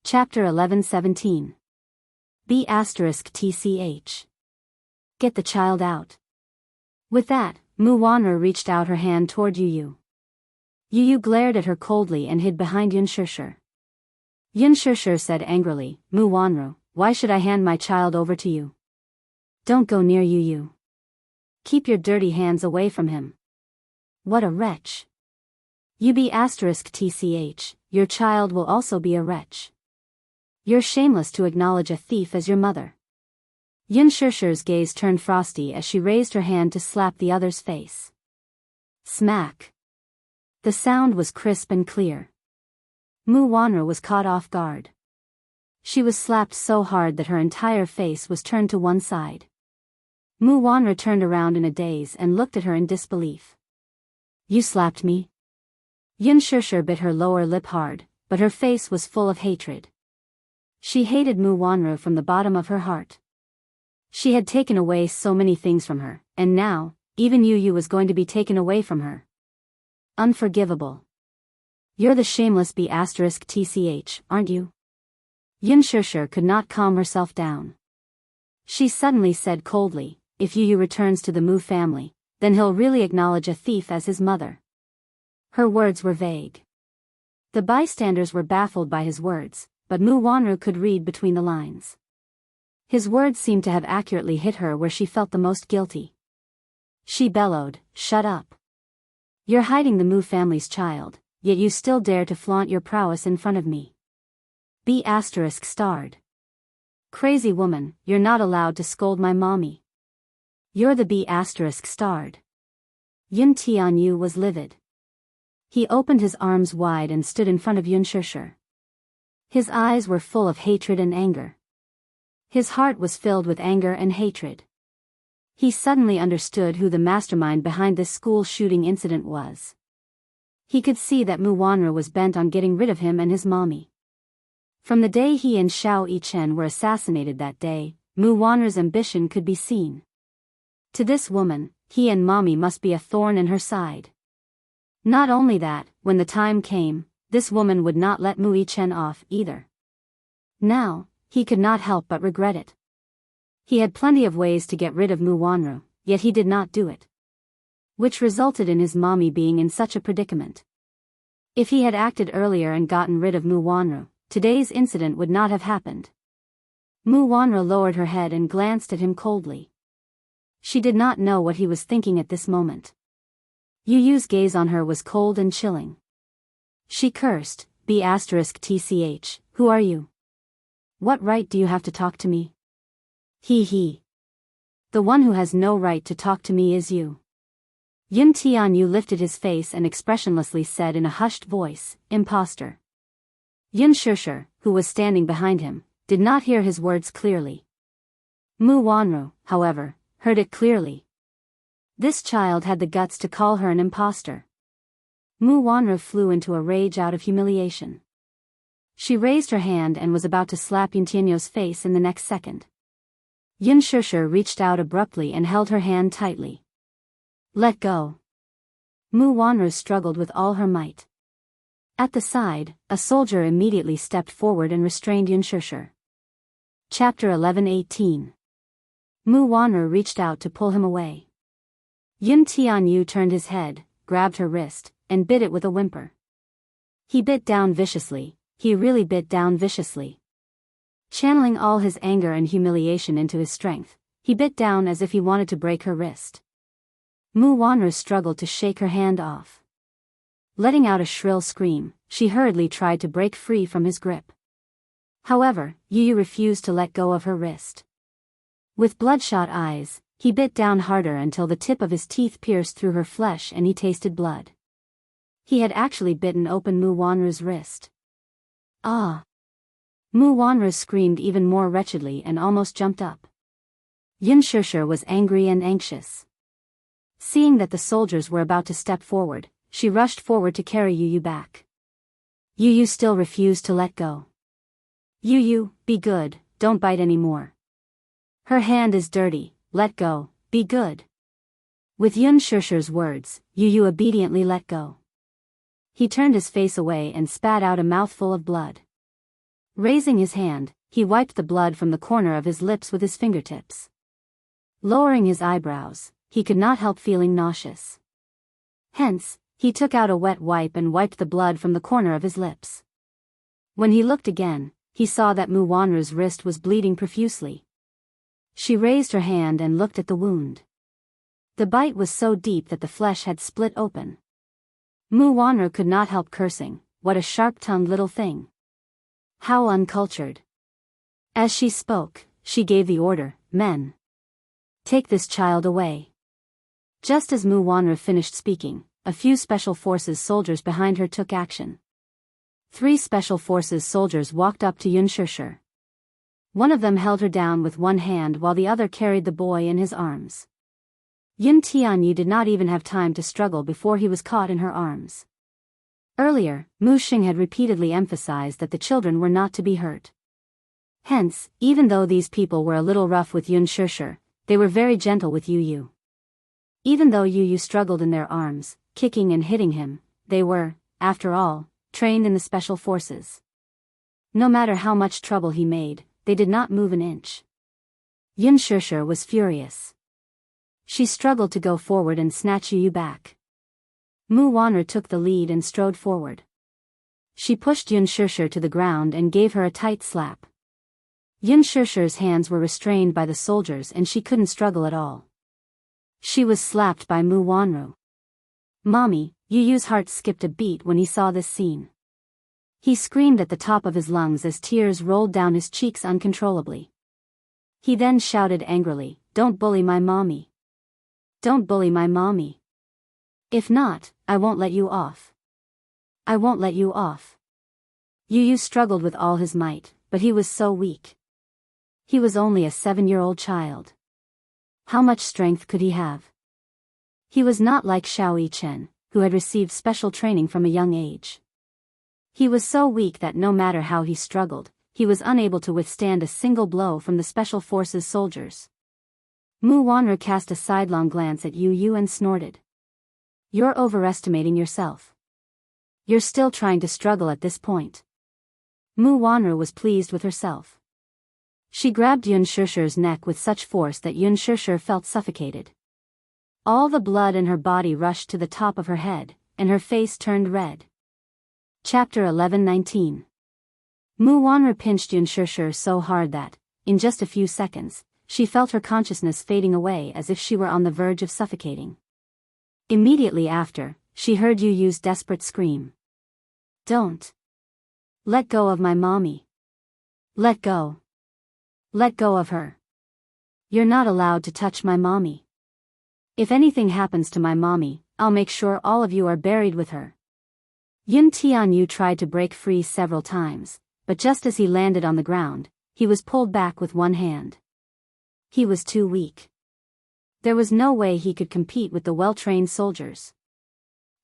Chapter 11:17. B***tch. Get the child out. With that, Wanru reached out her hand toward Yu. Yu glared at her coldly and hid behind Yunshusher. Yunshusher said angrily, Wanru, why should I hand my child over to you? Don't go near Yu. Keep your dirty hands away from him. What a wretch. You B***tch, your child will also be a wretch. You're shameless to acknowledge a thief as your mother. Yunshusher's gaze turned frosty as she raised her hand to slap the other's face. Smack. The sound was crisp and clear. Wanru was caught off guard. She was slapped so hard that her entire face was turned to one side. Wanru turned around in a daze and looked at her in disbelief. You slapped me? Yunshusher bit her lower lip hard, but her face was full of hatred. She hated Wanru from the bottom of her heart. She had taken away so many things from her, and now, even Yu was going to be taken away from her. Unforgivable. You're the shameless B***tch, aren't you? Yunshusher could not calm herself down. She suddenly said coldly, if Yu returns to the Mu family, then he'll really acknowledge a thief as his mother. Her words were vague. The bystanders were baffled by his words, but Wanru could read between the lines. His words seemed to have accurately hit her where she felt the most guilty. She bellowed, shut up. You're hiding the Mu family's child, yet you still dare to flaunt your prowess in front of me. B****. Crazy woman, you're not allowed to scold my mommy. You're the B****. Yun Tianyu was livid. He opened his arms wide and stood in front of Yunshusher. His eyes were full of hatred and anger. His heart was filled with anger and hatred. He suddenly understood who the mastermind behind this school shooting incident was. He could see that Wanru was bent on getting rid of him and his mommy. From the day he and Xiao Yichen were assassinated that day, Wanru's ambition could be seen. To this woman, he and mommy must be a thorn in her side. Not only that, when the time came, this woman would not let Yichen off either. Now, he could not help but regret it. He had plenty of ways to get rid of Wanru, yet he did not do it. Which resulted in his mommy being in such a predicament. If he had acted earlier and gotten rid of Wanru, today's incident would not have happened. Wanru lowered her head and glanced at him coldly. She did not know what he was thinking at this moment. Yu's gaze on her was cold and chilling. She cursed, B***tch, who are you? What right do you have to talk to me? He. The one who has no right to talk to me is you. Yun Tianyu lifted his face and expressionlessly said in a hushed voice, imposter. Yunshusher, who was standing behind him, did not hear his words clearly. Wanru, however, heard it clearly. This child had the guts to call her an imposter. Wanru flew into a rage out of humiliation. She raised her hand and was about to slap Yuntianyo's face in the next second. Yunshusher reached out abruptly and held her hand tightly. Let go. Wanru struggled with all her might. At the side, a soldier immediately stepped forward and restrained Yunshusher. Chapter 11:18. Wanru reached out to pull him away. Yun Tianyu turned his head, grabbed her wrist, and bit it with a whimper. He bit down viciously, he really bit down viciously. Channeling all his anger and humiliation into his strength, he bit down as if he wanted to break her wrist. Wanru struggled to shake her hand off. Letting out a shrill scream, she hurriedly tried to break free from his grip. However, Yu refused to let go of her wrist. With bloodshot eyes, he bit down harder until the tip of his teeth pierced through her flesh and he tasted blood. He had actually bitten open Wanru's wrist. Ah! Wanru screamed even more wretchedly and almost jumped up. Yunshusher was angry and anxious. Seeing that the soldiers were about to step forward, she rushed forward to carry Yu back. Yu still refused to let go. Yu, be good, don't bite anymore. Her hand is dirty, let go, be good. With Yunshusher's words, Yu obediently let go. He turned his face away and spat out a mouthful of blood. Raising his hand, he wiped the blood from the corner of his lips with his fingertips. Lowering his eyebrows, he could not help feeling nauseous. Hence, he took out a wet wipe and wiped the blood from the corner of his lips. When he looked again, he saw that Mu Wanru's wrist was bleeding profusely. She raised her hand and looked at the wound. The bite was so deep that the flesh had split open. Mu Wanru could not help cursing, "What a sharp-tongued little thing. How uncultured." As she spoke, she gave the order, "Men, take this child away." Just as Mu Wanru finished speaking, a few Special Forces soldiers behind her took action. 3 Special Forces soldiers walked up to Yun Shishir. One of them held her down with one hand while the other carried the boy in his arms. Yun Tianyu did not even have time to struggle before he was caught in her arms. Earlier, Mu Xing had repeatedly emphasized that the children were not to be hurt. Hence, even though these people were a little rough with Yun Shishir, they were very gentle with Yu Yu. Even though Yu Yu struggled in their arms, kicking and hitting him, they were, after all, trained in the Special Forces. No matter how much trouble he made, they did not move an inch. Yun Shishir was furious. She struggled to go forward and snatch Yu Yu back. Mu Wanru took the lead and strode forward. She pushed Yun Shishir to the ground and gave her a tight slap. Yun Shishir's hands were restrained by the soldiers and she couldn't struggle at all. She was slapped by Mu Wanru. "Mommy," Yu Yu's heart skipped a beat when he saw this scene. He screamed at the top of his lungs as tears rolled down his cheeks uncontrollably. He then shouted angrily, "Don't bully my mommy. Don't bully my mommy. If not, I won't let you off. I won't let you off." Yu Yu struggled with all his might, but he was so weak. He was only a 7-year-old child. How much strength could he have? He was not like Xiao Yichen, who had received special training from a young age. He was so weak that no matter how he struggled, he was unable to withstand a single blow from the Special Forces soldiers. Mu Wanru cast a sidelong glance at Yu Yu and snorted. "You're overestimating yourself. You're still trying to struggle at this point." Mu Wanru was pleased with herself. She grabbed Yun Shishir's neck with such force that Yun Shishir felt suffocated. All the blood in her body rushed to the top of her head, and her face turned red. Chapter 11:19. Mu Wanru pinched Yun Shishir so hard that, in just a few seconds, she felt her consciousness fading away as if she were on the verge of suffocating. Immediately after, she heard Yu Yu's desperate scream. "Don't. Let go of my mommy. Let go. Let go of her. You're not allowed to touch my mommy. If anything happens to my mommy, I'll make sure all of you are buried with her." Yun Tianyu tried to break free several times, but just as he landed on the ground, he was pulled back with one hand. He was too weak. There was no way he could compete with the well-trained soldiers.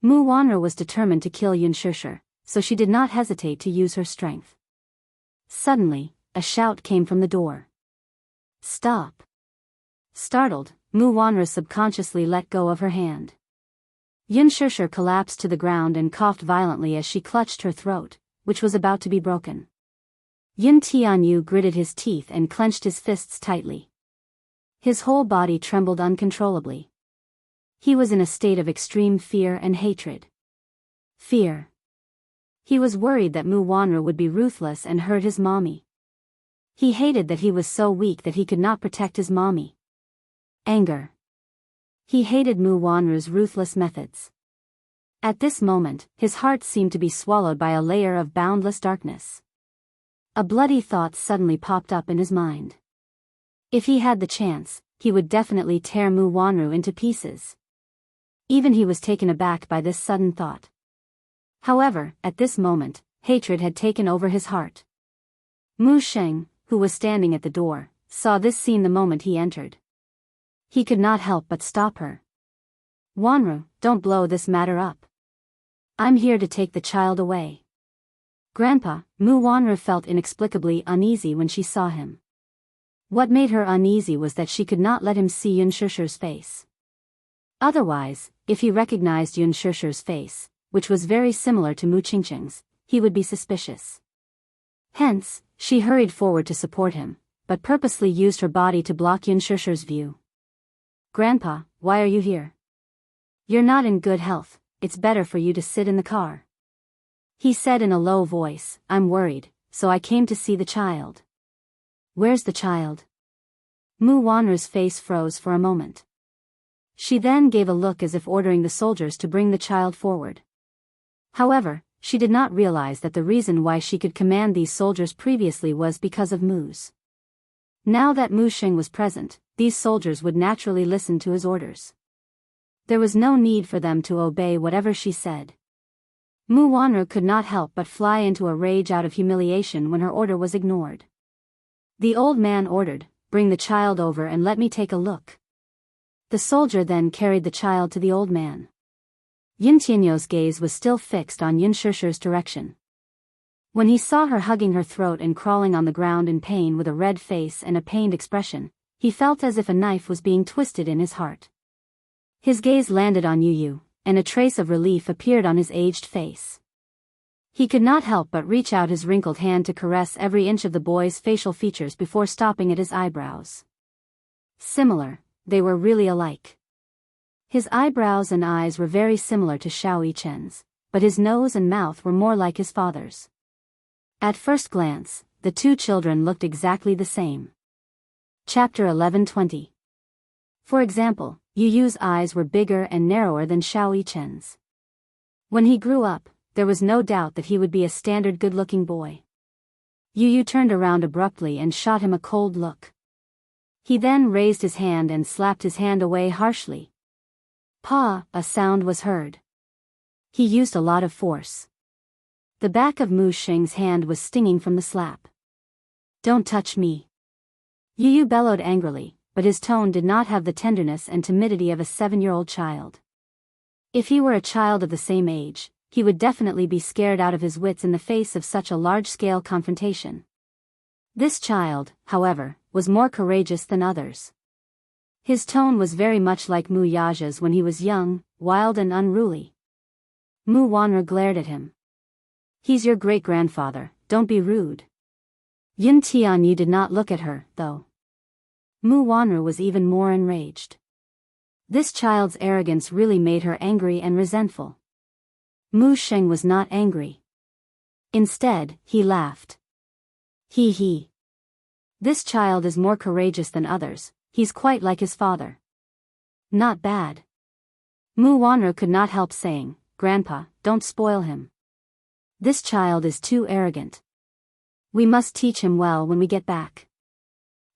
Mu Wanru was determined to kill Yun Shishir, so she did not hesitate to use her strength. Suddenly, a shout came from the door. "Stop." Startled, Mu Wanru subconsciously let go of her hand. Yun Shishir collapsed to the ground and coughed violently as she clutched her throat, which was about to be broken. Yun Tianyu gritted his teeth and clenched his fists tightly. His whole body trembled uncontrollably. He was in a state of extreme fear and hatred. Fear. He was worried that Mu Wanru would be ruthless and hurt his mommy. He hated that he was so weak that he could not protect his mommy. Anger. He hated Mu Wanru's ruthless methods. At this moment, his heart seemed to be swallowed by a layer of boundless darkness. A bloody thought suddenly popped up in his mind. If he had the chance, he would definitely tear Mu Wanru into pieces. Even he was taken aback by this sudden thought. However, at this moment, hatred had taken over his heart. Mu Sheng, who was standing at the door, saw this scene the moment he entered. He could not help but stop her. "Wanru, don't blow this matter up. I'm here to take the child away." "Grandpa," Mu Wanru felt inexplicably uneasy when she saw him. What made her uneasy was that she could not let him see Yun Shishir's face. Otherwise, if he recognized Yun Shishir's face, which was very similar to Mu Qingqing's, he would be suspicious. Hence, she hurried forward to support him, but purposely used her body to block Yun Shusher's view. "Grandpa, why are you here? You're not in good health, it's better for you to sit in the car," he said in a low voice. "I'm worried, so I came to see the child." "Where's the child?" Mu Wanru's face froze for a moment. She then gave a look as if ordering the soldiers to bring the child forward. However, she did not realize that the reason why she could command these soldiers previously was because of Mu's. Now that Mu Xing was present, these soldiers would naturally listen to his orders. There was no need for them to obey whatever she said. Mu Wanru could not help but fly into a rage out of humiliation when her order was ignored. The old man ordered, "Bring the child over and let me take a look." The soldier then carried the child to the old man. Yun Tianyo's gaze was still fixed on Yun Shusher's direction. When he saw her hugging her throat and crawling on the ground in pain with a red face and a pained expression, he felt as if a knife was being twisted in his heart. His gaze landed on Yu Yu, and a trace of relief appeared on his aged face. He could not help but reach out his wrinkled hand to caress every inch of the boy's facial features before stopping at his eyebrows. Similar, they were really alike. His eyebrows and eyes were very similar to Xiao Yichen's, but his nose and mouth were more like his father's. At first glance, the two children looked exactly the same. Chapter 11:20. For example, Yu Yu's eyes were bigger and narrower than Xiao Yichen's. When he grew up, there was no doubt that he would be a standard good-looking boy. Yu Yu turned around abruptly and shot him a cold look. He then raised his hand and slapped his hand away harshly. "Pa!" A sound was heard. He used a lot of force. The back of Mu Xing's hand was stinging from the slap. "Don't touch me!" Yu Yu bellowed angrily, but his tone did not have the tenderness and timidity of a 7-year-old child. If he were a child of the same age, he would definitely be scared out of his wits in the face of such a large-scale confrontation. This child, however, was more courageous than others. His tone was very much like Mu Yaja's when he was young, wild and unruly. Mu Wanru glared at him. "He's your great-grandfather, don't be rude." Yun Tianyu did not look at her, though. Mu Wanru was even more enraged. This child's arrogance really made her angry and resentful. Mu Xing was not angry. Instead, he laughed. He. This child is more courageous than others, he's quite like his father. Not bad. Mu Wanru could not help saying, "Grandpa, don't spoil him. This child is too arrogant. We must teach him well when we get back.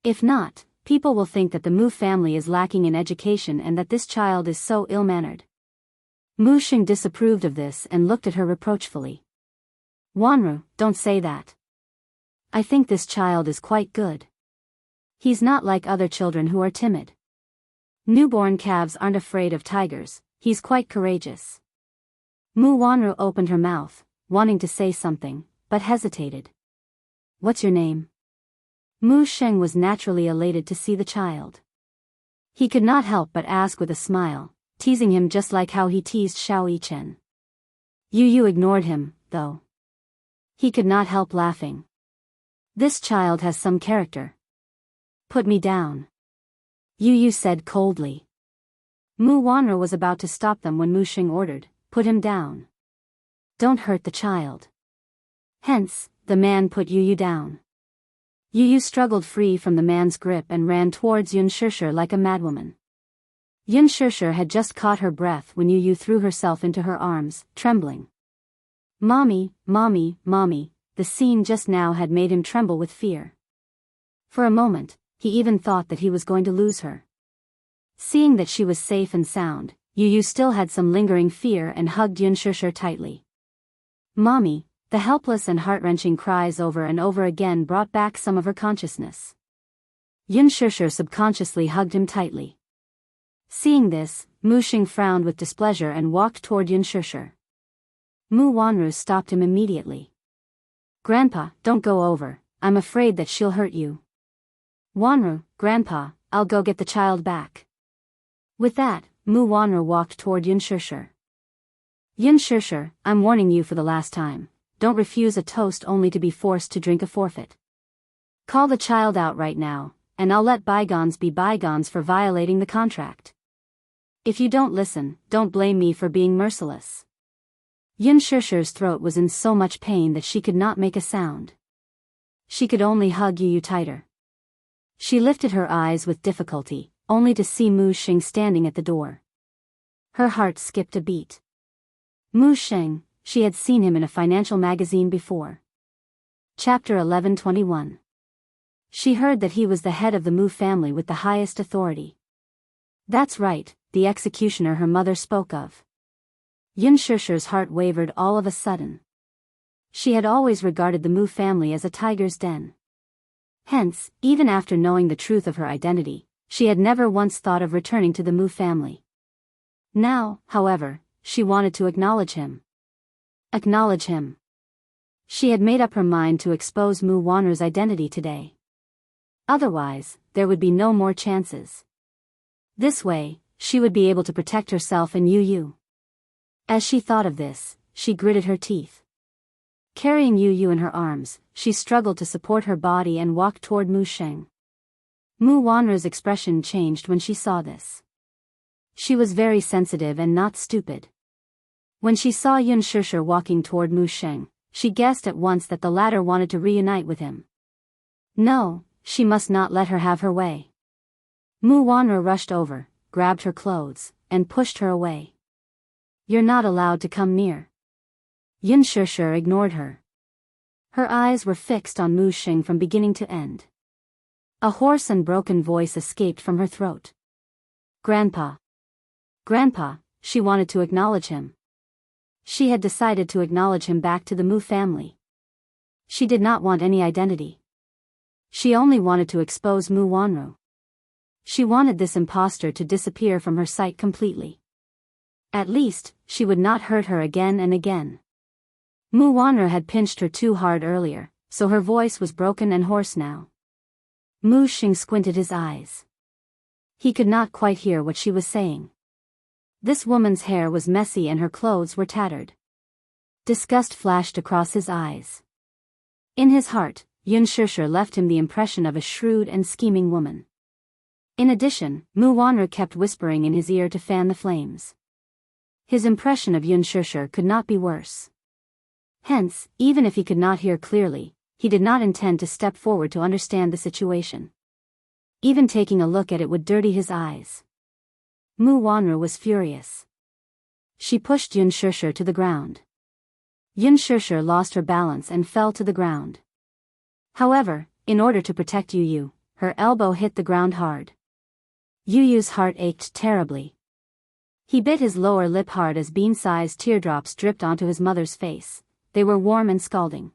If not, people will think that the Mu family is lacking in education and that this child is so ill-mannered." Mu Xing disapproved of this and looked at her reproachfully. "Wanru, don't say that. I think this child is quite good. He's not like other children who are timid. Newborn calves aren't afraid of tigers, he's quite courageous." Mu Wanru opened her mouth, wanting to say something, but hesitated. "What's your name?" Mu Xing was naturally elated to see the child. He could not help but ask with a smile, teasing him just like how he teased Xiao Yichen. Yu Yu ignored him, though. He could not help laughing. This child has some character. "Put me down," Yu Yu said coldly. Mu Wanru was about to stop them when Mu Xing ordered, "Put him down. Don't hurt the child." Hence, the man put Yu Yu down. Yu Yu struggled free from the man's grip and ran towards Yun Shusher like a madwoman. Yun Shusher had just caught her breath when Yu Yu threw herself into her arms, trembling. "Mommy, mommy, mommy," the scene just now had made him tremble with fear. For a moment, he even thought that he was going to lose her. Seeing that she was safe and sound, Yu Yu still had some lingering fear and hugged Yun Shusher tightly. "Mommy," the helpless and heart-wrenching cries over and over again brought back some of her consciousness. Yun Shusher subconsciously hugged him tightly. Seeing this, Mu Xing frowned with displeasure and walked toward Yun Shusher. Mu Wanru stopped him immediately. "Grandpa, don't go over, I'm afraid that she'll hurt you." "Wanru, Grandpa, I'll go get the child back." With that, Mu Wanru walked toward Yun Shusher. "Yun Shusher, I'm warning you for the last time. don't refuse a toast only to be forced to drink a forfeit. Call the child out right now, and I'll let bygones be bygones for violating the contract. If you don't listen, don't blame me for being merciless. Yun Shishir's throat was in so much pain that she could not make a sound. She could only hug Yu tighter. She lifted her eyes with difficulty, only to see Mu Xing standing at the door. Her heart skipped a beat. Mu Xing, she had seen him in a financial magazine before. Chapter 1121. She heard that he was the head of the Mu family with the highest authority. That's right, the executioner her mother spoke of. Yun Shishir's heart wavered all of a sudden. She had always regarded the Mu family as a tiger's den. Hence, even after knowing the truth of her identity, she had never once thought of returning to the Mu family. Now, however, she wanted to acknowledge him. Acknowledge him. She had made up her mind to expose Mu Wanru's identity today. Otherwise, there would be no more chances. This way, she would be able to protect herself and Yu. As she thought of this, she gritted her teeth. Carrying Yu in her arms, she struggled to support her body and walked toward Mu Xing. Mu Wanru's expression changed when she saw this. She was very sensitive and not stupid. When she saw Yun Shishir walking toward Mu Xing, she guessed at once that the latter wanted to reunite with him. No, she must not let her have her way. Mu Wanru rushed over, grabbed her clothes, and pushed her away. You're not allowed to come near. Yun Shishir ignored her. Her eyes were fixed on Mu Xing from beginning to end. A hoarse and broken voice escaped from her throat. Grandpa. Grandpa, she wanted to acknowledge him. She had decided to acknowledge him back to the Mu family. She did not want any identity. She only wanted to expose Mu Wanru. She wanted this impostor to disappear from her sight completely. At least, she would not hurt her again and again. Mu Wanru had pinched her too hard earlier, so her voice was broken and hoarse now. Mu Xing squinted his eyes. He could not quite hear what she was saying. This woman's hair was messy and her clothes were tattered. Disgust flashed across his eyes. In his heart, Yun Shishir left him the impression of a shrewd and scheming woman. In addition, Mu Wanru kept whispering in his ear to fan the flames. His impression of Yun Shishir could not be worse. Hence, even if he could not hear clearly, he did not intend to step forward to understand the situation. Even taking a look at it would dirty his eyes. Mu Wanru was furious. She pushed Yun Shishir to the ground. Yun Shishir lost her balance and fell to the ground. However, in order to protect Yu, her elbow hit the ground hard. Yu's heart ached terribly. He bit his lower lip hard as bean-sized teardrops dripped onto his mother's face. They were warm and scalding.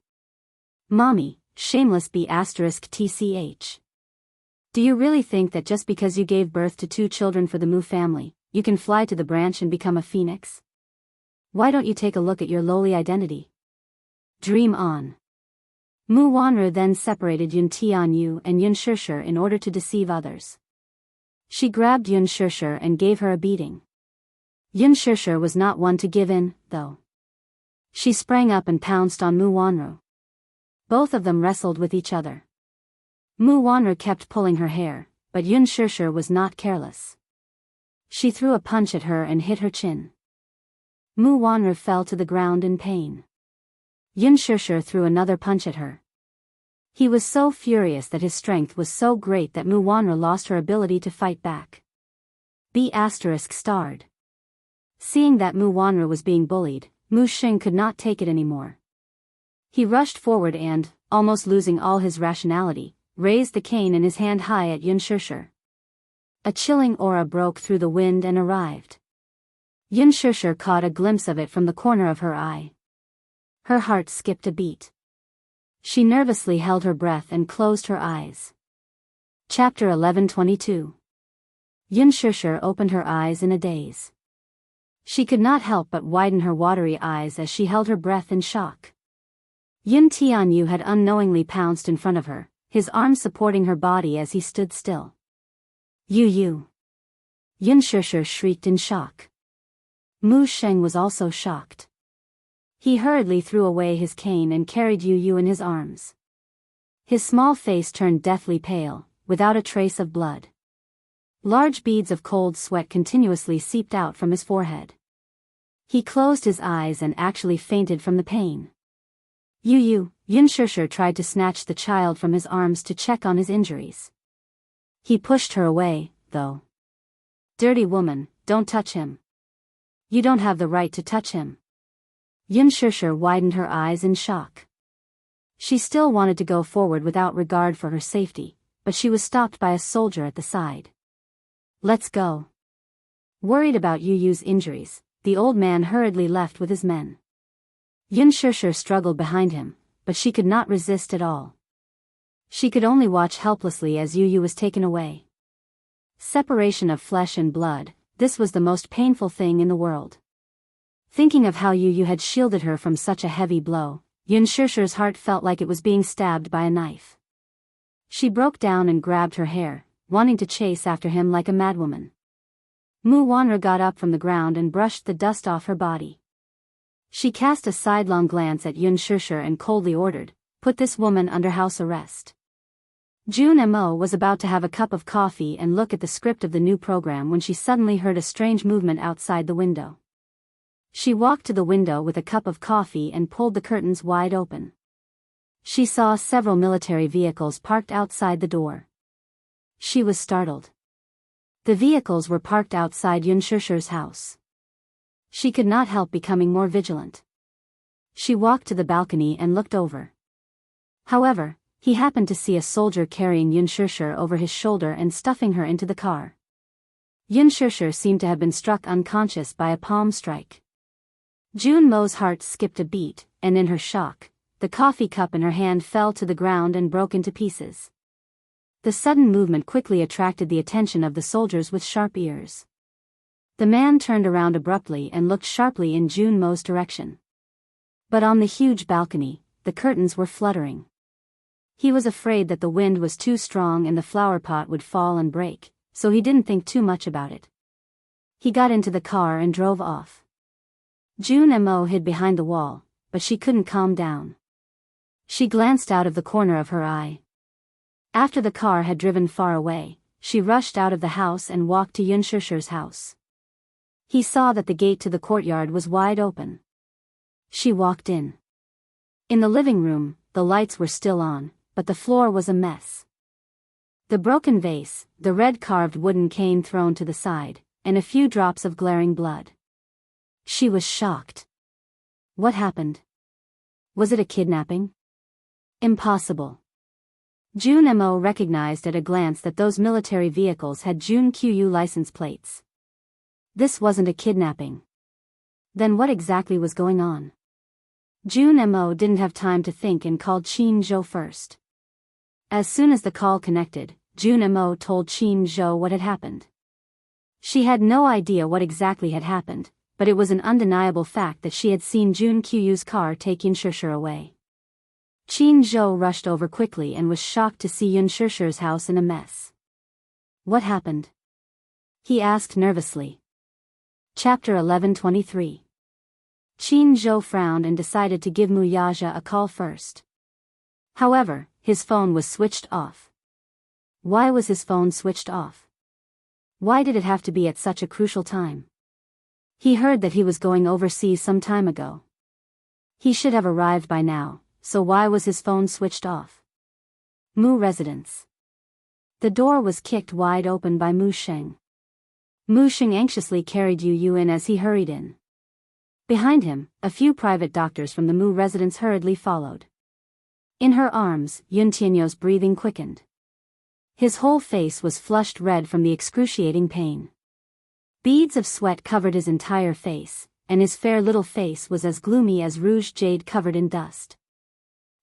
Mommy, shameless B***TCH. Do you really think that just because you gave birth to 2 children for the Mu family, you can fly to the branch and become a phoenix? Why don't you take a look at your lowly identity? Dream on. Mu Wanru then separated Yun Tianyu and Yun Shishir in order to deceive others. She grabbed Yun Shishir and gave her a beating. Yun Shishir was not one to give in, though. She sprang up and pounced on Mu Wanru. Both of them wrestled with each other. Mu Wanru kept pulling her hair, but Yun Shishir was not careless. She threw a punch at her and hit her chin. Mu Wanru fell to the ground in pain. Yun Shishir threw another punch at her. He was so furious that his strength was so great that Mu Wanru lost her ability to fight back. B****. Seeing that Mu Wanru was being bullied, Mu Xing could not take it anymore. He rushed forward and, almost losing all his rationality, raised the cane in his hand high at Yun Shishir. A chilling aura broke through the wind and arrived. Yun Shishir caught a glimpse of it from the corner of her eye. Her heart skipped a beat. She nervously held her breath and closed her eyes. Chapter 1122. Yun Shishir opened her eyes in a daze. She could not help but widen her watery eyes as she held her breath in shock. Yun Tianyu had unknowingly pounced in front of her, his arms supporting her body as he stood still. Yu. Yun Shishir shrieked in shock. Mu Xing was also shocked. He hurriedly threw away his cane and carried Yu Yu in his arms. His small face turned deathly pale, without a trace of blood. Large beads of cold sweat continuously seeped out from his forehead. He closed his eyes and actually fainted from the pain. Yu Shusher tried to snatch the child from his arms to check on his injuries. He pushed her away, though. Dirty woman, don't touch him. You don't have the right to touch him. Shusher widened her eyes in shock. She still wanted to go forward without regard for her safety, but she was stopped by a soldier at the side. Let's go. Worried about Yu Yu's injuries, the old man hurriedly left with his men. Shusher struggled behind him, but she could not resist at all. She could only watch helplessly as Yu Yu was taken away. Separation of flesh and blood, this was the most painful thing in the world. Thinking of how Yu Yu had shielded her from such a heavy blow, Shusher's heart felt like it was being stabbed by a knife. She broke down and grabbed her hair, wanting to chase after him like a madwoman. Mu Wanra got up from the ground and brushed the dust off her body. She cast a sidelong glance at Shusher and coldly ordered, "Put this woman under house arrest." June Mo was about to have a cup of coffee and look at the script of the new program when she suddenly heard a strange movement outside the window. She walked to the window with a cup of coffee and pulled the curtains wide open. She saw several military vehicles parked outside the door. She was startled. The vehicles were parked outside Shusher's house. She could not help becoming more vigilant. She walked to the balcony and looked over. However, he happened to see a soldier carrying Shusher over his shoulder and stuffing her into the car. Shusher seemed to have been struck unconscious by a palm strike. June Mo's heart skipped a beat, and in her shock, the coffee cup in her hand fell to the ground and broke into pieces. The sudden movement quickly attracted the attention of the soldiers with sharp ears. The man turned around abruptly and looked sharply in June Mo's direction. But on the huge balcony, the curtains were fluttering. He was afraid that the wind was too strong and the flower pot would fall and break, so he didn't think too much about it. He got into the car and drove off. June Mo hid behind the wall, but she couldn't calm down. She glanced out of the corner of her eye. After the car had driven far away, she rushed out of the house and walked to Shusher's house. He saw that the gate to the courtyard was wide open. She walked in. In the living room, the lights were still on, but the floor was a mess. The broken vase, the red carved wooden cane thrown to the side, and a few drops of glaring blood. She was shocked. What happened? Was it a kidnapping? Impossible. June Mo recognized at a glance that those military vehicles had June Qiu license plates. This wasn't a kidnapping. Then what exactly was going on? June Mo didn't have time to think and called Qin Zhou first. As soon as the call connected, June Mo told Qin Zhou what had happened. She had no idea what exactly had happened, but it was an undeniable fact that she had seen June Qiu's car take Shusher away. Qin Zhou rushed over quickly and was shocked to see Shusher's house in a mess. What happened? He asked nervously. Chapter 11:23. Qin Zhou frowned and decided to give Mu Yaja a call first. However, his phone was switched off. Why was his phone switched off? Why did it have to be at such a crucial time? He heard that he was going overseas some time ago. He should have arrived by now, so why was his phone switched off? Mu residence. The door was kicked wide open by Mu Sheng. Mu Sheng anxiously carried Yu Yu in as he hurried in. Behind him, a few private doctors from the Mu residence hurriedly followed. In her arms, Yun Tianyo's breathing quickened. His whole face was flushed red from the excruciating pain. Beads of sweat covered his entire face, and his fair little face was as gloomy as rouge jade covered in dust.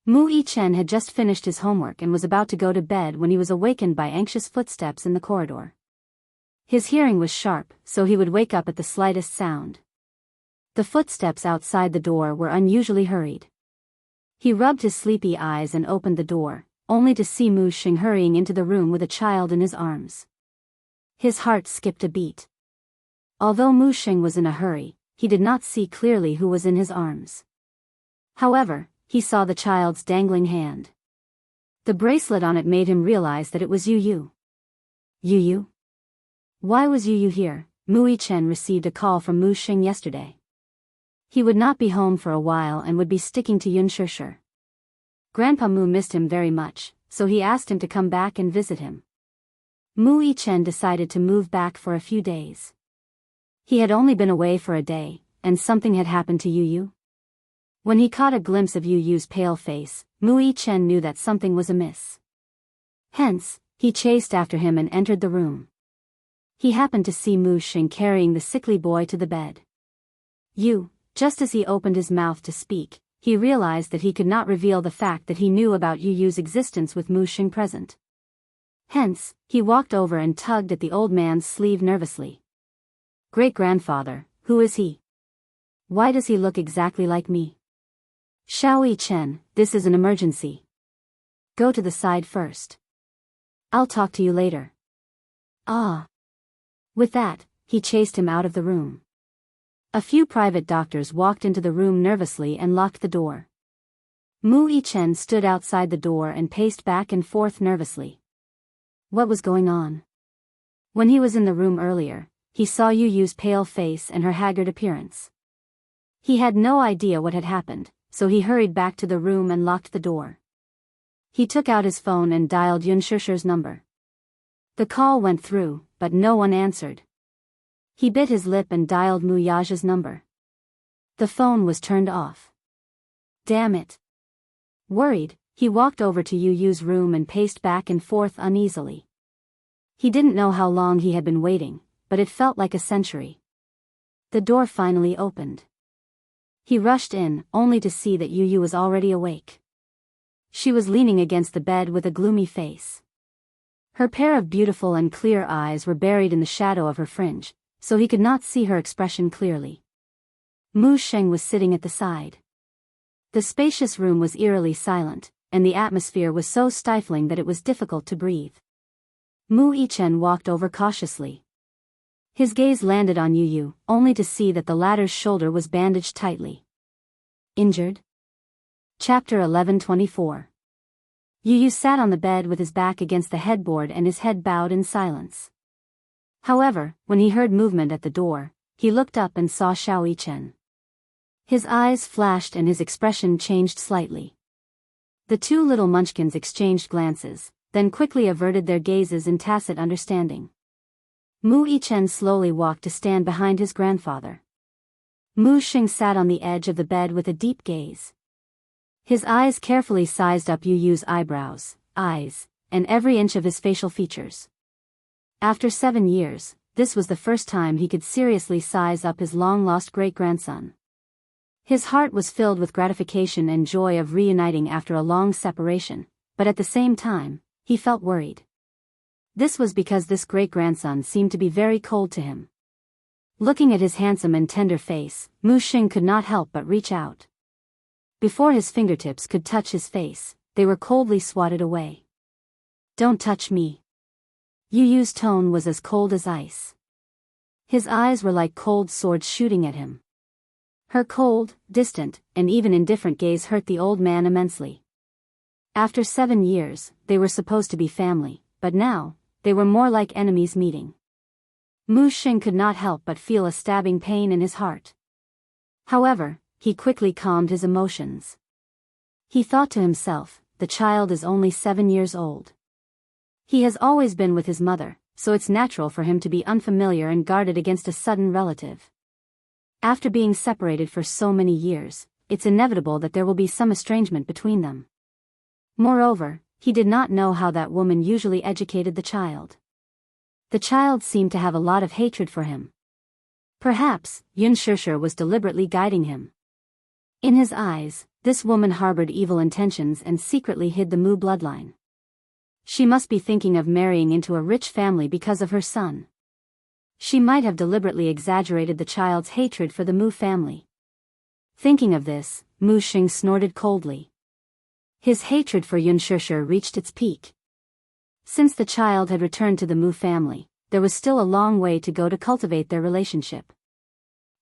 Mu Yichen had just finished his homework and was about to go to bed when he was awakened by anxious footsteps in the corridor. His hearing was sharp, so he would wake up at the slightest sound. The footsteps outside the door were unusually hurried. He rubbed his sleepy eyes and opened the door, only to see Mu Sheng hurrying into the room with a child in his arms. His heart skipped a beat. Although Mu Sheng was in a hurry, he did not see clearly who was in his arms. However, he saw the child's dangling hand. The bracelet on it made him realize that it was Yu Yu. Yu Yu? Why was Yu Yu here? Mu Yichen received a call from Mu Xing yesterday. He would not be home for a while and would be sticking to Yun Shishir. Grandpa Mu missed him very much, so he asked him to come back and visit him. Mu Yichen decided to move back for a few days. He had only been away for a day, and something had happened to Yu Yu. When he caught a glimpse of Yu Yu's pale face, Mu Yichen knew that something was amiss. Hence, he chased after him and entered the room. He happened to see Mu Xing carrying the sickly boy to the bed. Just as he opened his mouth to speak, he realized that he could not reveal the fact that he knew about Yu Yu's existence with Mu Xing present. Hence, he walked over and tugged at the old man's sleeve nervously. Great-grandfather, who is he? Why does he look exactly like me? Xiao Yichen, this is an emergency. Go to the side first. I'll talk to you later. Ah. With that, he chased him out of the room. A few private doctors walked into the room nervously and locked the door. Mu Yichen stood outside the door and paced back and forth nervously. What was going on? When he was in the room earlier, he saw Yu Yu's pale face and her haggard appearance. He had no idea what had happened, so he hurried back to the room and locked the door. He took out his phone and dialed Yun Shishir's number. The call went through, but no one answered. He bit his lip and dialed Mu Yaja's number. The phone was turned off. Damn it. Worried, he walked over to Yu Yu's room and paced back and forth uneasily. He didn't know how long he had been waiting, but it felt like a century. The door finally opened. He rushed in, only to see that Yu Yu was already awake. She was leaning against the bed with a gloomy face. Her pair of beautiful and clear eyes were buried in the shadow of her fringe, so he could not see her expression clearly. Mu Xing was sitting at the side. The spacious room was eerily silent, and the atmosphere was so stifling that it was difficult to breathe. Mu Yichen walked over cautiously. His gaze landed on Yu Yu, only to see that the latter's shoulder was bandaged tightly. Injured? Chapter 11:24. Yu Yu sat on the bed with his back against the headboard and his head bowed in silence. However, when he heard movement at the door, he looked up and saw Xiao Yichen. His eyes flashed and his expression changed slightly. The two little munchkins exchanged glances, then quickly averted their gazes in tacit understanding. Mu Yichen slowly walked to stand behind his grandfather. Mu Xing sat on the edge of the bed with a deep gaze. His eyes carefully sized up Yu Yu's eyebrows, eyes, and every inch of his facial features. After 7 years, this was the first time he could seriously size up his long-lost great-grandson. His heart was filled with gratification and joy of reuniting after a long separation, but at the same time, he felt worried. This was because this great-grandson seemed to be very cold to him. Looking at his handsome and tender face, Mu Xing could not help but reach out. Before his fingertips could touch his face, they were coldly swatted away. Don't touch me. Yu Yu's tone was as cold as ice. His eyes were like cold swords shooting at him. Her cold, distant, and even indifferent gaze hurt the old man immensely. After 7 years, they were supposed to be family, but now, they were more like enemies meeting. Mu Xing could not help but feel a stabbing pain in his heart. However, he quickly calmed his emotions. He thought to himself, the child is only 7 years old. He has always been with his mother, so it's natural for him to be unfamiliar and guarded against a sudden relative. After being separated for so many years, it's inevitable that there will be some estrangement between them. Moreover, he did not know how that woman usually educated the child. The child seemed to have a lot of hatred for him. Perhaps, Yun Shishir was deliberately guiding him. In his eyes, this woman harbored evil intentions and secretly hid the Mu bloodline. She must be thinking of marrying into a rich family because of her son. She might have deliberately exaggerated the child's hatred for the Mu family. Thinking of this, Mu Xing snorted coldly. His hatred for Yun Shishir reached its peak. Since the child had returned to the Mu family, there was still a long way to go to cultivate their relationship.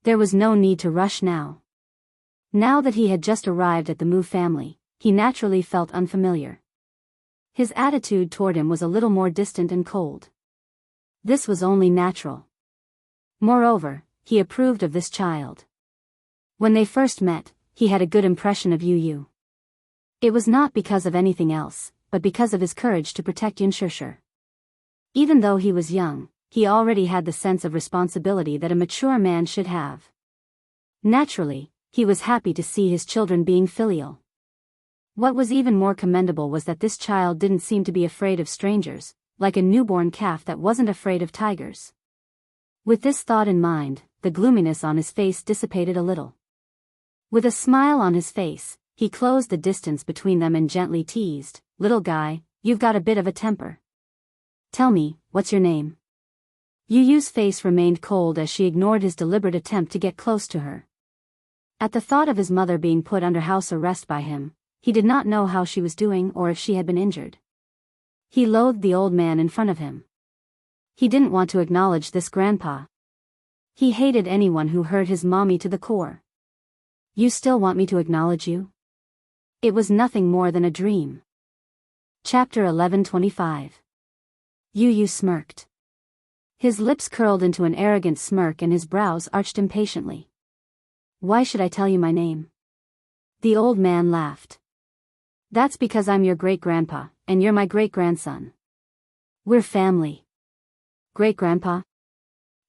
There was no need to rush now. Now that he had just arrived at the Mu family, he naturally felt unfamiliar. His attitude toward him was a little more distant and cold. This was only natural. Moreover, he approved of this child. When they first met, he had a good impression of Yu Yu. It was not because of anything else, but because of his courage to protect Yunshishir. Even though he was young, he already had the sense of responsibility that a mature man should have. Naturally, he was happy to see his children being filial. What was even more commendable was that this child didn't seem to be afraid of strangers, like a newborn calf that wasn't afraid of tigers. With this thought in mind, the gloominess on his face dissipated a little. With a smile on his face, he closed the distance between them and gently teased, "Little guy, you've got a bit of a temper. Tell me, what's your name?" Yu Yu's face remained cold as she ignored his deliberate attempt to get close to her. At the thought of his mother being put under house arrest by him, he did not know how she was doing or if she had been injured. He loathed the old man in front of him. He didn't want to acknowledge this grandpa. He hated anyone who hurt his mommy to the core. "You still want me to acknowledge you?" It was nothing more than a dream. Chapter 11:25. Yu Yu smirked. His lips curled into an arrogant smirk and his brows arched impatiently. "Why should I tell you my name?" The old man laughed. "That's because I'm your great-grandpa, and you're my great-grandson. We're family." "Great-grandpa?"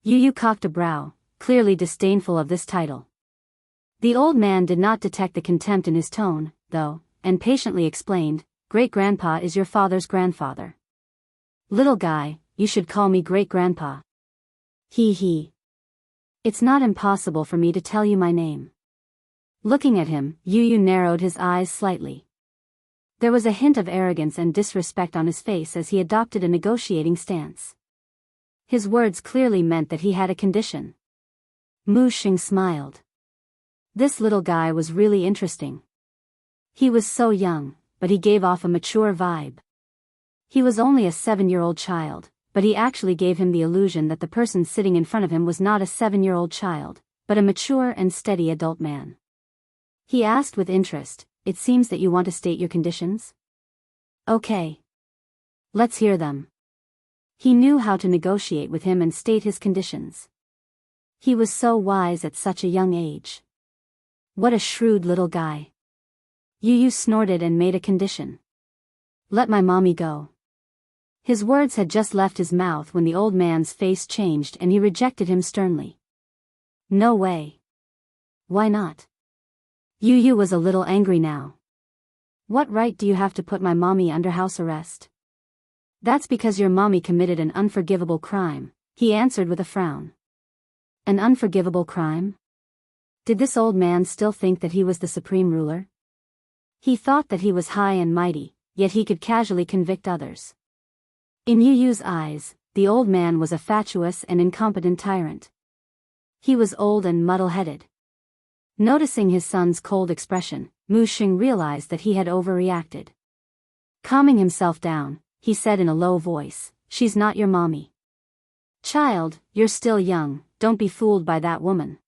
Yu Yu cocked a brow, clearly disdainful of this title. The old man did not detect the contempt in his tone, though, and patiently explained, "Great-grandpa is your father's grandfather. Little guy, you should call me great-grandpa." He. "It's not impossible for me to tell you my name." Looking at him, Yu Yu narrowed his eyes slightly. There was a hint of arrogance and disrespect on his face as he adopted a negotiating stance. His words clearly meant that he had a condition. Mu Xing smiled. This little guy was really interesting. He was so young, but he gave off a mature vibe. He was only a 7-year-old child, but he actually gave him the illusion that the person sitting in front of him was not a 7-year-old child, but a mature and steady adult man. He asked with interest, "It seems that you want to state your conditions?" "Okay. Let's hear them." He knew how to negotiate with him and state his conditions. He was so wise at such a young age. What a shrewd little guy. Yu Yu snorted and made a condition. "Let my mommy go." His words had just left his mouth when the old man's face changed and he rejected him sternly. "No way." "Why not?" Yu Yu was a little angry now. "What right do you have to put my mommy under house arrest?" "That's because your mommy committed an unforgivable crime," he answered with a frown. An unforgivable crime? Did this old man still think that he was the supreme ruler? He thought that he was high and mighty, yet he could casually convict others. In Yu Yu's eyes, the old man was a fatuous and incompetent tyrant. He was old and muddle-headed. Noticing his son's cold expression, Mu Xing realized that he had overreacted. Calming himself down, he said in a low voice, "She's not your mommy. Child, you're still young, don't be fooled by that woman.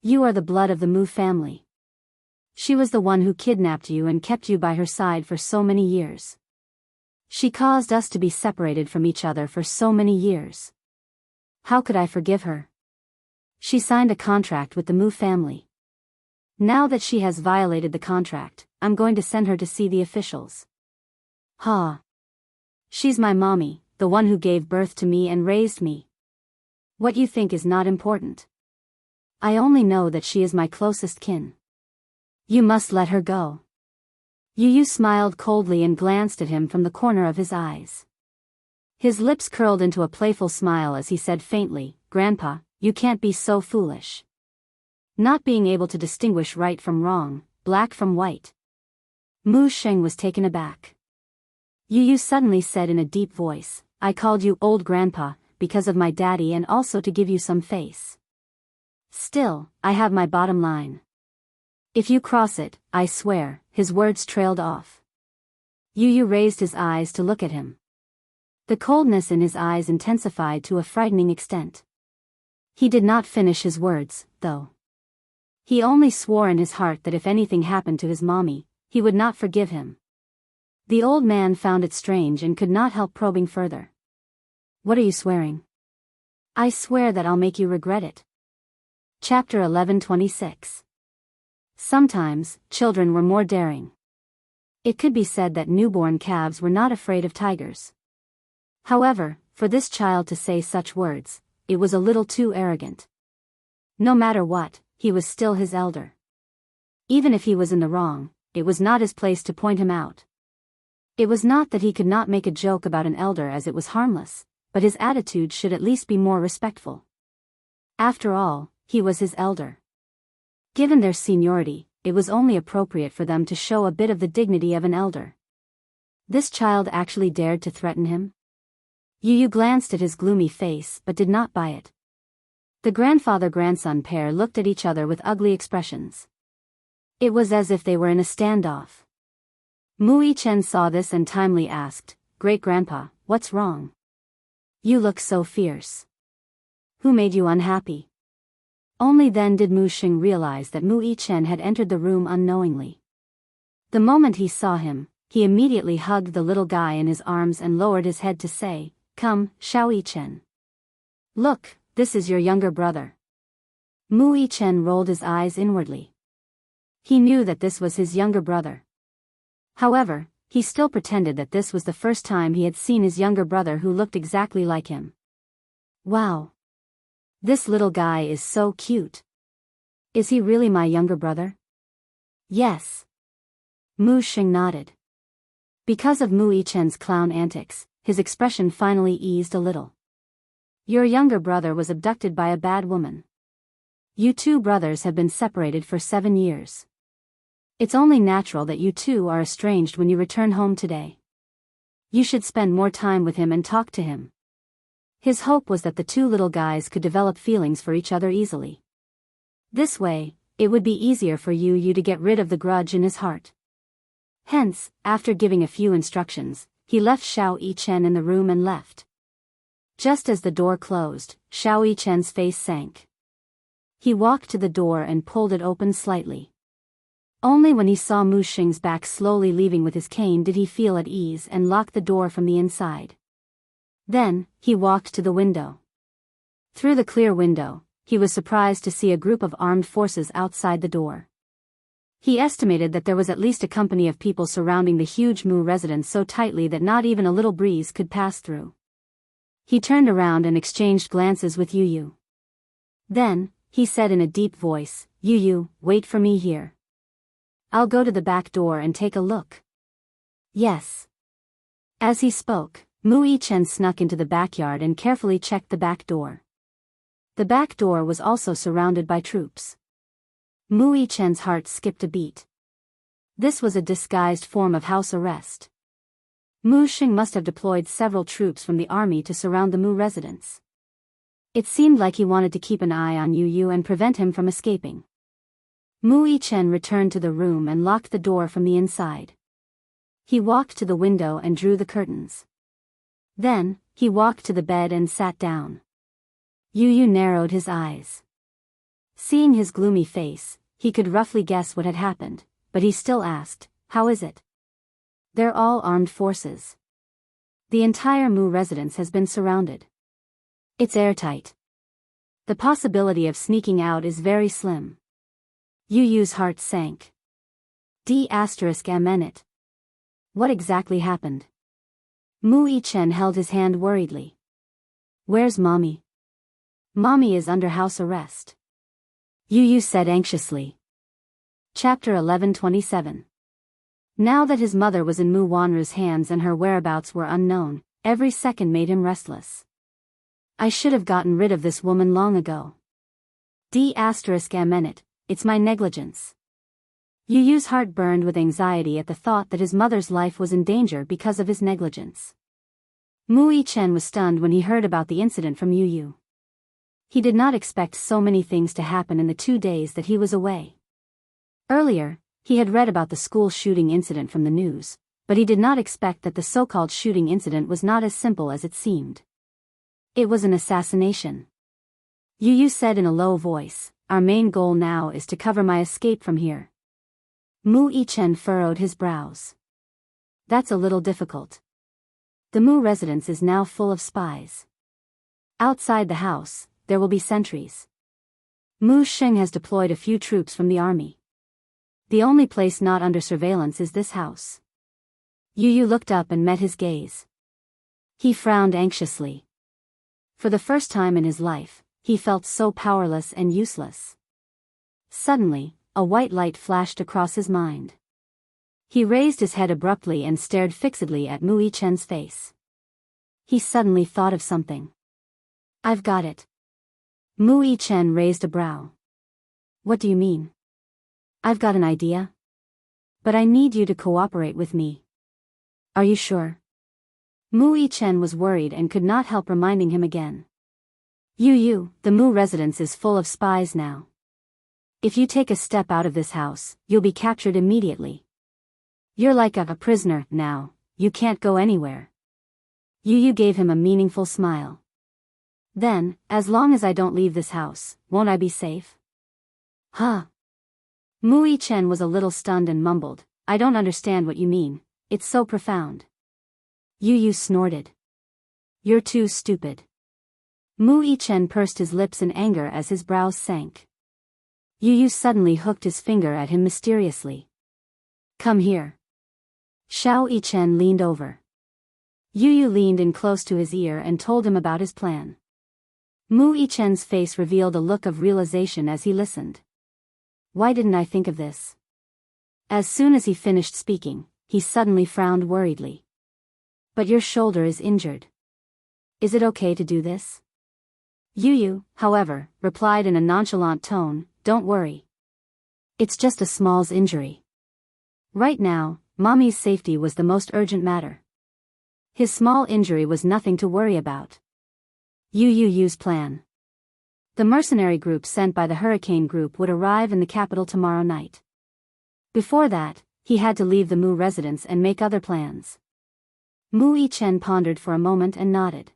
You are the blood of the Mu family. She was the one who kidnapped you and kept you by her side for so many years. She caused us to be separated from each other for so many years. How could I forgive her? She signed a contract with the Mu family. Now that she has violated the contract, I'm going to send her to see the officials." "Ha! She's my mommy, the one who gave birth to me and raised me. What you think is not important. I only know that she is my closest kin. You must let her go." Yu Yu smiled coldly and glanced at him from the corner of his eyes. His lips curled into a playful smile as he said faintly, "Grandpa, you can't be so foolish." Not being able to distinguish right from wrong, black from white. Mu Xing was taken aback. Yu Yu suddenly said in a deep voice, "I called you old grandpa, because of my daddy and also to give you some face. Still, I have my bottom line. If you cross it, I swear." His words trailed off. Yu Yu raised his eyes to look at him. The coldness in his eyes intensified to a frightening extent. He did not finish his words, though. He only swore in his heart that if anything happened to his mommy, he would not forgive him. The old man found it strange and could not help probing further. What are you swearing? I swear that I'll make you regret it. Chapter 11:26. Sometimes, children were more daring. It could be said that newborn calves were not afraid of tigers. However, for this child to say such words, it was a little too arrogant. No matter what, he was still his elder. Even if he was in the wrong, it was not his place to point him out. It was not that he could not make a joke about an elder as it was harmless, but his attitude should at least be more respectful. After all, he was his elder. Given their seniority, it was only appropriate for them to show a bit of the dignity of an elder. This child actually dared to threaten him? Yu Yu glanced at his gloomy face but did not buy it. The grandfather-grandson pair looked at each other with ugly expressions. It was as if they were in a standoff. Mu Yichen saw this and timely asked, "Great-grandpa, what's wrong? You look so fierce. Who made you unhappy?" Only then did Mu Xing realize that Mu Yichen had entered the room unknowingly. The moment he saw him, he immediately hugged the little guy in his arms and lowered his head to say, "Come, Xiao Yichen. Look, this is your younger brother." Mu Yichen rolled his eyes inwardly. He knew that this was his younger brother. However, he still pretended that this was the first time he had seen his younger brother who looked exactly like him. Wow! This little guy is so cute. Is he really my younger brother? Yes. Mu Xing nodded. Because of Mu Yichen's clown antics, his expression finally eased a little. Your younger brother was abducted by a bad woman. You two brothers have been separated for 7 years. It's only natural that you two are estranged when you return home today. You should spend more time with him and talk to him. His hope was that the two little guys could develop feelings for each other easily. This way, it would be easier for you to get rid of the grudge in his heart. Hence, after giving a few instructions, he left Xiao Yichen in the room and left. Just as the door closed, Xiao Yichen's face sank. He walked to the door and pulled it open slightly. Only when he saw Mu Xing's back slowly leaving with his cane did he feel at ease and lock the door from the inside. Then, he walked to the window. Through the clear window, he was surprised to see a group of armed forces outside the door. He estimated that there was at least a company of people surrounding the huge Mu residence so tightly that not even a little breeze could pass through. He turned around and exchanged glances with Yu Yu. Then, he said in a deep voice, "Yu Yu, wait for me here. I'll go to the back door and take a look." Yes. As he spoke, Mu Yichen snuck into the backyard and carefully checked the back door. The back door was also surrounded by troops. Mu Yichen's heart skipped a beat. This was a disguised form of house arrest. Mu Xing must have deployed several troops from the army to surround the Mu residence. It seemed like he wanted to keep an eye on Yu Yu and prevent him from escaping. Mu Yichen returned to the room and locked the door from the inside. He walked to the window and drew the curtains. Then, he walked to the bed and sat down. Yu Yu narrowed his eyes. Seeing his gloomy face, he could roughly guess what had happened, but he still asked, "How is it?" "They're all armed forces. The entire Mu residence has been surrounded. It's airtight. The possibility of sneaking out is very slim." Yu Yu's heart sank. D****. What exactly happened? Mu Yichen held his hand worriedly. "Where's Mommy?" "Mommy is under house arrest," Yu Yu said anxiously. Chapter 11:27. Now that his mother was in Mu Wanru's hands and her whereabouts were unknown, every second made him restless. "I should have gotten rid of this woman long ago. D****, it's my negligence." Yu Yu's heart burned with anxiety at the thought that his mother's life was in danger because of his negligence. Mu Yichen was stunned when he heard about the incident from Yu Yu. He did not expect so many things to happen in the 2 days that he was away. Earlier, he had read about the school shooting incident from the news, but he did not expect that the so-called shooting incident was not as simple as it seemed. It was an assassination. Yu Yu said in a low voice, our main goal now is to cover my escape from here. Mu Yichen furrowed his brows. That's a little difficult. The Mu residence is now full of spies. Outside the house, there will be sentries. Mu Sheng has deployed a few troops from the army. The only place not under surveillance is this house. Yu Yu looked up and met his gaze. He frowned anxiously. For the first time in his life, he felt so powerless and useless. Suddenly, a white light flashed across his mind. He raised his head abruptly and stared fixedly at Mu Yichen's face. He suddenly thought of something. I've got it. Mu Yichen raised a brow. What do you mean? I've got an idea. But I need you to cooperate with me. Are you sure? Mu Yichen was worried and could not help reminding him again. Yu, the Mu residence is full of spies now. If you take a step out of this house, you'll be captured immediately. You're like a prisoner now, you can't go anywhere. Yu gave him a meaningful smile. Then, as long as I don't leave this house, won't I be safe? Huh? Mu Yichen was a little stunned and mumbled, I don't understand what you mean, it's so profound. Yu snorted. You're too stupid. Mu Yichen pursed his lips in anger as his brows sank. Yu suddenly hooked his finger at him mysteriously. Come here. Xiao Yichen leaned over. Yu leaned in close to his ear and told him about his plan. Mu Yichen's face revealed a look of realization as he listened. Why didn't I think of this? As soon as he finished speaking, he suddenly frowned worriedly. But your shoulder is injured. Is it okay to do this? Yu, however, replied in a nonchalant tone, don't worry. It's just a small injury. Right now, Mommy's safety was the most urgent matter. His small injury was nothing to worry about. Yu's plan. The mercenary group sent by the Hurricane Group would arrive in the capital tomorrow night. Before that, he had to leave the Mu residence and make other plans. Mu Yichen pondered for a moment and nodded.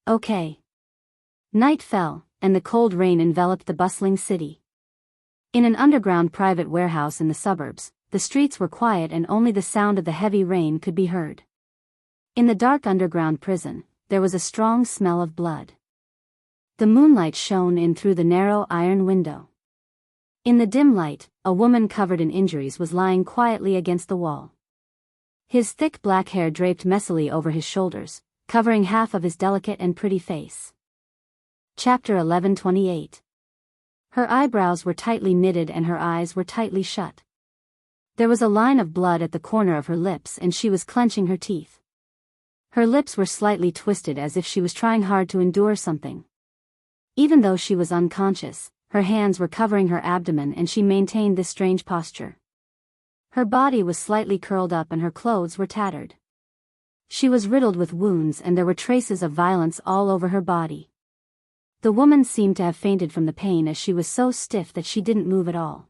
Okay. Night fell, and the cold rain enveloped the bustling city. In an underground private warehouse in the suburbs, the streets were quiet and only the sound of the heavy rain could be heard. In the dark underground prison, there was a strong smell of blood. The moonlight shone in through the narrow iron window. In the dim light, a woman covered in injuries was lying quietly against the wall. His thick black hair draped messily over his shoulders, covering half of his delicate and pretty face. Chapter 11:28. Her eyebrows were tightly knitted and her eyes were tightly shut. There was a line of blood at the corner of her lips and she was clenching her teeth. Her lips were slightly twisted as if she was trying hard to endure something. Even though she was unconscious, her hands were covering her abdomen and she maintained this strange posture. Her body was slightly curled up and her clothes were tattered. She was riddled with wounds and there were traces of violence all over her body. The woman seemed to have fainted from the pain as she was so stiff that she didn't move at all.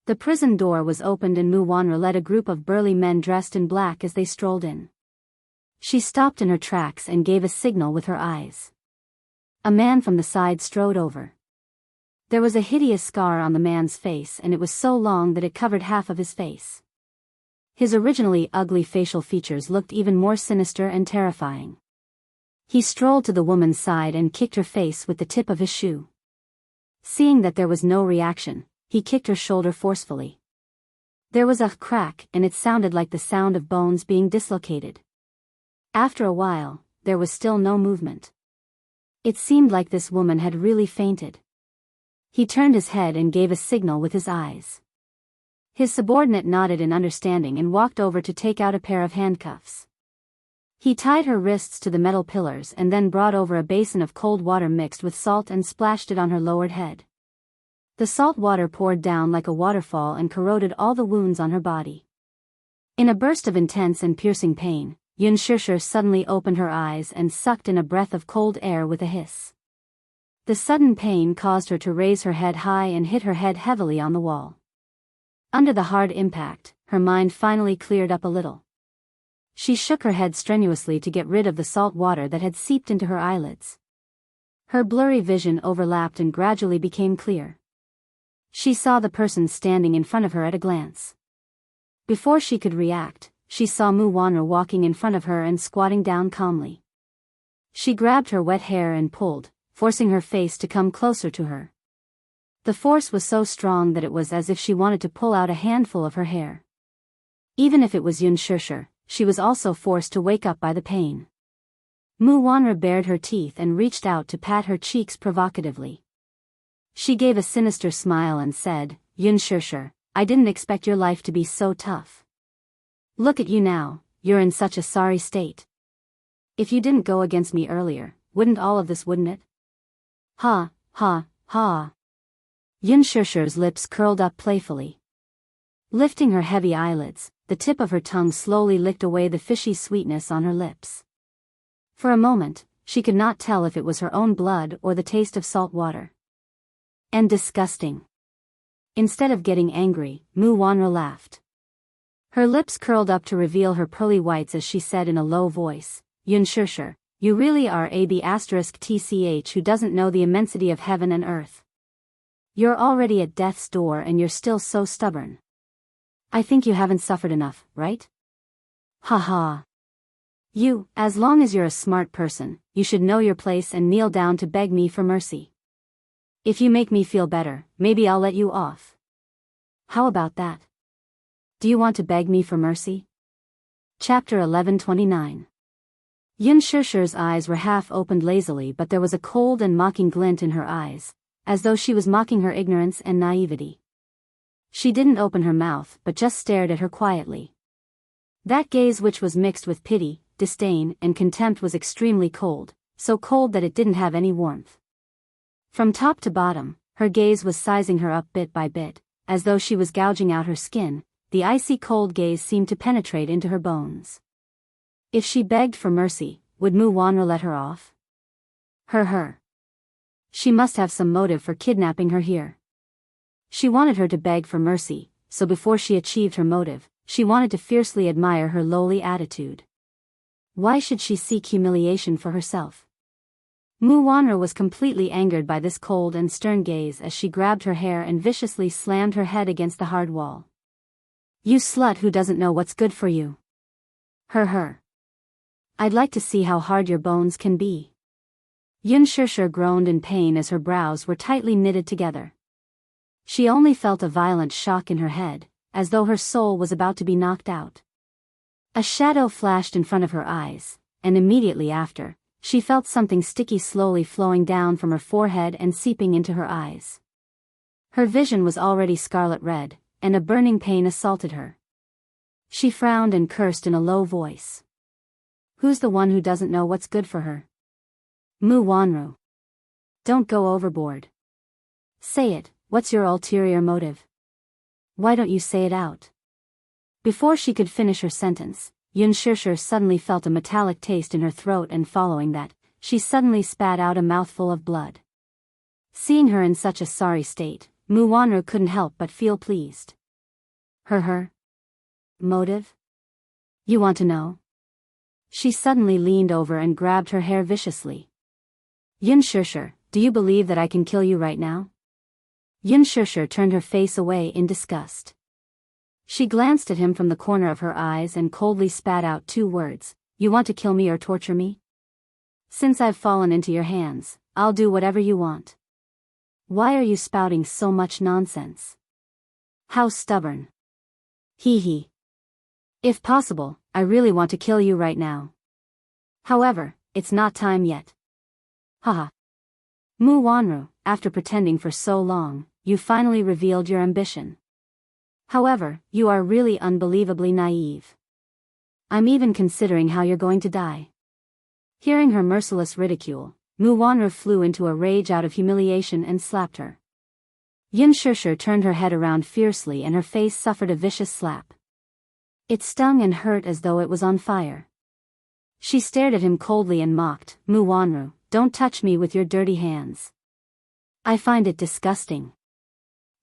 The prison door was opened and Mu Wanra led a group of burly men dressed in black as they strolled in. She stopped in her tracks and gave a signal with her eyes. A man from the side strode over. There was a hideous scar on the man's face and it was so long that it covered half of his face. His originally ugly facial features looked even more sinister and terrifying. He strolled to the woman's side and kicked her face with the tip of his shoe. Seeing that there was no reaction, he kicked her shoulder forcefully. There was a crack and it sounded like the sound of bones being dislocated. After a while, there was still no movement. It seemed like this woman had really fainted. He turned his head and gave a signal with his eyes. His subordinate nodded in understanding and walked over to take out a pair of handcuffs. He tied her wrists to the metal pillars and then brought over a basin of cold water mixed with salt and splashed it on her lowered head. The salt water poured down like a waterfall and corroded all the wounds on her body. In a burst of intense and piercing pain, Yun Shishir suddenly opened her eyes and sucked in a breath of cold air with a hiss. The sudden pain caused her to raise her head high and hit her head heavily on the wall. Under the hard impact, her mind finally cleared up a little. She shook her head strenuously to get rid of the salt water that had seeped into her eyelids. Her blurry vision overlapped and gradually became clear. She saw the person standing in front of her at a glance. Before she could react, she saw Mu Wanru walking in front of her and squatting down calmly. She grabbed her wet hair and pulled, forcing her face to come closer to her. The force was so strong that it was as if she wanted to pull out a handful of her hair. Even if it was Yun Shishir, she was also forced to wake up by the pain. Mu Wanru bared her teeth and reached out to pat her cheeks provocatively. She gave a sinister smile and said, "Yun Shishir, I didn't expect your life to be so tough. Look at you now, you're in such a sorry state. If you didn't go against me earlier, wouldn't all of this, wouldn't it?" Ha, ha, ha. Yun Shishir's lips curled up playfully. Lifting her heavy eyelids, the tip of her tongue slowly licked away the fishy sweetness on her lips. For a moment, she could not tell if it was her own blood or the taste of salt water. And disgusting. Instead of getting angry, Mu Wanru laughed. Her lips curled up to reveal her pearly whites as she said in a low voice, "Yun Shishir, you really are a B*TCH who doesn't know the immensity of heaven and earth. You're already at death's door and you're still so stubborn. I think you haven't suffered enough, right? Ha ha. You, as long as you're a smart person, you should know your place and kneel down to beg me for mercy. If you make me feel better, maybe I'll let you off. How about that? Do you want to beg me for mercy?" Chapter 1129. Yun Shishir's eyes were half opened lazily, but there was a cold and mocking glint in her eyes, as though she was mocking her ignorance and naivety. She didn't open her mouth but just stared at her quietly. That gaze, which was mixed with pity, disdain, and contempt, was extremely cold, so cold that it didn't have any warmth. From top to bottom, her gaze was sizing her up bit by bit, as though she was gouging out her skin. The icy cold gaze seemed to penetrate into her bones. If she begged for mercy, would Mu Wanru let her off? Her. She must have some motive for kidnapping her here. She wanted her to beg for mercy, so before she achieved her motive, she wanted to fiercely admire her lowly attitude. Why should she seek humiliation for herself? Mu Wanru was completely angered by this cold and stern gaze as she grabbed her hair and viciously slammed her head against the hard wall. "You slut who doesn't know what's good for you. Her. I'd like to see how hard your bones can be." Yun Shishir groaned in pain as her brows were tightly knitted together. She only felt a violent shock in her head, as though her soul was about to be knocked out. A shadow flashed in front of her eyes, and immediately after, she felt something sticky slowly flowing down from her forehead and seeping into her eyes. Her vision was already scarlet red, and a burning pain assaulted her. She frowned and cursed in a low voice. Who's the one who doesn't know what's good for her? Mu Wanru. Don't go overboard. Say it, what's your ulterior motive? Why don't you say it out? Before she could finish her sentence, Yun Shishir suddenly felt a metallic taste in her throat, and following that, she suddenly spat out a mouthful of blood. Seeing her in such a sorry state, Mu Wanru couldn't help but feel pleased. Her motive? You want to know? She suddenly leaned over and grabbed her hair viciously. Yun Shishir, do you believe that I can kill you right now? Yun Shishir turned her face away in disgust. She glanced at him from the corner of her eyes and coldly spat out 2 words, "You want to kill me or torture me? Since I've fallen into your hands, I'll do whatever you want. Why are you spouting so much nonsense? How stubborn. Hee. If possible, I really want to kill you right now. However, it's not time yet. Haha. Mu Wanru, after pretending for so long, you finally revealed your ambition. However, you are really unbelievably naive. I'm even considering how you're going to die." Hearing her merciless ridicule, Mu Wanru flew into a rage out of humiliation and slapped her. Yun Shishir turned her head around fiercely and her face suffered a vicious slap. It stung and hurt as though it was on fire. She stared at him coldly and mocked, "Mu Wanru, don't touch me with your dirty hands. I find it disgusting."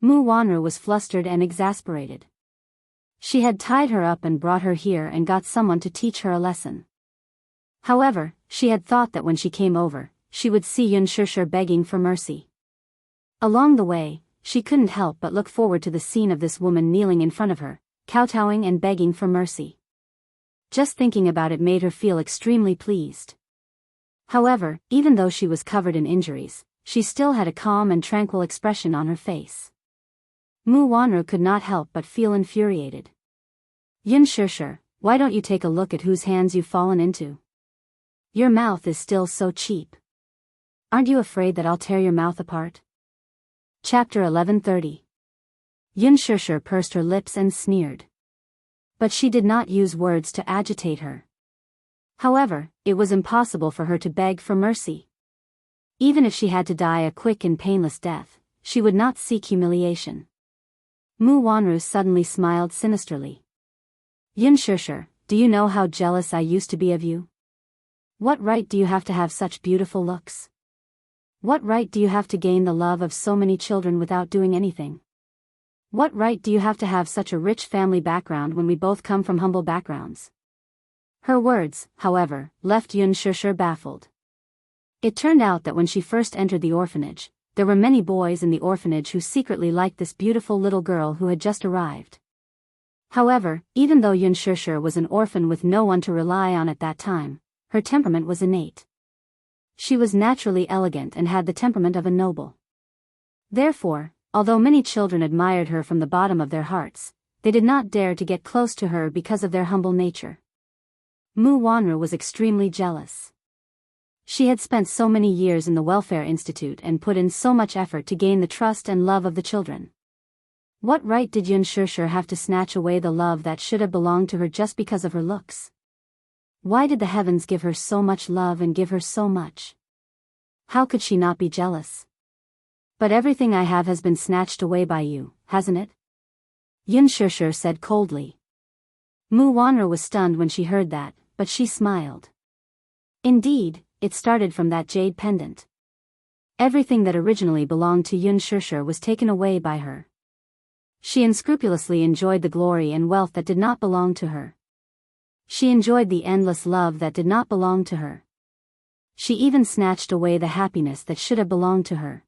Mu Wanru was flustered and exasperated. She had tied her up and brought her here and got someone to teach her a lesson. However, she had thought that when she came over, she would see Yun Shishir begging for mercy. Along the way, she couldn't help but look forward to the scene of this woman kneeling in front of her, kowtowing and begging for mercy. Just thinking about it made her feel extremely pleased. However, even though she was covered in injuries, she still had a calm and tranquil expression on her face. Mu Wanru could not help but feel infuriated. Yun Shishir, why don't you take a look at whose hands you've fallen into? Your mouth is still so cheap. Aren't you afraid that I'll tear your mouth apart? Chapter 1130. Yun Shishir pursed her lips and sneered. But she did not use words to agitate her. However, it was impossible for her to beg for mercy. Even if she had to die a quick and painless death, she would not seek humiliation. Mu Wanru suddenly smiled sinisterly. Yun Shishir, do you know how jealous I used to be of you? What right do you have to have such beautiful looks? What right do you have to gain the love of so many children without doing anything? What right do you have to have such a rich family background when we both come from humble backgrounds? Her words, however, left Yun Shishir baffled. It turned out that when she first entered the orphanage, there were many boys in the orphanage who secretly liked this beautiful little girl who had just arrived. However, even though Yun Shishir was an orphan with no one to rely on at that time, her temperament was innate. She was naturally elegant and had the temperament of a noble. Therefore, although many children admired her from the bottom of their hearts, they did not dare to get close to her because of their humble nature. Mu Wanru was extremely jealous. She had spent so many years in the Welfare Institute and put in so much effort to gain the trust and love of the children. What right did Yun Shishir have to snatch away the love that should have belonged to her just because of her looks? Why did the heavens give her so much love and give her so much? How could she not be jealous? But everything I have has been snatched away by you, hasn't it? Yun Shishir said coldly. Mu Wanru was stunned when she heard that, but she smiled. Indeed, it started from that jade pendant. Everything that originally belonged to Yun Shishir was taken away by her. She unscrupulously enjoyed the glory and wealth that did not belong to her. She enjoyed the endless love that did not belong to her. She even snatched away the happiness that should have belonged to her.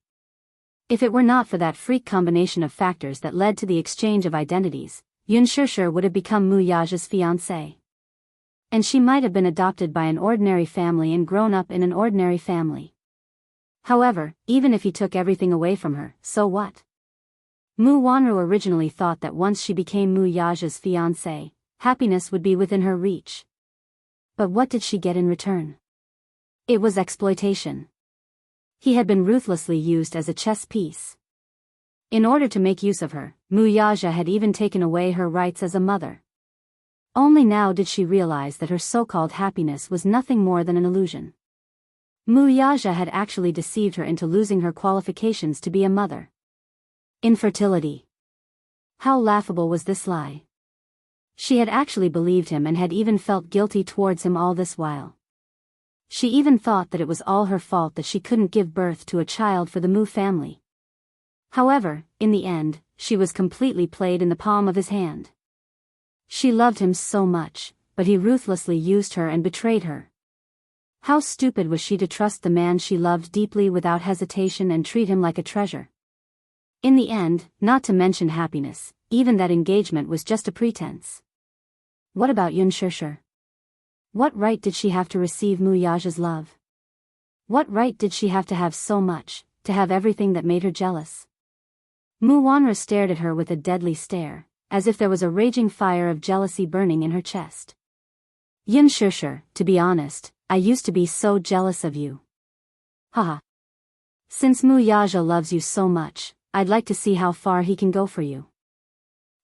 If it were not for that freak combination of factors that led to the exchange of identities, Yun Shishir would have become Mu Yaja's fiancé. And she might have been adopted by an ordinary family and grown up in an ordinary family. However, even if he took everything away from her, so what? Mu Wanru originally thought that once she became Mu Yaja's fiancé, happiness would be within her reach. But what did she get in return? It was exploitation. He had been ruthlessly used as a chess piece. In order to make use of her, Mu Yaja had even taken away her rights as a mother. Only now did she realize that her so-called happiness was nothing more than an illusion. Mu Yaja had actually deceived her into losing her qualifications to be a mother. Infertility. How laughable was this lie? She had actually believed him and had even felt guilty towards him all this while. She even thought that it was all her fault that she couldn't give birth to a child for the Mu family. However, in the end, she was completely played in the palm of his hand. She loved him so much, but he ruthlessly used her and betrayed her. How stupid was she to trust the man she loved deeply without hesitation and treat him like a treasure? In the end, not to mention happiness, even that engagement was just a pretense. What about Yun Shishir? What right did she have to receive Mu Yaja's love? What right did she have to have so much, to have everything that made her jealous? Mu Wanru stared at her with a deadly stare, as if there was a raging fire of jealousy burning in her chest. Yun Shishir, to be honest, I used to be so jealous of you. Haha. Since Mu Yaja loves you so much, I'd like to see how far he can go for you.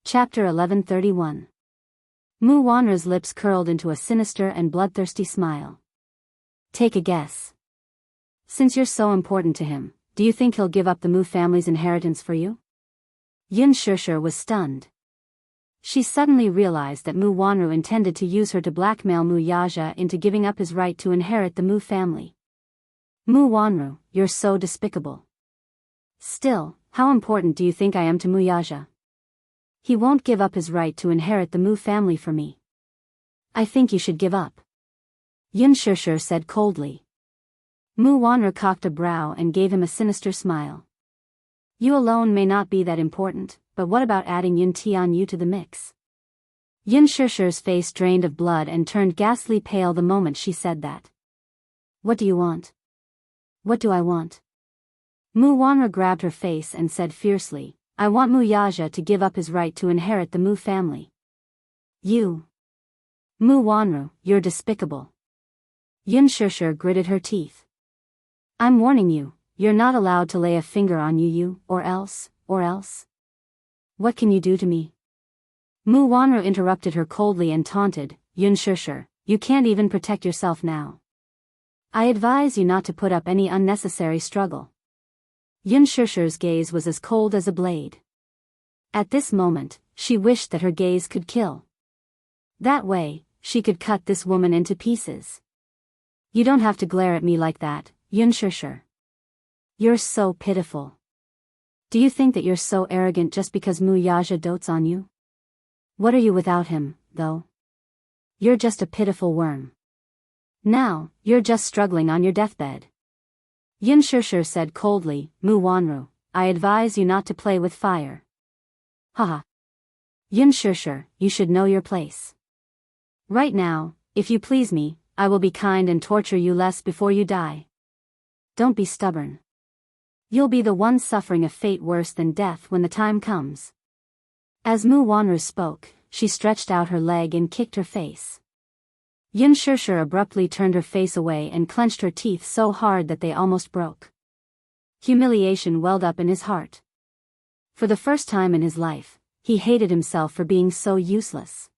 Chapter 1131. Mu Wanru's lips curled into a sinister and bloodthirsty smile. Take a guess. Since you're so important to him, do you think he'll give up the Mu family's inheritance for you? Yun Shishir was stunned. She suddenly realized that Mu Wanru intended to use her to blackmail Mu Yaja into giving up his right to inherit the Mu family. Mu Wanru, you're so despicable. Still, how important do you think I am to Mu Yaja? He won't give up his right to inherit the Mu family for me. I think you should give up. Yun Shishir said coldly. Mu Wanru cocked a brow and gave him a sinister smile. You alone may not be that important, but what about adding Yun Tianyu to the mix? Yun Shishir's face drained of blood and turned ghastly pale the moment she said that. What do you want? What do I want? Mu Wanru grabbed her face and said fiercely, I want Mu Yaja to give up his right to inherit the Mu family. You. Mu Wanru, you're despicable. Yun Shishir gritted her teeth. I'm warning you, you're not allowed to lay a finger on Yu, or else. What can you do to me? Mu Wanru interrupted her coldly and taunted, Yun Shishir, you can't even protect yourself now. I advise you not to put up any unnecessary struggle. Yun Shishir's gaze was as cold as a blade. At this moment, she wished that her gaze could kill. That way, she could cut this woman into pieces. You don't have to glare at me like that, Yun Shishir. You're so pitiful. Do you think that you're so arrogant just because Mu Yaja dotes on you? What are you without him, though? You're just a pitiful worm. Now, you're just struggling on your deathbed. Yun Shishir said coldly, Mu Wanru, I advise you not to play with fire. Haha. Yun Shishir, you should know your place. Right now, if you please me, I will be kind and torture you less before you die. Don't be stubborn. You'll be the one suffering a fate worse than death when the time comes. As Mu Wanru spoke, she stretched out her leg and kicked her face. Yun Shishir abruptly turned her face away and clenched her teeth so hard that they almost broke. Humiliation welled up in his heart. For the first time in his life, he hated himself for being so useless.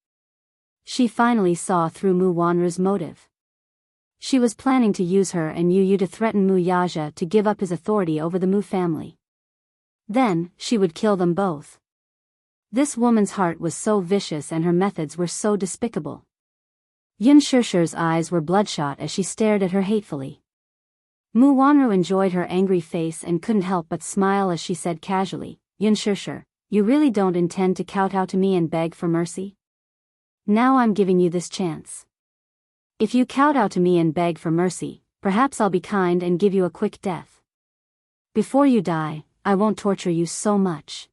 She finally saw through Mu Wanru's motive. She was planning to use her and Yu to threaten Mu Yaja to give up his authority over the Mu family. Then, she would kill them both. This woman's heart was so vicious and her methods were so despicable. Yun Shishir's eyes were bloodshot as she stared at her hatefully. Mu Wanru enjoyed her angry face and couldn't help but smile as she said casually, Yun Shishir, you really don't intend to kowtow to me and beg for mercy? Now I'm giving you this chance. If you kowtow to me and beg for mercy, perhaps I'll be kind and give you a quick death. Before you die, I won't torture you so much.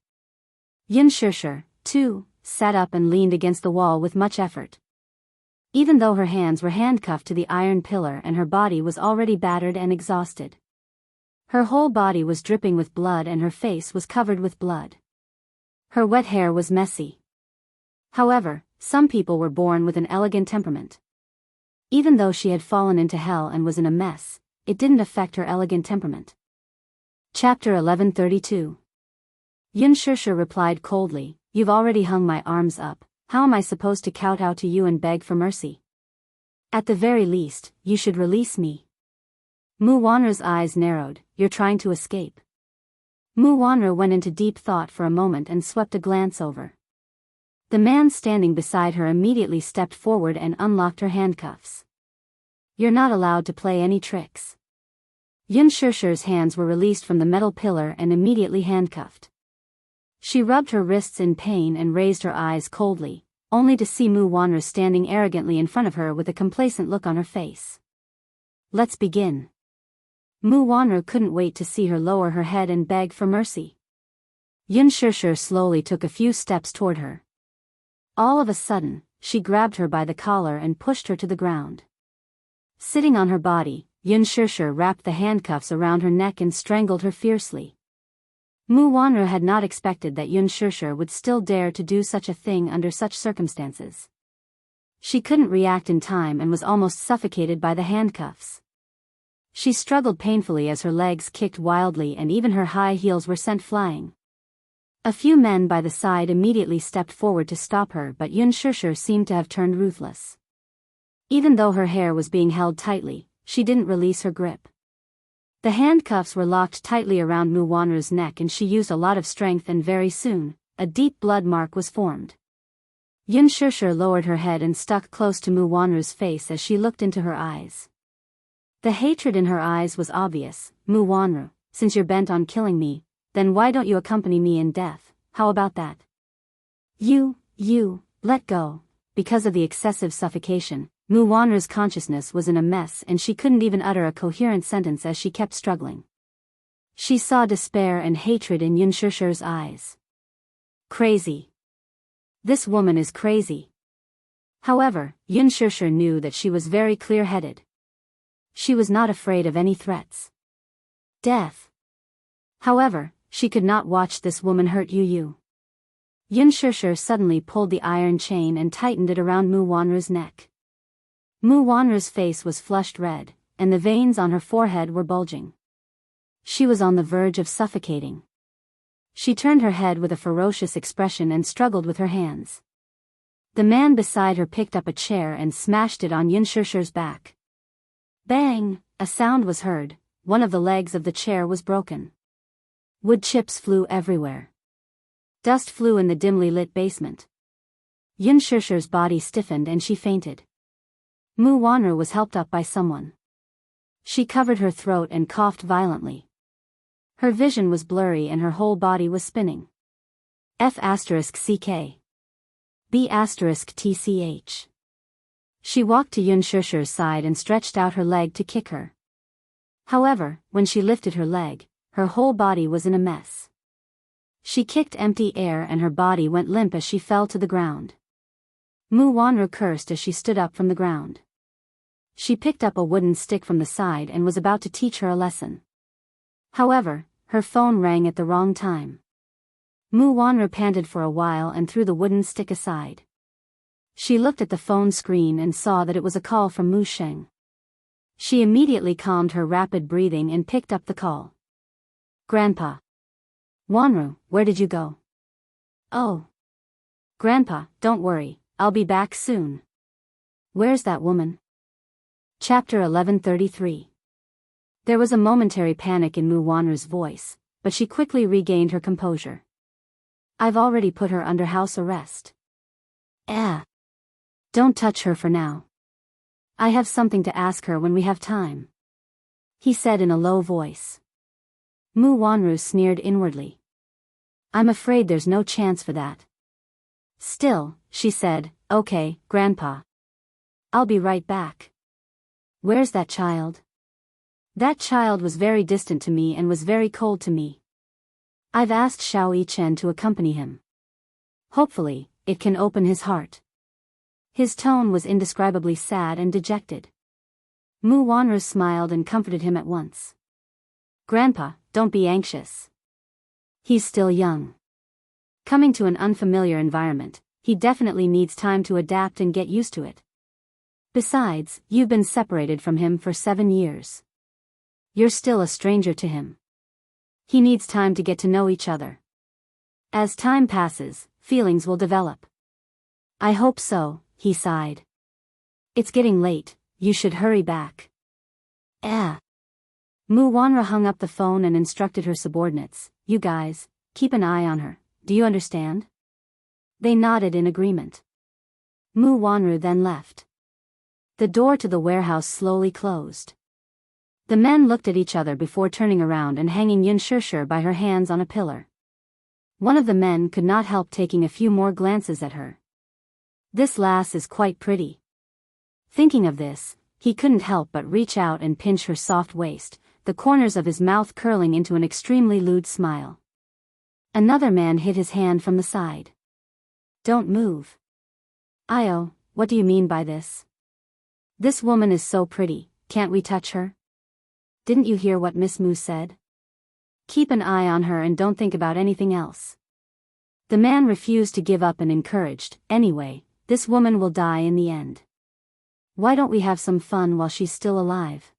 Yun Shishir, too, sat up and leaned against the wall with much effort. Even though her hands were handcuffed to the iron pillar and her body was already battered and exhausted. Her whole body was dripping with blood and her face was covered with blood. Her wet hair was messy. However, some people were born with an elegant temperament. Even though she had fallen into hell and was in a mess, it didn't affect her elegant temperament. Chapter 1132. Yun Shishir replied coldly, You've already hung my arms up. How am I supposed to kowtow to you and beg for mercy? At the very least, you should release me. Mu Wanru's eyes narrowed, You're trying to escape. Mu Wanru went into deep thought for a moment and swept a glance over. The man standing beside her immediately stepped forward and unlocked her handcuffs. You're not allowed to play any tricks. Yun Shishir's hands were released from the metal pillar and immediately handcuffed. She rubbed her wrists in pain and raised her eyes coldly, only to see Mu Wanru standing arrogantly in front of her with a complacent look on her face. Let's begin. Mu Wanru couldn't wait to see her lower her head and beg for mercy. Yun Shishir slowly took a few steps toward her. All of a sudden, she grabbed her by the collar and pushed her to the ground. Sitting on her body, Yun Shishir wrapped the handcuffs around her neck and strangled her fiercely. Mu Wanru had not expected that Yun Shishir would still dare to do such a thing under such circumstances. She couldn't react in time and was almost suffocated by the handcuffs. She struggled painfully as her legs kicked wildly and even her high heels were sent flying. A few men by the side immediately stepped forward to stop her, but Yun Shishir seemed to have turned ruthless. Even though her hair was being held tightly, she didn't release her grip. The handcuffs were locked tightly around Mu Wanru's neck and she used a lot of strength and very soon, a deep blood mark was formed. Yun Shishir lowered her head and stuck close to Mu Wanru's face as she looked into her eyes. The hatred in her eyes was obvious. Mu Wanru, since you're bent on killing me, then why don't you accompany me in death? How about that? You, let go. Because of the excessive suffocation, Muwanra's consciousness was in a mess and she couldn't even utter a coherent sentence as she kept struggling. She saw despair and hatred in Yunshishir's eyes. Crazy. This woman is crazy. However, Yunshishir knew that she was very clear-headed. She was not afraid of any threats. Death. However, she could not watch this woman hurt Yu. Yunshishir suddenly pulled the iron chain and tightened it around Muwanra's neck. Muwanra's face was flushed red, and the veins on her forehead were bulging. She was on the verge of suffocating. She turned her head with a ferocious expression and struggled with her hands. The man beside her picked up a chair and smashed it on Yunshishir's back. Bang! A sound was heard. One of the legs of the chair was broken. Wood chips flew everywhere. Dust flew in the dimly lit basement. Yunshishir's body stiffened and she fainted. Muwanra was helped up by someone. She covered her throat and coughed violently. Her vision was blurry and her whole body was spinning. F*CK. B*TCH. She walked to Yunshishir's side and stretched out her leg to kick her. However, when she lifted her leg, her whole body was in a mess. She kicked empty air and her body went limp as she fell to the ground. Muwanra cursed as she stood up from the ground. She picked up a wooden stick from the side and was about to teach her a lesson. However, her phone rang at the wrong time. Muwanra panted for a while and threw the wooden stick aside. She looked at the phone screen and saw that it was a call from Mu Sheng. She immediately calmed her rapid breathing and picked up the call. Grandpa. Wanru, where did you go? Oh. Grandpa, don't worry, I'll be back soon. Where's that woman? Chapter 1133. There was a momentary panic in Muwanra's voice, but she quickly regained her composure. I've already put her under house arrest. Don't touch her for now. I have something to ask her when we have time, he said in a low voice. Muwanru sneered inwardly. I'm afraid there's no chance for that. Still, she said, okay, Grandpa. I'll be right back. Where's that child? That child was very distant to me and was very cold to me. I've asked Xiao Yichen to accompany him. Hopefully, it can open his heart. His tone was indescribably sad and dejected. Muwanra smiled and comforted him at once. Grandpa, don't be anxious. He's still young. Coming to an unfamiliar environment, he definitely needs time to adapt and get used to it. Besides, you've been separated from him for 7 years. You're still a stranger to him. He needs time to get to know each other. As time passes, feelings will develop. I hope so, he sighed. It's getting late, you should hurry back. Muwanra hung up the phone and instructed her subordinates, you guys, keep an eye on her, do you understand? They nodded in agreement. Muwanra then left. The door to the warehouse slowly closed. The men looked at each other before turning around and hanging Yunshishir by her hands on a pillar. One of the men could not help taking a few more glances at her. This lass is quite pretty. Thinking of this, he couldn't help but reach out and pinch her soft waist, the corners of his mouth curling into an extremely lewd smile. Another man hid his hand from the side. Don't move. Io, what do you mean by this? This woman is so pretty, can't we touch her? Didn't you hear what Miss Mu said? Keep an eye on her and don't think about anything else. The man refused to give up and encouraged, anyway, this woman will die in the end. Why don't we have some fun while she's still alive?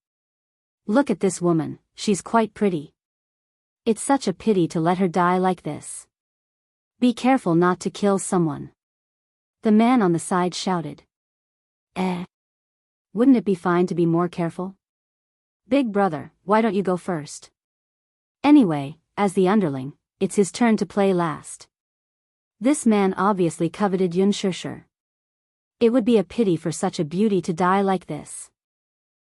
Look at this woman, she's quite pretty. It's such a pity to let her die like this. Be careful not to kill someone. The man on the side shouted. Wouldn't it be fine to be more careful? Big brother, why don't you go first? Anyway, as the underling, it's his turn to play last. This man obviously coveted Yunshishir. It would be a pity for such a beauty to die like this.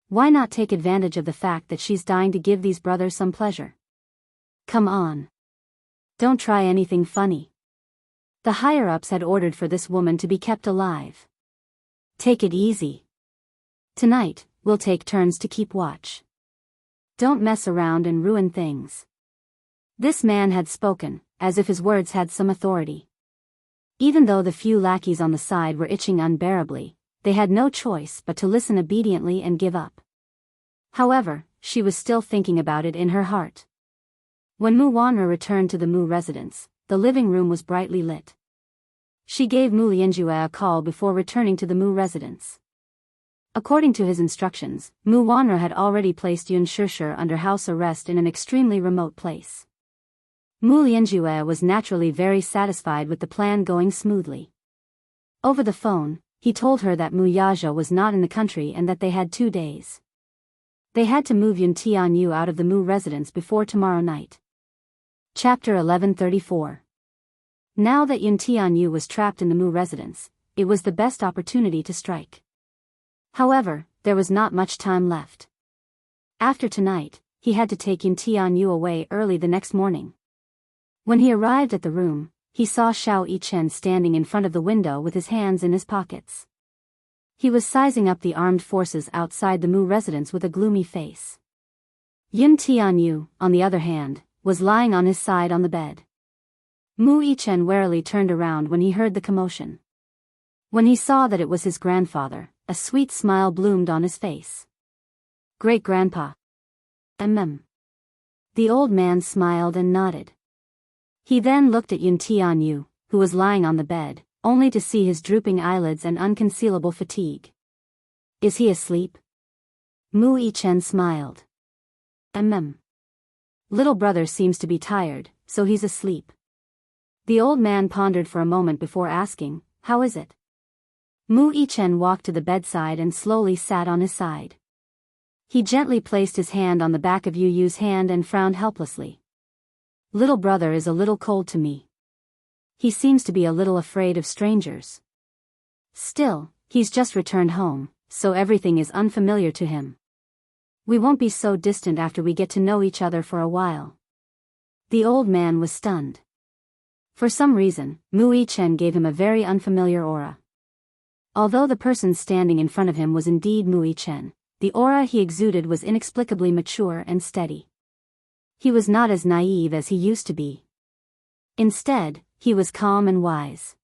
Why not take advantage of the fact that she's dying to give these brothers some pleasure? Come on. Don't try anything funny. The higher-ups had ordered for this woman to be kept alive. Take it easy. Tonight, we'll take turns to keep watch. Don't mess around and ruin things. This man had spoken, as if his words had some authority. Even though the few lackeys on the side were itching unbearably, they had no choice but to listen obediently and give up. However, she was still thinking about it in her heart. When Mu Wanra returned to the Mu residence, the living room was brightly lit. She gave Mu Lianjue a call before returning to the Mu residence. According to his instructions, Mu Wanra had already placed Yun Shishir under house arrest in an extremely remote place. Mu Lianjue was naturally very satisfied with the plan going smoothly. Over the phone, he told her that Mu Yaja was not in the country and that they had 2 days. They had to move Yun Tianyu out of the Mu residence before tomorrow night. Chapter 1134. Now that Yun Tianyu was trapped in the Mu residence, it was the best opportunity to strike. However, there was not much time left. After tonight, he had to take Yun Tianyu away early the next morning. When he arrived at the room, he saw Xiao Yichen standing in front of the window with his hands in his pockets. He was sizing up the armed forces outside the Mu residence with a gloomy face. Yun Tianyu, on the other hand, was lying on his side on the bed. Mu Yichen warily turned around when he heard the commotion. When he saw that it was his grandfather, a sweet smile bloomed on his face. Great-grandpa. The old man smiled and nodded. He then looked at Yun Tianyu, who was lying on the bed, only to see his drooping eyelids and unconcealable fatigue. Is he asleep? Mu Yichen smiled. Little brother seems to be tired, so he's asleep. The old man pondered for a moment before asking, how is it? Mu Yichen walked to the bedside and slowly sat on his side. He gently placed his hand on the back of Yu Yu's hand and frowned helplessly. Little brother is a little cold to me. He seems to be a little afraid of strangers. Still, he's just returned home, so everything is unfamiliar to him. We won't be so distant after we get to know each other for a while. The old man was stunned. For some reason, Mu Yichen gave him a very unfamiliar aura. Although the person standing in front of him was indeed Mu Yichen, the aura he exuded was inexplicably mature and steady. He was not as naive as he used to be. Instead, he was calm and wise.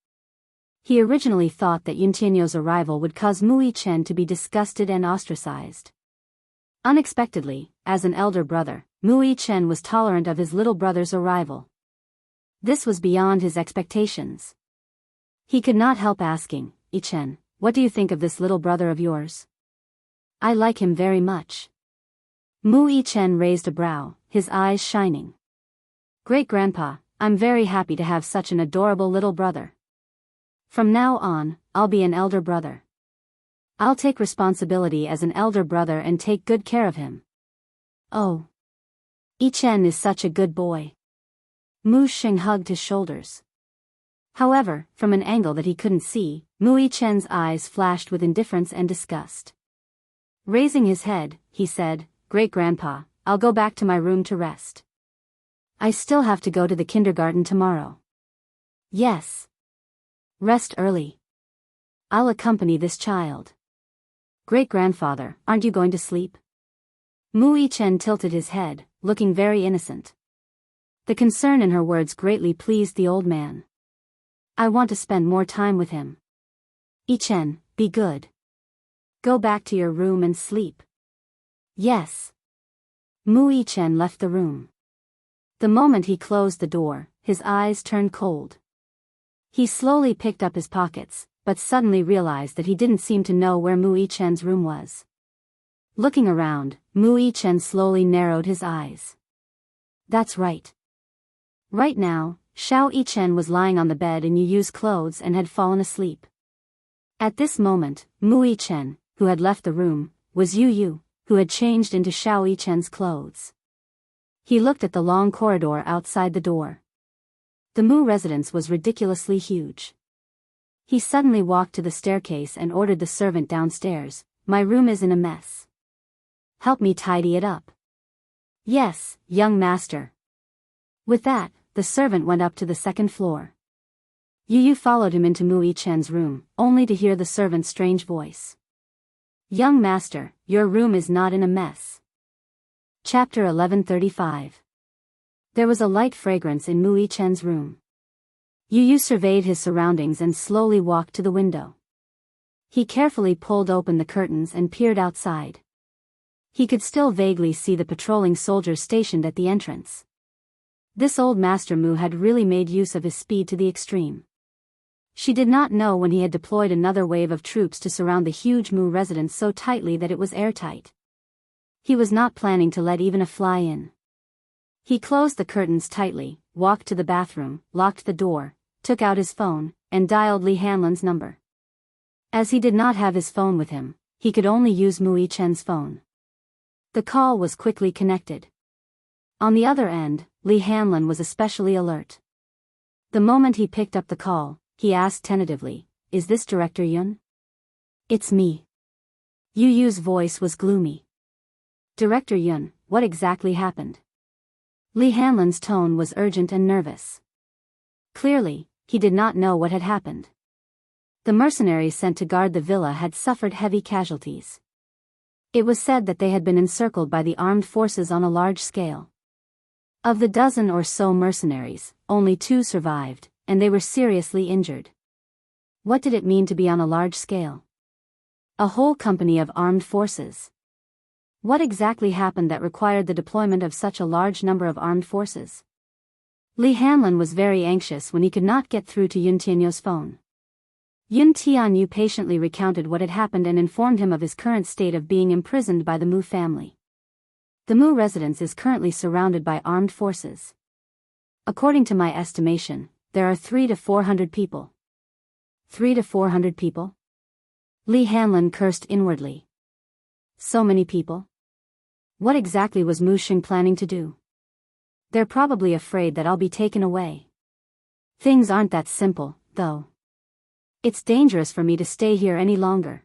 He originally thought that Yun Tianyu's arrival would cause Mu Yichen to be disgusted and ostracized. Unexpectedly, as an elder brother, Mu Yichen was tolerant of his little brother's arrival. This was beyond his expectations. He could not help asking, Yichen, what do you think of this little brother of yours? I like him very much. Mu Yichen raised a brow, his eyes shining. Great-grandpa, I'm very happy to have such an adorable little brother. From now on, I'll be an elder brother. I'll take responsibility as an elder brother and take good care of him. Oh. Yichen is such a good boy. Mu Xing hugged his shoulders. However, from an angle that he couldn't see, Mu Yichen's eyes flashed with indifference and disgust. Raising his head, he said, Great-grandpa, I'll go back to my room to rest. I still have to go to the kindergarten tomorrow. Yes. Rest early. I'll accompany this child. Great-grandfather, aren't you going to sleep? Mu Yichen tilted his head, looking very innocent. The concern in her words greatly pleased the old man. I want to spend more time with him. Yichen, be good. Go back to your room and sleep. Yes. Mu Yichen left the room. The moment he closed the door, his eyes turned cold. He slowly picked up his pockets, but suddenly realized that he didn't seem to know where Mu Yichen's room was. Looking around, Mu Yichen slowly narrowed his eyes. That's right. Right now, Xiao Yichen was lying on the bed in Yu Yu's clothes and had fallen asleep. At this moment, Mu Yichen, who had left the room, was Yu Yu, who had changed into Xiao Yichen's clothes. He looked at the long corridor outside the door. The Mu residence was ridiculously huge. He suddenly walked to the staircase and ordered the servant downstairs, My room is in a mess. Help me tidy it up. Yes, young master. With that, the servant went up to the second floor. Yu Yu followed him into Mu Yichen's room, only to hear the servant's strange voice. Young master, your room is not in a mess. Chapter 1135. There was a light fragrance in Mu Yi-chen's room. Yu Yu surveyed his surroundings and slowly walked to the window. He carefully pulled open the curtains and peered outside. He could still vaguely see the patrolling soldiers stationed at the entrance. This old Master Mu had really made use of his speed to the extreme. She did not know when he had deployed another wave of troops to surround the huge Mu residence so tightly that it was airtight. He was not planning to let even a fly in. He closed the curtains tightly, walked to the bathroom, locked the door, took out his phone, and dialed Li Hanlon's number. As he did not have his phone with him, he could only use Mu Yi-chen's phone. The call was quickly connected. On the other end, Li Hanlon was especially alert. The moment he picked up the call, he asked tentatively, "Is this Director Yun?" "It's me." Yu Yu's voice was gloomy. "Director Yun, what exactly happened?" Li Hanlon's tone was urgent and nervous. Clearly, he did not know what had happened. The mercenaries sent to guard the villa had suffered heavy casualties. It was said that they had been encircled by the armed forces on a large scale. Of the dozen or so mercenaries, only 2 survived, and they were seriously injured. What did it mean to be on a large scale? A whole company of armed forces. What exactly happened that required the deployment of such a large number of armed forces? Li Hanlon was very anxious when he could not get through to Yun Tianyo's phone. Yun Tianyu patiently recounted what had happened and informed him of his current state of being imprisoned by the Mu family. The Mu residence is currently surrounded by armed forces. According to my estimation, there are 300 to 400 people. 300 to 400 people? Li Hanlon cursed inwardly. So many people? What exactly was Mu Xing planning to do? They're probably afraid that I'll be taken away. Things aren't that simple, though. It's dangerous for me to stay here any longer.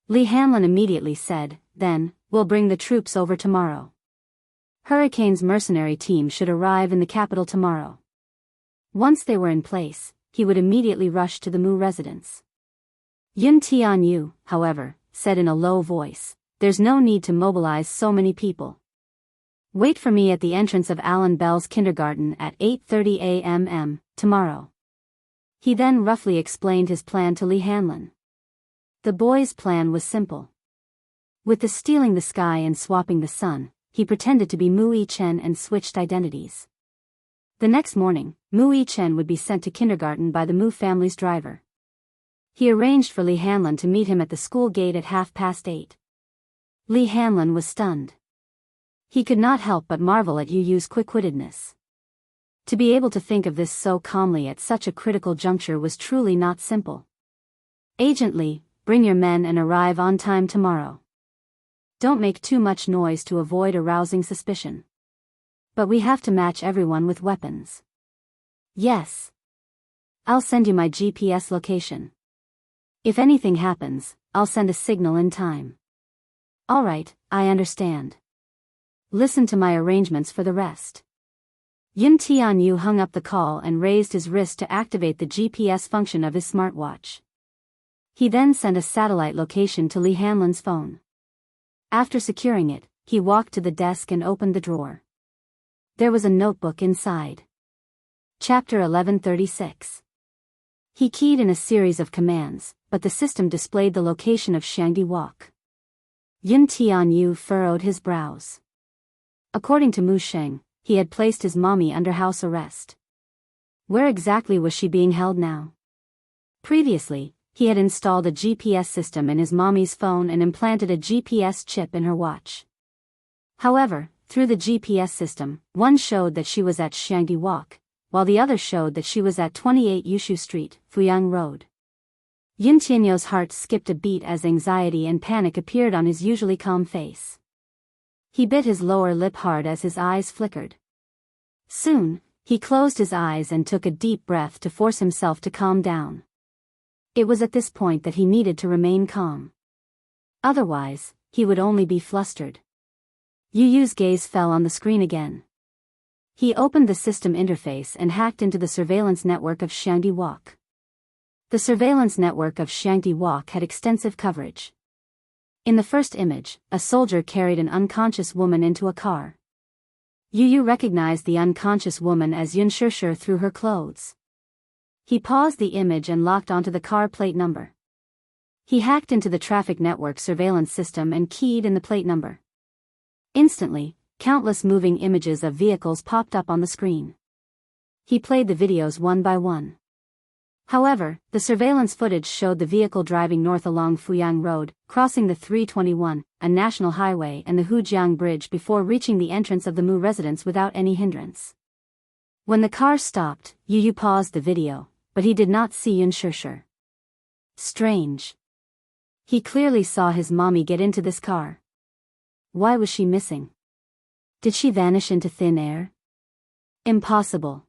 Li Hanlon immediately said, "Then, we'll bring the troops over tomorrow. Hurricane's mercenary team should arrive in the capital tomorrow." Once they were in place, he would immediately rush to the Mu residence. Yun Tianyu, however, said in a low voice, "There's no need to mobilize so many people. Wait for me at the entrance of Alan Bell's kindergarten at 8:30 a.m. tomorrow." He then roughly explained his plan to Li Hanlon. The boy's plan was simple. With the stealing the sky and swapping the sun, he pretended to be Mu Yi-chen and switched identities. The next morning, Mu Yi-chen would be sent to kindergarten by the Mu family's driver. He arranged for Li Hanlon to meet him at the school gate at 8:30. Li Hanlon was stunned. He could not help but marvel at Yu Yu's quick-wittedness. To be able to think of this so calmly at such a critical juncture was truly not simple. "Agent Li, bring your men and arrive on time tomorrow. Don't make too much noise to avoid arousing suspicion. But we have to match everyone with weapons." "Yes. I'll send you my GPS location. If anything happens, I'll send a signal in time." "All right, I understand. Listen to my arrangements for the rest." Yun Tianyu hung up the call and raised his wrist to activate the GPS function of his smartwatch. He then sent a satellite location to Li Hanlon's phone. After securing it, he walked to the desk and opened the drawer. There was a notebook inside. Chapter 1136. He keyed in a series of commands, but the system displayed the location of Shangdi Walk. Yun Tianyu furrowed his brows. According to Mu Sheng, he had placed his mommy under house arrest. Where exactly was she being held now? Previously, he had installed a GPS system in his mommy's phone and implanted a GPS chip in her watch. However, through the GPS system, one showed that she was at Shangdi Walk, while the other showed that she was at 28 Yushu Street, Fuyang Road. Yun Tianyo's heart skipped a beat as anxiety and panic appeared on his usually calm face. He bit his lower lip hard as his eyes flickered. Soon, he closed his eyes and took a deep breath to force himself to calm down. It was at this point that he needed to remain calm. Otherwise, he would only be flustered. Yu Yu's gaze fell on the screen again. He opened the system interface and hacked into the surveillance network of Shangdi Walk. The surveillance network of Shangdi Walk had extensive coverage. In the first image, a soldier carried an unconscious woman into a car. Yu Yu recognized the unconscious woman as Yun Shishir through her clothes. He paused the image and locked onto the car plate number. He hacked into the traffic network surveillance system and keyed in the plate number. Instantly, countless moving images of vehicles popped up on the screen. He played the videos one by one. However, the surveillance footage showed the vehicle driving north along Fuyang Road, crossing the 321, a national highway, and the Hujiang Bridge before reaching the entrance of the Mu residence without any hindrance. When the car stopped, Yu Yu paused the video, but he did not see Yun Shishir. Strange. He clearly saw his mommy get into this car. Why was she missing? Did she vanish into thin air? Impossible.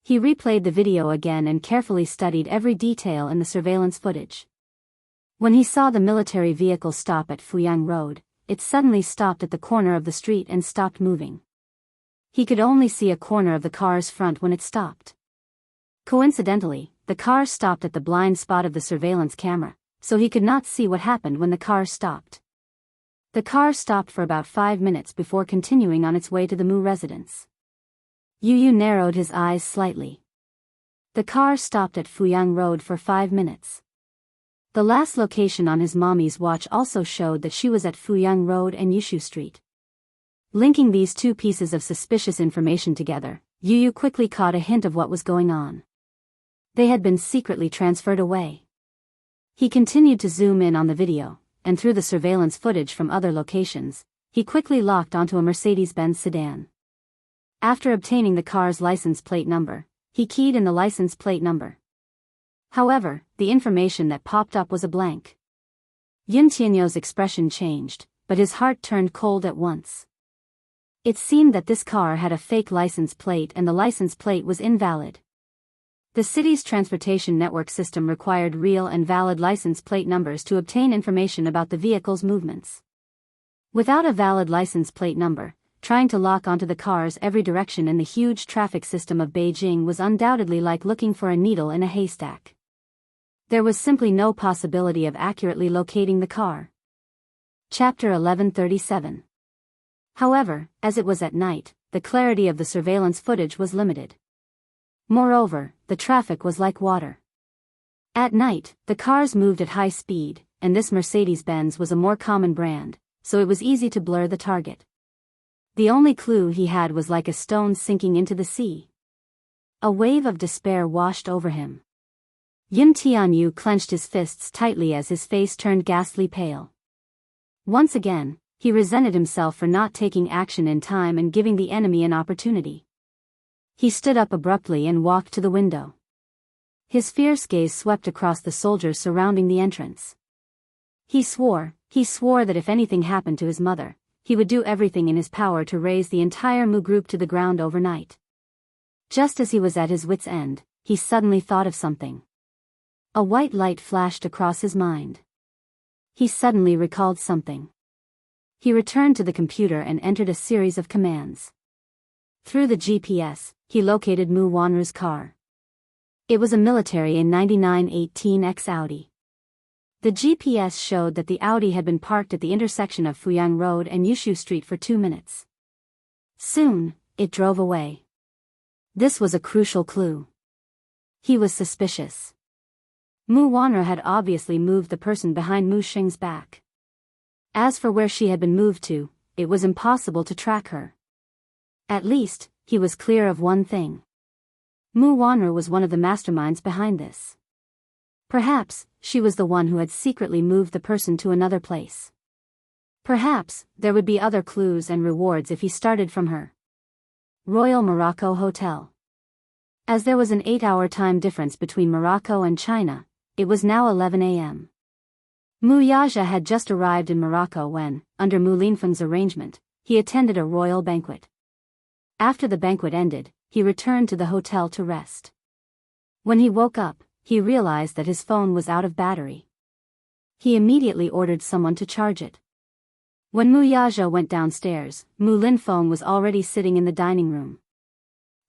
He replayed the video again and carefully studied every detail in the surveillance footage. When he saw the military vehicle stop at Fuyang Road, it suddenly stopped at the corner of the street and stopped moving. He could only see a corner of the car's front when it stopped. Coincidentally, the car stopped at the blind spot of the surveillance camera, so he could not see what happened when the car stopped. The car stopped for about 5 minutes before continuing on its way to the Mu residence. Yu Yu narrowed his eyes slightly. The car stopped at Fuyang Road for 5 minutes. The last location on his mommy's watch also showed that she was at Fuyang Road and Yushu Street. Linking these two pieces of suspicious information together, Yu Yu quickly caught a hint of what was going on. They had been secretly transferred away. He continued to zoom in on the video, and through the surveillance footage from other locations, he quickly locked onto a Mercedes-Benz sedan. After obtaining the car's license plate number, he keyed in the license plate number. However, the information that popped up was a blank. Yun Tianyo's expression changed, but his heart turned cold at once. It seemed that this car had a fake license plate and the license plate was invalid. The city's transportation network system required real and valid license plate numbers to obtain information about the vehicle's movements. Without a valid license plate number, trying to lock onto the car's every direction in the huge traffic system of Beijing was undoubtedly like looking for a needle in a haystack. There was simply no possibility of accurately locating the car. Chapter 1137. However, as it was at night, the clarity of the surveillance footage was limited. Moreover, the traffic was like water. At night, the cars moved at high speed, and this Mercedes-Benz was a more common brand, so it was easy to blur the target. The only clue he had was like a stone sinking into the sea. A wave of despair washed over him. Yun Tianyu clenched his fists tightly as his face turned ghastly pale. Once again, he resented himself for not taking action in time and giving the enemy an opportunity. He stood up abruptly and walked to the window. His fierce gaze swept across the soldiers surrounding the entrance. He swore that if anything happened to his mother, he would do everything in his power to raze the entire Mu group to the ground overnight. Just as he was at his wit's end, he suddenly thought of something. A white light flashed across his mind. He suddenly recalled something. He returned to the computer and entered a series of commands. Through the GPS, he located Mu Wanru's car. It was a military A9918X Audi. The GPS showed that the Audi had been parked at the intersection of Fuyang Road and Yushu Street for 2 minutes. Soon, it drove away. This was a crucial clue. He was suspicious. Mu Wanru had obviously moved the person behind Mu Xing's back. As for where she had been moved to, it was impossible to track her. At least, he was clear of one thing. Mu Wanru was one of the masterminds behind this. Perhaps, she was the one who had secretly moved the person to another place. Perhaps, there would be other clues and rewards if he started from her. Royal Morocco Hotel. As there was an 8-hour time difference between Morocco and China, it was now 11 a.m. Mu Yaja had just arrived in Morocco when, under Mu Linfeng's arrangement, he attended a royal banquet. After the banquet ended, he returned to the hotel to rest. When he woke up, he realized that his phone was out of battery. He immediately ordered someone to charge it. When Mu Yaja went downstairs, Mu Linfeng was already sitting in the dining room.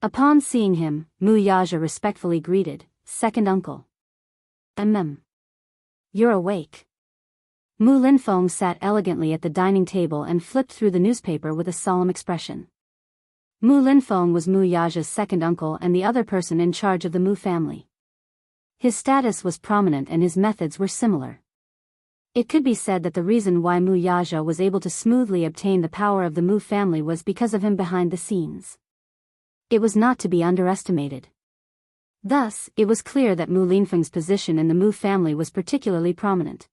Upon seeing him, Mu Yaja respectfully greeted, "Second uncle." You're awake. Mu Linfeng sat elegantly at the dining table and flipped through the newspaper with a solemn expression. Mu Linfeng was Mu Yaja's second uncle and the other person in charge of the Mu family. His status was prominent and his methods were similar. It could be said that the reason why Mu Yaja was able to smoothly obtain the power of the Mu family was because of him behind the scenes. It was not to be underestimated. Thus, it was clear that Mu Linfeng's position in the Mu family was particularly prominent.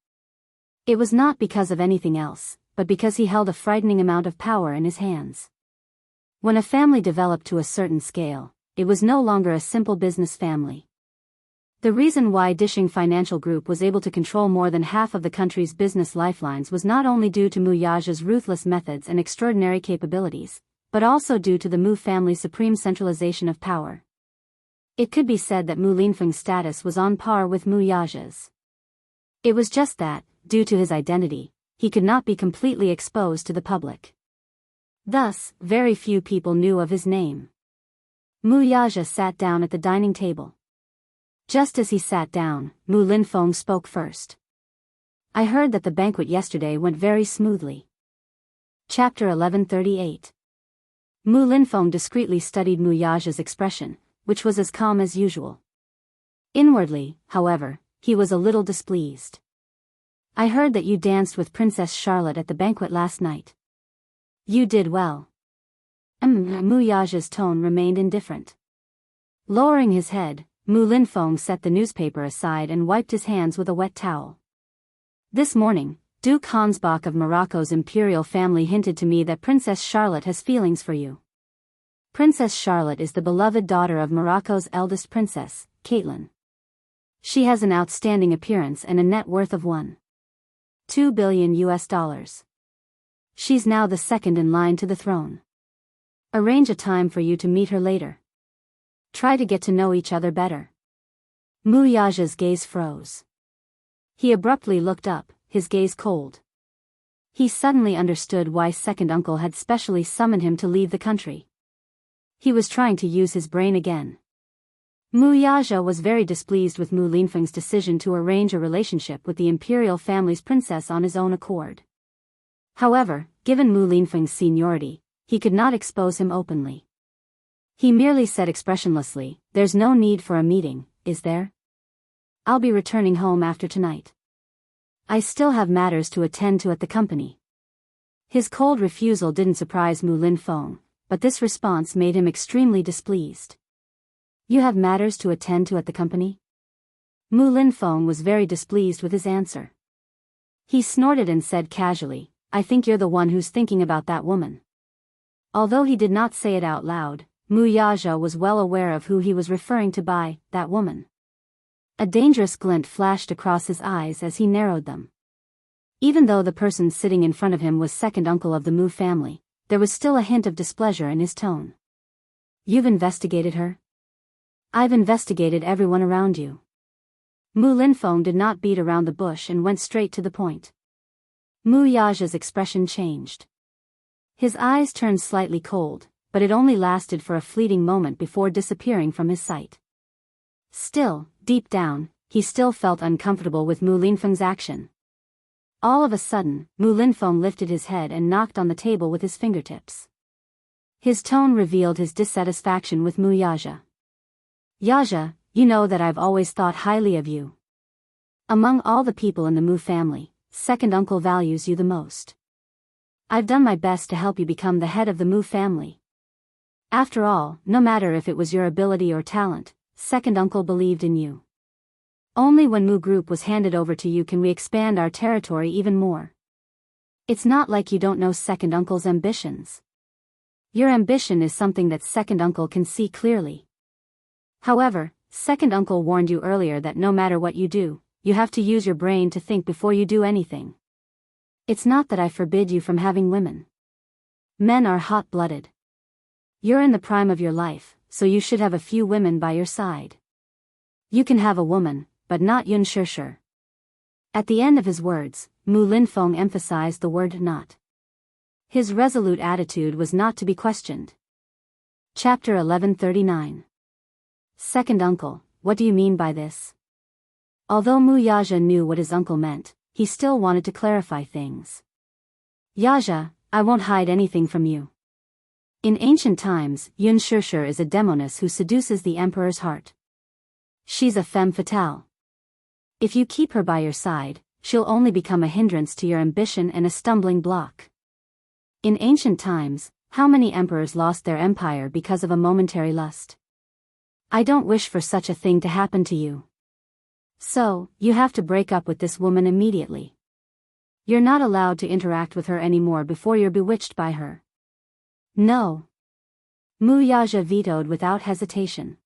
It was not because of anything else, but because he held a frightening amount of power in his hands. When a family developed to a certain scale, it was no longer a simple business family. The reason why Dishing Financial Group was able to control more than half of the country's business lifelines was not only due to Mu Yaja's ruthless methods and extraordinary capabilities, but also due to the Mu family's supreme centralization of power. It could be said that Mu Linfeng's status was on par with Mu Yaja's. It was just that, due to his identity, he could not be completely exposed to the public. Thus, very few people knew of his name. Mu Yaja sat down at the dining table. Just as he sat down, Mu Linfeng spoke first. I heard that the banquet yesterday went very smoothly. Chapter 1138. Mu Linfeng discreetly studied Mu Yaja's expression, which was as calm as usual. Inwardly, however, he was a little displeased. I heard that you danced with Princess Charlotte at the banquet last night. You did well. Mu Yaja's tone remained indifferent. Lowering his head, Mu Linfeng set the newspaper aside and wiped his hands with a wet towel. This morning, Duke Hansbach of Morocco's imperial family hinted to me that Princess Charlotte has feelings for you. Princess Charlotte is the beloved daughter of Morocco's eldest princess, Caitlin. She has an outstanding appearance and a net worth of $1.2 billion. She's now the second in line to the throne. Arrange a time for you to meet her later. Try to get to know each other better. Mu Yaja's gaze froze. He abruptly looked up, his gaze cold. He suddenly understood why second uncle had specially summoned him to leave the country. He was trying to use his brain again. Mu Yaja was very displeased with Mu Linfeng's decision to arrange a relationship with the imperial family's princess on his own accord. However, given Mu Linfeng's seniority, he could not expose him openly. He merely said expressionlessly, "There's no need for a meeting, is there? I'll be returning home after tonight. I still have matters to attend to at the company." His cold refusal didn't surprise Mu Linfeng, but this response made him extremely displeased. You have matters to attend to at the company? Mu Linfeng was very displeased with his answer. He snorted and said casually, "I think you're the one who's thinking about that woman." Although he did not say it out loud, Mu Yaja was well aware of who he was referring to by that woman. A dangerous glint flashed across his eyes as he narrowed them. Even though the person sitting in front of him was second uncle of the Mu family, there was still a hint of displeasure in his tone. You've investigated her? I've investigated everyone around you. Mu Linfeng did not beat around the bush and went straight to the point. Mu Yaja's expression changed. His eyes turned slightly cold, but it only lasted for a fleeting moment before disappearing from his sight. Still, deep down, he still felt uncomfortable with Mu Linfeng's action. All of a sudden, Mu Linfeng lifted his head and knocked on the table with his fingertips. His tone revealed his dissatisfaction with Mu Yaja. Yaja, you know that I've always thought highly of you. Among all the people in the Mu family, second uncle values you the most. I've done my best to help you become the head of the Mu family. After all, no matter if it was your ability or talent, second uncle believed in you. Only when Mu Group was handed over to you can we expand our territory even more. It's not like you don't know second uncle's ambitions. Your ambition is something that second uncle can see clearly. However, second uncle warned you earlier that no matter what you do, you have to use your brain to think before you do anything. It's not that I forbid you from having women. Men are hot-blooded. You're in the prime of your life, so you should have a few women by your side. You can have a woman, but not Yun Shishir. At the end of his words, Mu Linfeng emphasized the word not. His resolute attitude was not to be questioned. Chapter 1139. Second uncle, what do you mean by this? Although Mu Yaja knew what his uncle meant, he still wanted to clarify things. Yaja, I won't hide anything from you. In ancient times, Yun Shishir is a demoness who seduces the emperor's heart. She's a femme fatale. If you keep her by your side, she'll only become a hindrance to your ambition and a stumbling block. In ancient times, how many emperors lost their empire because of a momentary lust? I don't wish for such a thing to happen to you. So, you have to break up with this woman immediately. You're not allowed to interact with her anymore before you're bewitched by her. No. Mu Yaja vetoed without hesitation.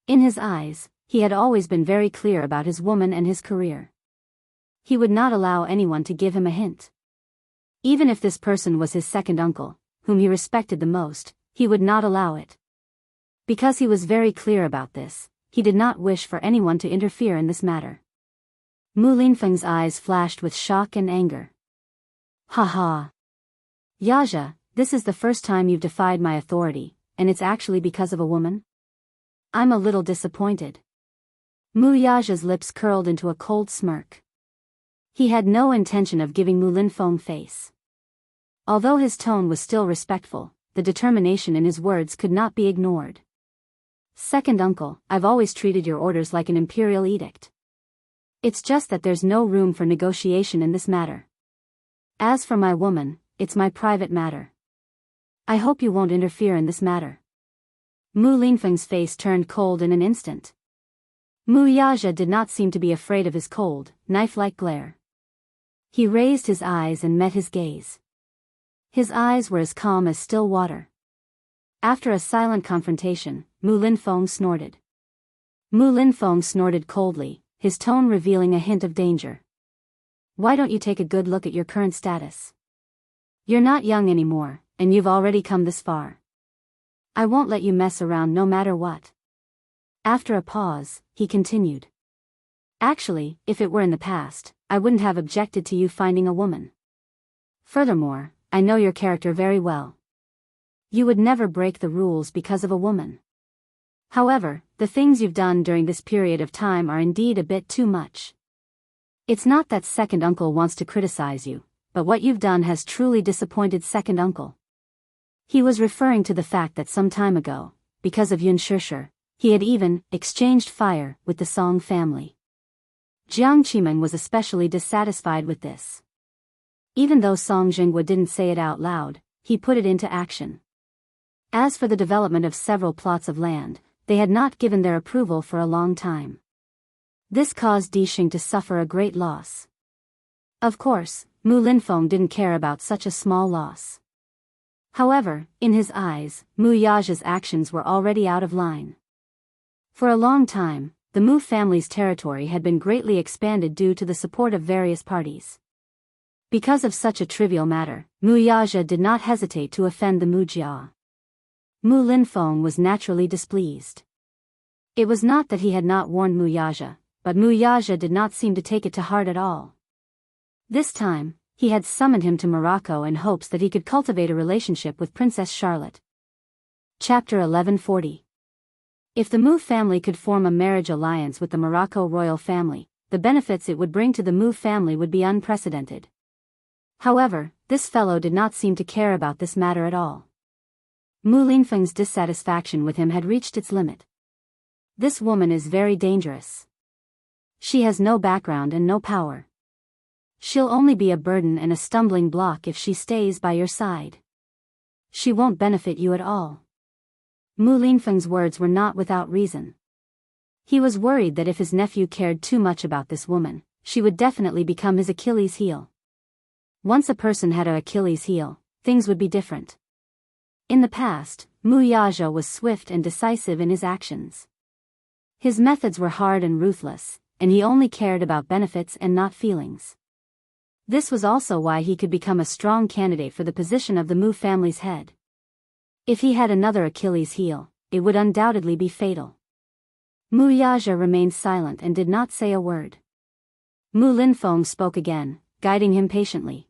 In his eyes, he had always been very clear about his woman and his career. He would not allow anyone to give him a hint. Even if this person was his second uncle, whom he respected the most, he would not allow it. Because he was very clear about this, he did not wish for anyone to interfere in this matter. Mu Linfeng's eyes flashed with shock and anger. Ha ha. Yaja, this is the first time you've defied my authority, and it's actually because of a woman? I'm a little disappointed. Mu Yaja's lips curled into a cold smirk. He had no intention of giving Mu Linfeng face. Although his tone was still respectful, the determination in his words could not be ignored. Second uncle, I've always treated your orders like an imperial edict. It's just that there's no room for negotiation in this matter. As for my woman, it's my private matter. I hope you won't interfere in this matter. Mu Linfeng's face turned cold in an instant. Mu Yaja did not seem to be afraid of his cold, knife-like glare. He raised his eyes and met his gaze. His eyes were as calm as still water. After a silent confrontation, Mu Linfeng snorted. Mu Linfeng snorted coldly, his tone revealing a hint of danger. Why don't you take a good look at your current status? You're not young anymore, and you've already come this far. I won't let you mess around no matter what. After a pause, he continued. Actually, if it were in the past, I wouldn't have objected to you finding a woman. Furthermore, I know your character very well. You would never break the rules because of a woman. However, the things you've done during this period of time are indeed a bit too much. It's not that second uncle wants to criticize you, but what you've done has truly disappointed second uncle. He was referring to the fact that some time ago, because of Yun Shishir, he had even exchanged fire with the Song family. Jiang Qimeng was especially dissatisfied with this. Even though Song Jinghua didn't say it out loud, he put it into action. As for the development of several plots of land, they had not given their approval for a long time. This caused Dixing to suffer a great loss. Of course, Mu Linfeng didn't care about such a small loss. However, in his eyes, Mu Yaja's actions were already out of line. For a long time, the Mu family's territory had been greatly expanded due to the support of various parties. Because of such a trivial matter, Mu Yaja did not hesitate to offend the Mu Jia. Mu Linfeng was naturally displeased. It was not that he had not warned Mu Yaja, but Mu Yaja did not seem to take it to heart at all. This time, he had summoned him to Morocco in hopes that he could cultivate a relationship with Princess Charlotte. Chapter 1140. If the Mu family could form a marriage alliance with the Morocco royal family, the benefits it would bring to the Mu family would be unprecedented. However, this fellow did not seem to care about this matter at all. Mu Linfeng's dissatisfaction with him had reached its limit. This woman is very dangerous. She has no background and no power. She'll only be a burden and a stumbling block if she stays by your side. She won't benefit you at all. Mu Linfeng's words were not without reason. He was worried that if his nephew cared too much about this woman, she would definitely become his Achilles heel. Once a person had an Achilles heel, things would be different. In the past, Mu Yaja was swift and decisive in his actions. His methods were hard and ruthless, and he only cared about benefits and not feelings. This was also why he could become a strong candidate for the position of the Mu family's head. If he had another Achilles heel, it would undoubtedly be fatal. Mu Yaja remained silent and did not say a word. Mu Linfeng spoke again, guiding him patiently.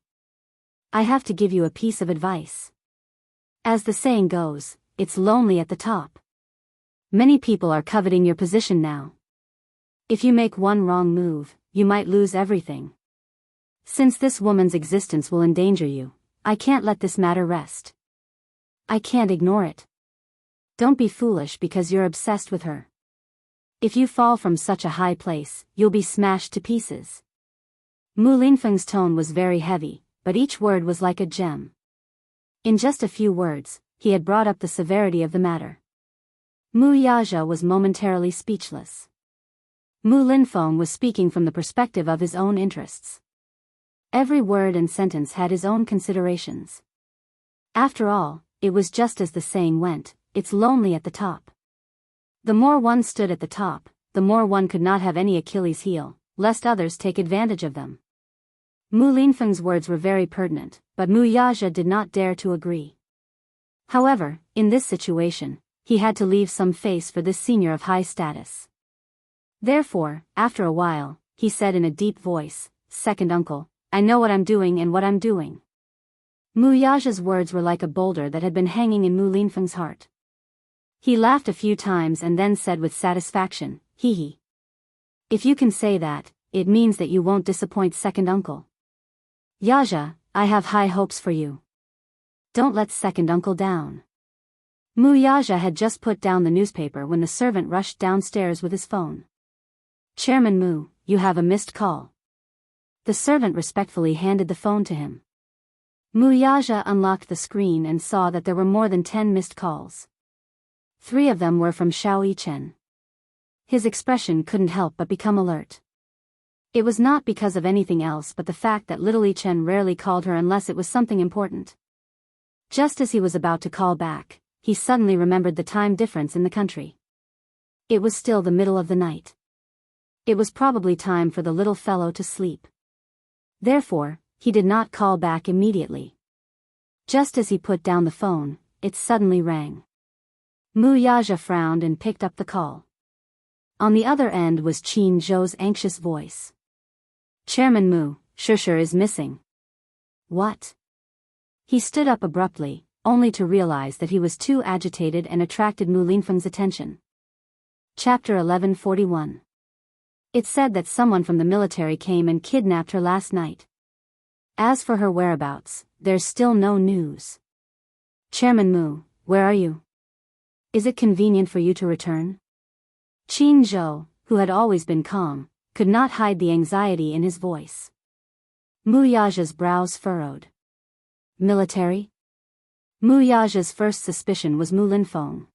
I have to give you a piece of advice. As the saying goes, it's lonely at the top. Many people are coveting your position now. If you make one wrong move, you might lose everything. Since this woman's existence will endanger you, I can't let this matter rest. I can't ignore it. Don't be foolish because you're obsessed with her. If you fall from such a high place, you'll be smashed to pieces. Mu Linfeng's tone was very heavy, but each word was like a gem. In just a few words, he had brought up the severity of the matter. Mu Yaja was momentarily speechless. Mu Linfeng was speaking from the perspective of his own interests. Every word and sentence had his own considerations. After all, it was just as the saying went, it's lonely at the top. The more one stood at the top, the more one could not have any Achilles heel, lest others take advantage of them. Mu Linfeng's words were very pertinent, but Mu Yaja did not dare to agree. However, in this situation, he had to leave some face for this senior of high status. Therefore, after a while, he said in a deep voice, "Second uncle, I know what I'm doing and what I'm doing." Mu Yaja's words were like a boulder that had been hanging in Mu Linfeng's heart. He laughed a few times and then said with satisfaction, "Hee hee. If you can say that, it means that you won't disappoint second uncle. Yaja, I have high hopes for you. Don't let second uncle down." Mu Yaja had just put down the newspaper when the servant rushed downstairs with his phone. "Chairman Mu, you have a missed call." The servant respectfully handed the phone to him. Mu Yaja unlocked the screen and saw that there were more than 10 missed calls. 3 of them were from Xiao Yichen. His expression couldn't help but become alert. It was not because of anything else but the fact that little Yichen rarely called her unless it was something important. Just as he was about to call back, he suddenly remembered the time difference in the country. It was still the middle of the night. It was probably time for the little fellow to sleep. Therefore, he did not call back immediately. Just as he put down the phone, it suddenly rang. Mu Yaja frowned and picked up the call. On the other end was Qin Zhou's anxious voice. "Chairman Mu, Shishir is missing." "What?" He stood up abruptly, only to realize that he was too agitated and attracted Mu Linfeng's attention. Chapter 1141. It said that someone from the military came and kidnapped her last night. As for her whereabouts, there's still no news. "Chairman Mu, where are you? Is it convenient for you to return?" Qin Zhou, who had always been calm, could not hide the anxiety in his voice. Mu Yaja's brows furrowed. Military? Mu Yaja's first suspicion was Mu Linfeng.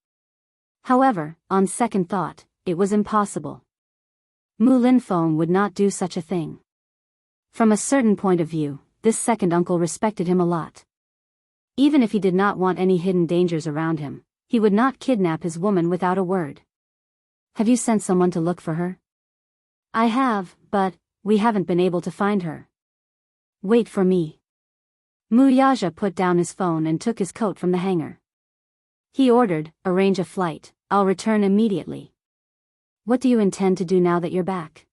However, on second thought, it was impossible. Mu Linfeng would not do such a thing. From a certain point of view, this second uncle respected him a lot. Even if he did not want any hidden dangers around him, he would not kidnap his woman without a word. "Have you sent someone to look for her?" "I have, but we haven't been able to find her." "Wait for me." Mu Yaja put down his phone and took his coat from the hanger. He ordered, "Arrange a flight, I'll return immediately." "What do you intend to do now that you're back?"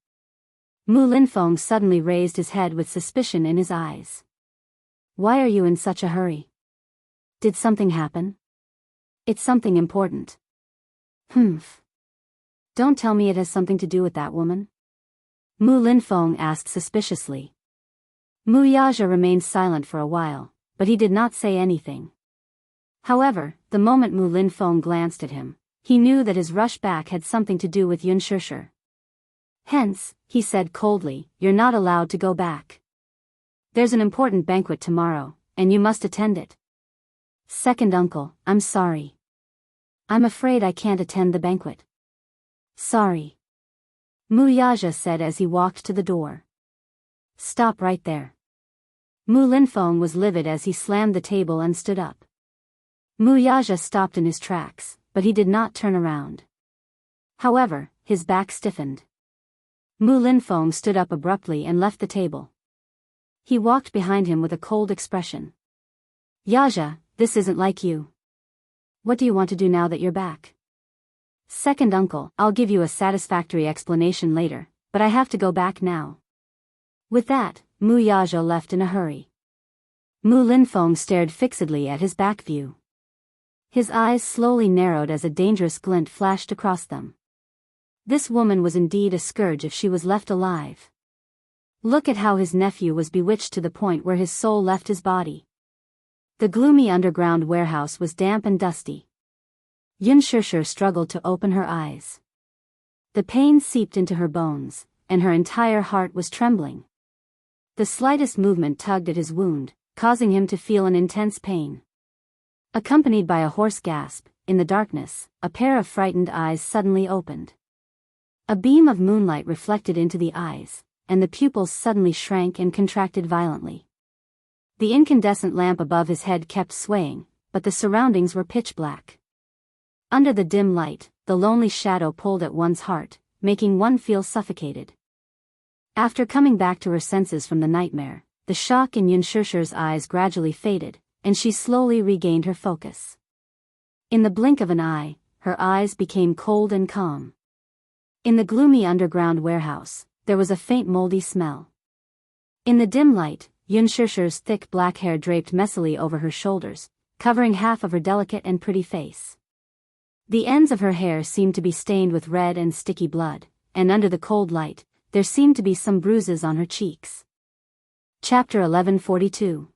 Mu Linfeng suddenly raised his head with suspicion in his eyes. "Why are you in such a hurry? Did something happen?" "It's something important." "Humph. Don't tell me it has something to do with that woman?" Mu Linfeng asked suspiciously. Mu Yaja remained silent for a while, but he did not say anything. However, the moment Mu Linfeng glanced at him, he knew that his rush back had something to do with Yun Shishir. "Hence," he said coldly, "you're not allowed to go back. There's an important banquet tomorrow, and you must attend it." "Second uncle, I'm sorry. I'm afraid I can't attend the banquet." "Sorry," Mu Yaja said as he walked to the door. "Stop right there." Mu Linfeng was livid as he slammed the table and stood up. Mu Yaja stopped in his tracks, but he did not turn around. However, his back stiffened. Mu Linfeng stood up abruptly and left the table. He walked behind him with a cold expression. "Yaja, this isn't like you. What do you want to do now that you're back?" "Second uncle, I'll give you a satisfactory explanation later, but I have to go back now." With that, Mu Yaja left in a hurry. Mu Linfeng stared fixedly at his back view. His eyes slowly narrowed as a dangerous glint flashed across them. This woman was indeed a scourge if she was left alive. Look at how his nephew was bewitched to the point where his soul left his body. The gloomy underground warehouse was damp and dusty. Yun Shishir struggled to open her eyes. The pain seeped into her bones, and her entire heart was trembling. The slightest movement tugged at his wound, causing him to feel an intense pain. Accompanied by a hoarse gasp, in the darkness, a pair of frightened eyes suddenly opened. A beam of moonlight reflected into the eyes, and the pupils suddenly shrank and contracted violently. The incandescent lamp above his head kept swaying, but the surroundings were pitch black. Under the dim light, the lonely shadow pulled at one's heart, making one feel suffocated. After coming back to her senses from the nightmare, the shock in Yun Shishir's eyes gradually faded, and she slowly regained her focus. In the blink of an eye, her eyes became cold and calm. In the gloomy underground warehouse, there was a faint moldy smell. In the dim light, Yun Shishir's thick black hair draped messily over her shoulders, covering half of her delicate and pretty face. The ends of her hair seemed to be stained with red and sticky blood, and under the cold light, there seemed to be some bruises on her cheeks. Chapter 1142.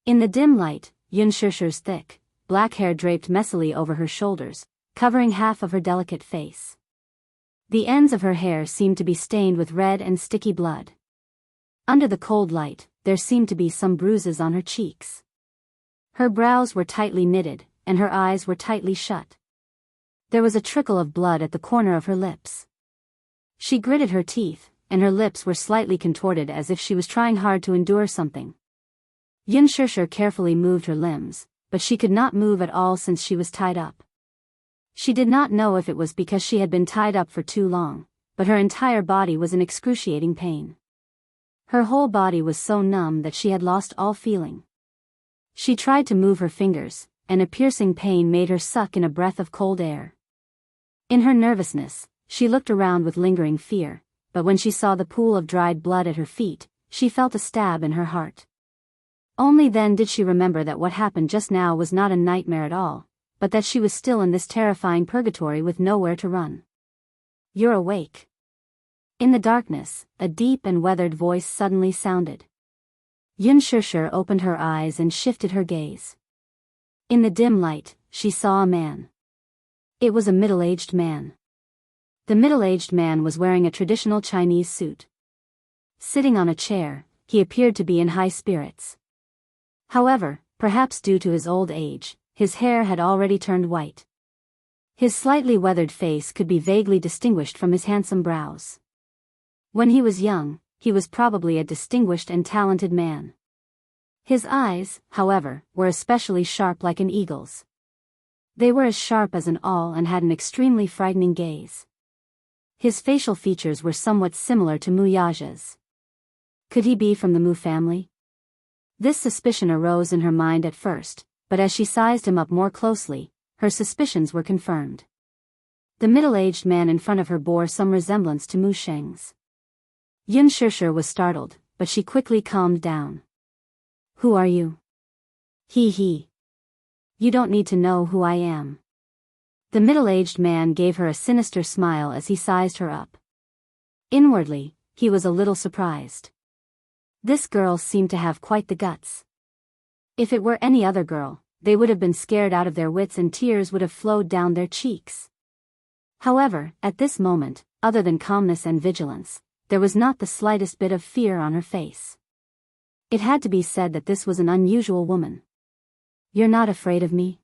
In the dim light, Yun Shishir's thick, black hair draped messily over her shoulders, covering half of her delicate face. The ends of her hair seemed to be stained with red and sticky blood. Under the cold light, there seemed to be some bruises on her cheeks. Her brows were tightly knitted, and her eyes were tightly shut. There was a trickle of blood at the corner of her lips. She gritted her teeth, and her lips were slightly contorted as if she was trying hard to endure something. Yun Shishir carefully moved her limbs, but she could not move at all since she was tied up. She did not know if it was because she had been tied up for too long, but her entire body was in excruciating pain. Her whole body was so numb that she had lost all feeling. She tried to move her fingers, and a piercing pain made her suck in a breath of cold air. In her nervousness, she looked around with lingering fear, but when she saw the pool of dried blood at her feet, she felt a stab in her heart. Only then did she remember that what happened just now was not a nightmare at all, but that she was still in this terrifying purgatory with nowhere to run. "You're awake." In the darkness, a deep and weathered voice suddenly sounded. Yun Shishir opened her eyes and shifted her gaze. In the dim light, she saw a man. It was a middle-aged man. The middle-aged man was wearing a traditional Chinese suit. Sitting on a chair, he appeared to be in high spirits. However, perhaps due to his old age, his hair had already turned white. His slightly weathered face could be vaguely distinguished from his handsome brows. When he was young, he was probably a distinguished and talented man. His eyes, however, were especially sharp like an eagle's. They were as sharp as an awl and had an extremely frightening gaze. His facial features were somewhat similar to Muyaja's. Could he be from the Mu family? This suspicion arose in her mind at first, but as she sized him up more closely, her suspicions were confirmed. The middle-aged man in front of her bore some resemblance to Mu Sheng's. Yun Shishir was startled, but she quickly calmed down. "Who are you?" He. "You don't need to know who I am." The middle-aged man gave her a sinister smile as he sized her up. Inwardly, he was a little surprised. This girl seemed to have quite the guts. If it were any other girl, they would have been scared out of their wits and tears would have flowed down their cheeks. However, at this moment, other than calmness and vigilance, there was not the slightest bit of fear on her face. It had to be said that this was an unusual woman. "You're not afraid of me?"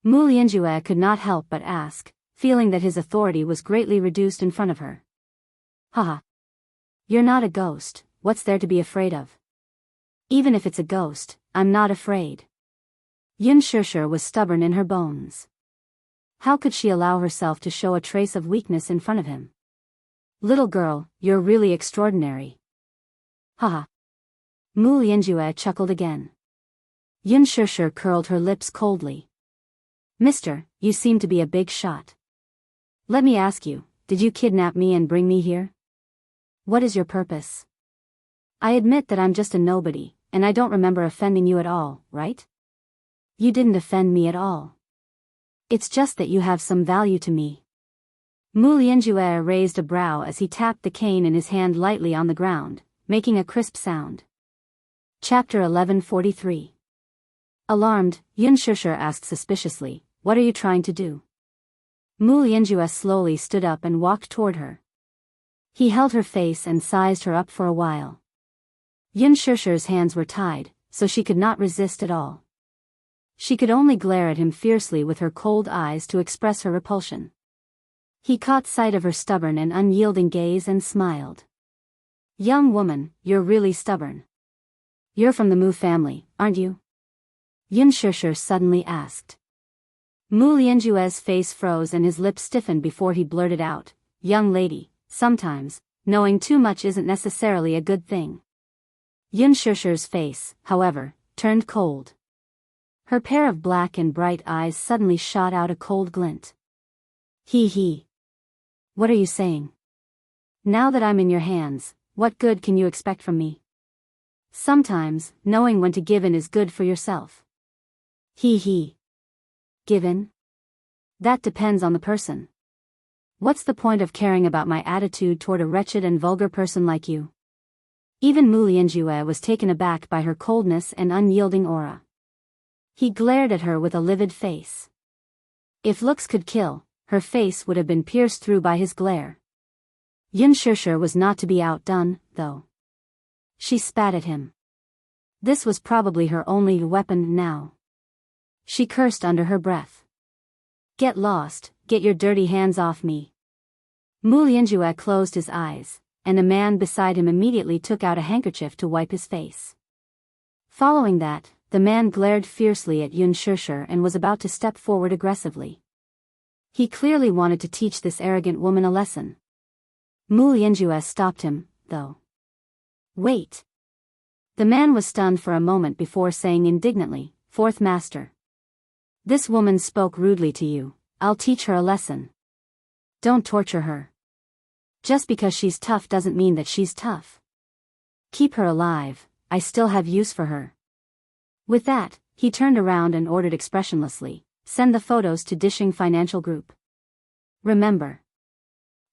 Mu Lianjue could not help but ask, feeling that his authority was greatly reduced in front of her. "Haha. You're not a ghost, what's there to be afraid of?" "Even if it's a ghost, I'm not afraid." Yun Shishir was stubborn in her bones. How could she allow herself to show a trace of weakness in front of him? "Little girl, you're really extraordinary." "Haha." Mu Lianjue chuckled again. Yun Shishir curled her lips coldly. "Mister, you seem to be a big shot. Let me ask you, did you kidnap me and bring me here? What is your purpose? I admit that I'm just a nobody, and I don't remember offending you at all, right?" "You didn't offend me at all. It's just that you have some value to me." Mu Lianjue raised a brow as he tapped the cane in his hand lightly on the ground, making a crisp sound. Chapter 1143. Alarmed, Yun Shishir asked suspiciously, "What are you trying to do?" Mu Lianjue slowly stood up and walked toward her. He held her face and sized her up for a while. Yun Shishir's hands were tied, so she could not resist at all. She could only glare at him fiercely with her cold eyes to express her repulsion. He caught sight of her stubborn and unyielding gaze and smiled. "Young woman, you're really stubborn. You're from the Mu family, aren't you?" Yun Shishir suddenly asked. Mu Lianjue's face froze and his lips stiffened before he blurted out, "Young lady, sometimes, knowing too much isn't necessarily a good thing." Yun Shishir's face, however, turned cold. Her pair of black and bright eyes suddenly shot out a cold glint. He. What are you saying? Now that I'm in your hands, what good can you expect from me? Sometimes, knowing when to give in is good for yourself. He. Give in? That depends on the person. What's the point of caring about my attitude toward a wretched and vulgar person like you? Even Mu Lianjue was taken aback by her coldness and unyielding aura. He glared at her with a livid face. If looks could kill, her face would have been pierced through by his glare. Yun Shishir was not to be outdone, though. She spat at him. This was probably her only weapon now. She cursed under her breath. "Get lost, get your dirty hands off me." Mu Lianjue closed his eyes, and a man beside him immediately took out a handkerchief to wipe his face. Following that, the man glared fiercely at Yun Shishir and was about to step forward aggressively. He clearly wanted to teach this arrogant woman a lesson. Mu Lianjue stopped him, though. "Wait." The man was stunned for a moment before saying indignantly, "Fourth master. This woman spoke rudely to you, I'll teach her a lesson. Don't torture her. Just because she's tough doesn't mean that she's tough. Keep her alive, I still have use for her." With that, he turned around and ordered expressionlessly, "Send the photos to Dishing Financial Group. Remember.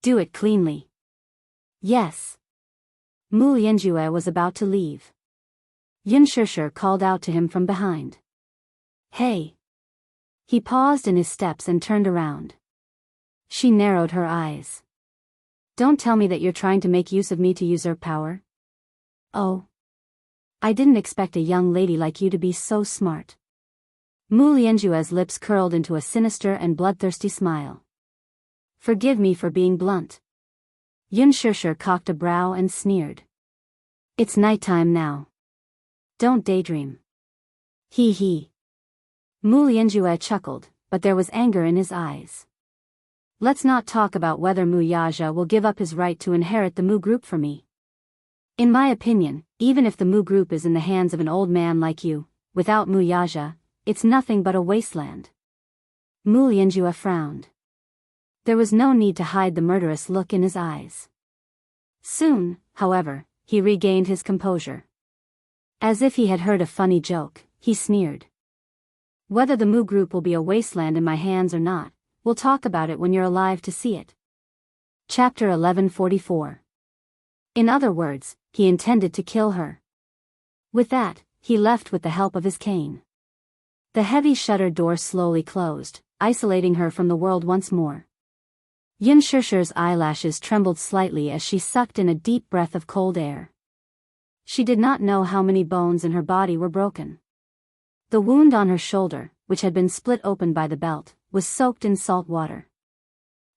Do it cleanly." "Yes." Mu Lianjue was about to leave. Yun Shishir called out to him from behind. "Hey." He paused in his steps and turned around. She narrowed her eyes. "Don't tell me that you're trying to make use of me to usurp power." "Oh. I didn't expect a young lady like you to be so smart." Mu Lianjue's lips curled into a sinister and bloodthirsty smile. "Forgive me for being blunt." Yun Shishir cocked a brow and sneered. "It's nighttime now. Don't daydream." He. Mu Lianjue chuckled, but there was anger in his eyes. "Let's not talk about whether Mu Yaja will give up his right to inherit the Mu group for me. In my opinion, even if the Mu group is in the hands of an old man like you, without Mu Yaja, it's nothing but a wasteland." Mu Lianjue frowned. There was no need to hide the murderous look in his eyes. Soon, however, he regained his composure. As if he had heard a funny joke, he sneered. "Whether the Mu group will be a wasteland in my hands or not, we'll talk about it when you're alive to see it." Chapter 1144. In other words, he intended to kill her. With that, he left with the help of his cane. The heavy shuttered door slowly closed, isolating her from the world once more. Yun Shishir's eyelashes trembled slightly as she sucked in a deep breath of cold air. She did not know how many bones in her body were broken. The wound on her shoulder, which had been split open by the belt, was soaked in salt water.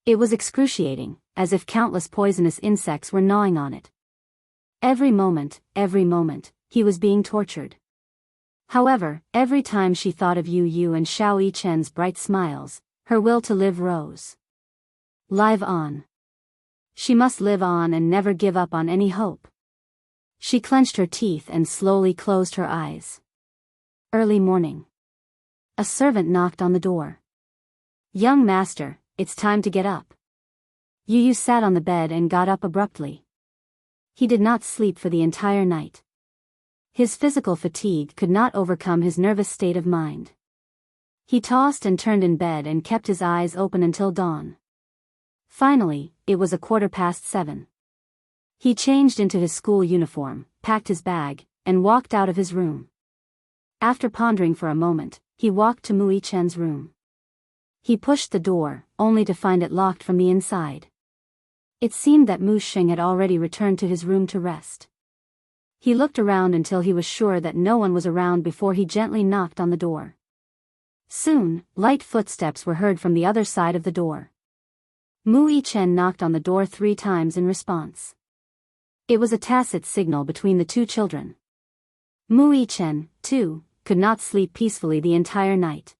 It was excruciating, as if countless poisonous insects were gnawing on it. Every moment, he was being tortured. However, every time she thought of Yu and Xiao Yichen's bright smiles, her will to live rose. Live on. She must live on and never give up on any hope. She clenched her teeth and slowly closed her eyes. Early morning. A servant knocked on the door. "Young master, it's time to get up." Yu sat on the bed and got up abruptly. He did not sleep for the entire night. His physical fatigue could not overcome his nervous state of mind. He tossed and turned in bed and kept his eyes open until dawn. Finally, it was 7:15. He changed into his school uniform, packed his bag, and walked out of his room. After pondering for a moment, he walked to Mu Yichen's room. He pushed the door, only to find it locked from the inside. It seemed that Mu Sheng had already returned to his room to rest. He looked around until he was sure that no one was around before he gently knocked on the door. Soon, light footsteps were heard from the other side of the door. Mu Yichen knocked on the door 3 times in response. It was a tacit signal between the two children. Mu Yichen, too, could not sleep peacefully the entire night.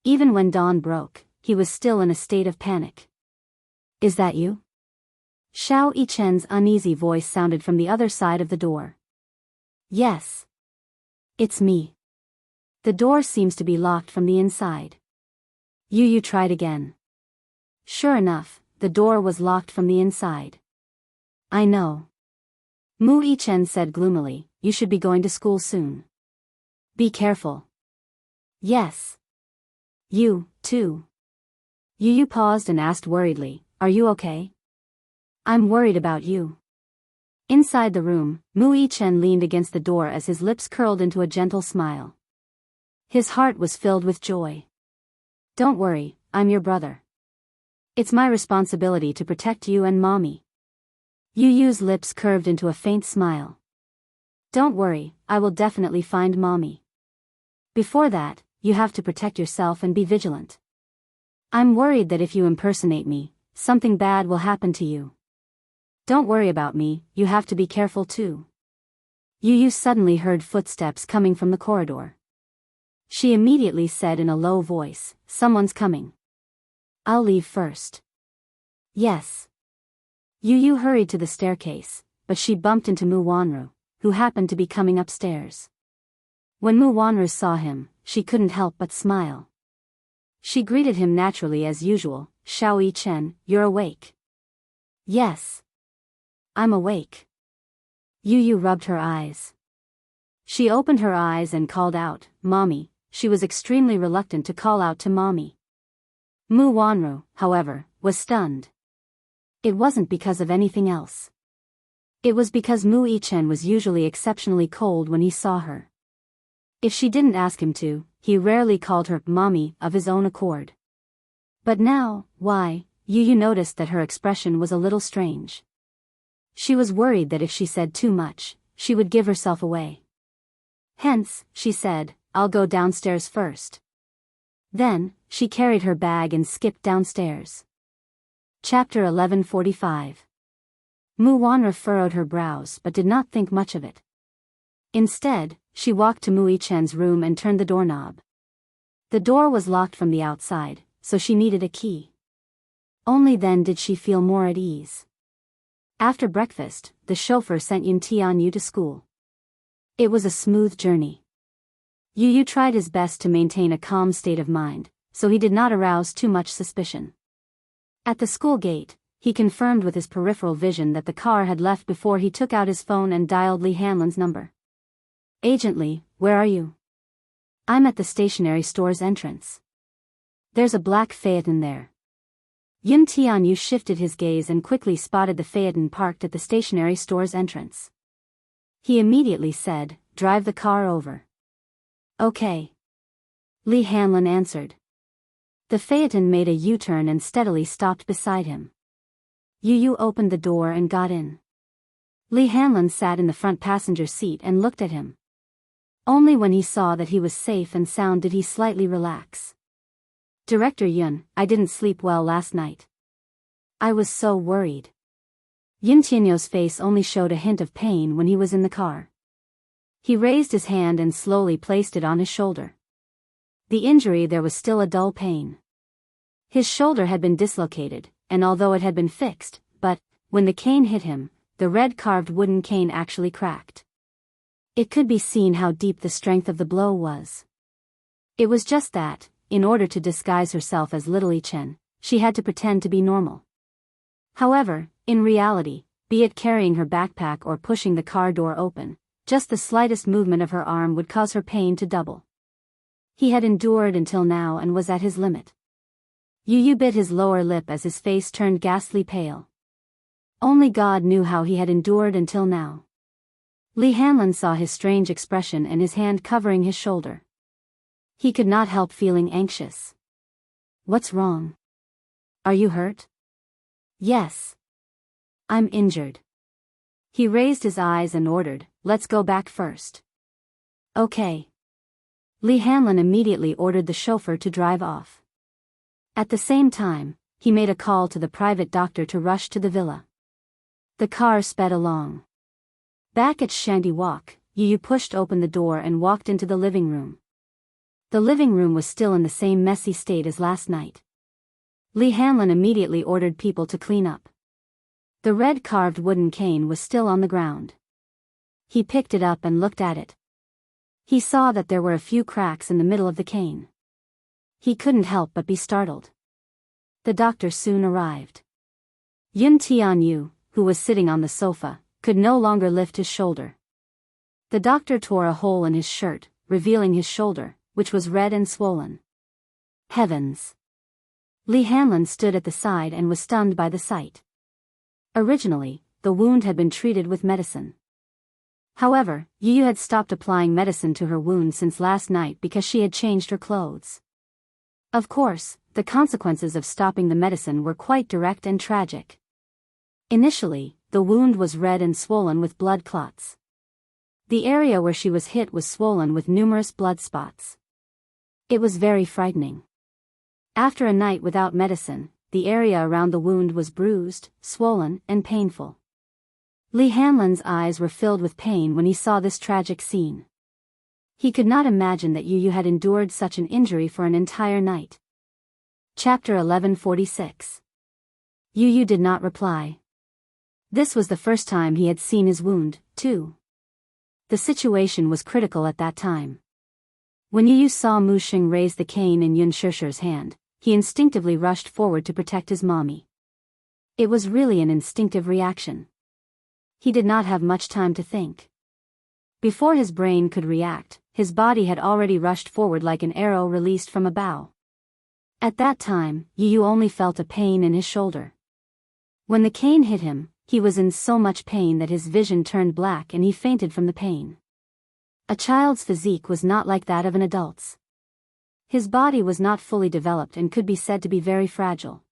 Even when dawn broke, he was still in a state of panic. "Is that you?" Xiao Yichen's uneasy voice sounded from the other side of the door. "Yes. It's me. The door seems to be locked from the inside." Yu tried again. Sure enough, the door was locked from the inside. "I know." Mu Yichen said gloomily, "You should be going to school soon. Be careful." "Yes. You, too." Yu paused and asked worriedly, "Are you okay?" "I'm worried about you." Inside the room, Mu Yichen leaned against the door as his lips curled into a gentle smile. His heart was filled with joy. "Don't worry, I'm your brother. It's my responsibility to protect you and Mommy." Yu's lips curved into a faint smile. "Don't worry, I will definitely find Mommy. Before that, you have to protect yourself and be vigilant. I'm worried that if you impersonate me, something bad will happen to you. Don't worry about me, you have to be careful too." Yu suddenly heard footsteps coming from the corridor. She immediately said in a low voice, "Someone's coming. I'll leave first." "Yes." Yu hurried to the staircase, but she bumped into Mu Wanru, who happened to be coming upstairs. When Mu Wanru saw him, she couldn't help but smile. She greeted him naturally as usual, "Xiao Yichen, you're awake." "Yes. I'm awake." Yu rubbed her eyes. She opened her eyes and called out, "Mommy." She was extremely reluctant to call out to Mommy. Mu Wanru, however, was stunned. It wasn't because of anything else. It was because Mu Yichen was usually exceptionally cold when he saw her. If she didn't ask him to, he rarely called her Mommy of his own accord. But now, why? Yu noticed that her expression was a little strange. She was worried that if she said too much, she would give herself away. Hence, she said, "I'll go downstairs first." Then, she carried her bag and skipped downstairs. Chapter 1145. Mu Wanru furrowed her brows but did not think much of it. Instead, she walked to Mu Yichen's room and turned the doorknob. The door was locked from the outside, so she needed a key. Only then did she feel more at ease. After breakfast, the chauffeur sent Yun Tianyu to school. It was a smooth journey. Yu tried his best to maintain a calm state of mind, so he did not arouse too much suspicion. At the school gate, he confirmed with his peripheral vision that the car had left before he took out his phone and dialed Li Hanlan's number. "Agent Li, where are you?" "I'm at the stationery store's entrance. There's a black Phaeton there." Yun Tianyu shifted his gaze and quickly spotted the Phaeton parked at the stationery store's entrance. He immediately said, "Drive the car over." "Okay." Li Hanlan answered. The Phaeton made a U-turn and steadily stopped beside him. Yu opened the door and got in. Li Hanlan sat in the front passenger seat and looked at him. Only when he saw that he was safe and sound did he slightly relax. "Director Yun, I didn't sleep well last night. I was so worried." Yun Tianyu's face only showed a hint of pain when he was in the car. He raised his hand and slowly placed it on his shoulder. The injury there was still a dull pain. His shoulder had been dislocated, and although it had been fixed, but, when the cane hit him, the red carved wooden cane actually cracked. It could be seen how deep the strength of the blow was. It was just that, in order to disguise herself as Little Yichen, she had to pretend to be normal. However, in reality, be it carrying her backpack or pushing the car door open, just the slightest movement of her arm would cause her pain to double. He had endured until now and was at his limit. Yu bit his lower lip as his face turned ghastly pale. Only God knew how he had endured until now. Li Hanlon saw his strange expression and his hand covering his shoulder. He could not help feeling anxious. What's wrong? Are you hurt? Yes. I'm injured. He raised his eyes and ordered, let's go back first. Okay. Li Hanlon immediately ordered the chauffeur to drive off. At the same time, he made a call to the private doctor to rush to the villa. The car sped along. Back at Shanty Walk, Yu pushed open the door and walked into the living room. The living room was still in the same messy state as last night. Li Hanlon immediately ordered people to clean up. The red carved wooden cane was still on the ground. He picked it up and looked at it. He saw that there were a few cracks in the middle of the cane. He couldn't help but be startled. The doctor soon arrived. Yun Tianyu, who was sitting on the sofa, could no longer lift his shoulder. The doctor tore a hole in his shirt, revealing his shoulder, which was red and swollen. Heavens! Li Hanlon stood at the side and was stunned by the sight. Originally, the wound had been treated with medicine. However, Yu had stopped applying medicine to her wound since last night because she had changed her clothes. Of course, the consequences of stopping the medicine were quite direct and tragic. Initially, the wound was red and swollen with blood clots. The area where she was hit was swollen with numerous blood spots. It was very frightening. After a night without medicine, the area around the wound was bruised, swollen, and painful. Li Hanlon's eyes were filled with pain when he saw this tragic scene. He could not imagine that Yu had endured such an injury for an entire night. Chapter 1146. Yu did not reply. This was the first time he had seen his wound, too. The situation was critical at that time. When Yu saw Mu Xing raise the cane in Yun Shishir's hand, he instinctively rushed forward to protect his mommy. It was really an instinctive reaction. He did not have much time to think. Before his brain could react, his body had already rushed forward like an arrow released from a bow. At that time, Yu only felt a pain in his shoulder. When the cane hit him, he was in so much pain that his vision turned black and he fainted from the pain. A child's physique was not like that of an adult's. His body was not fully developed and could be said to be very fragile.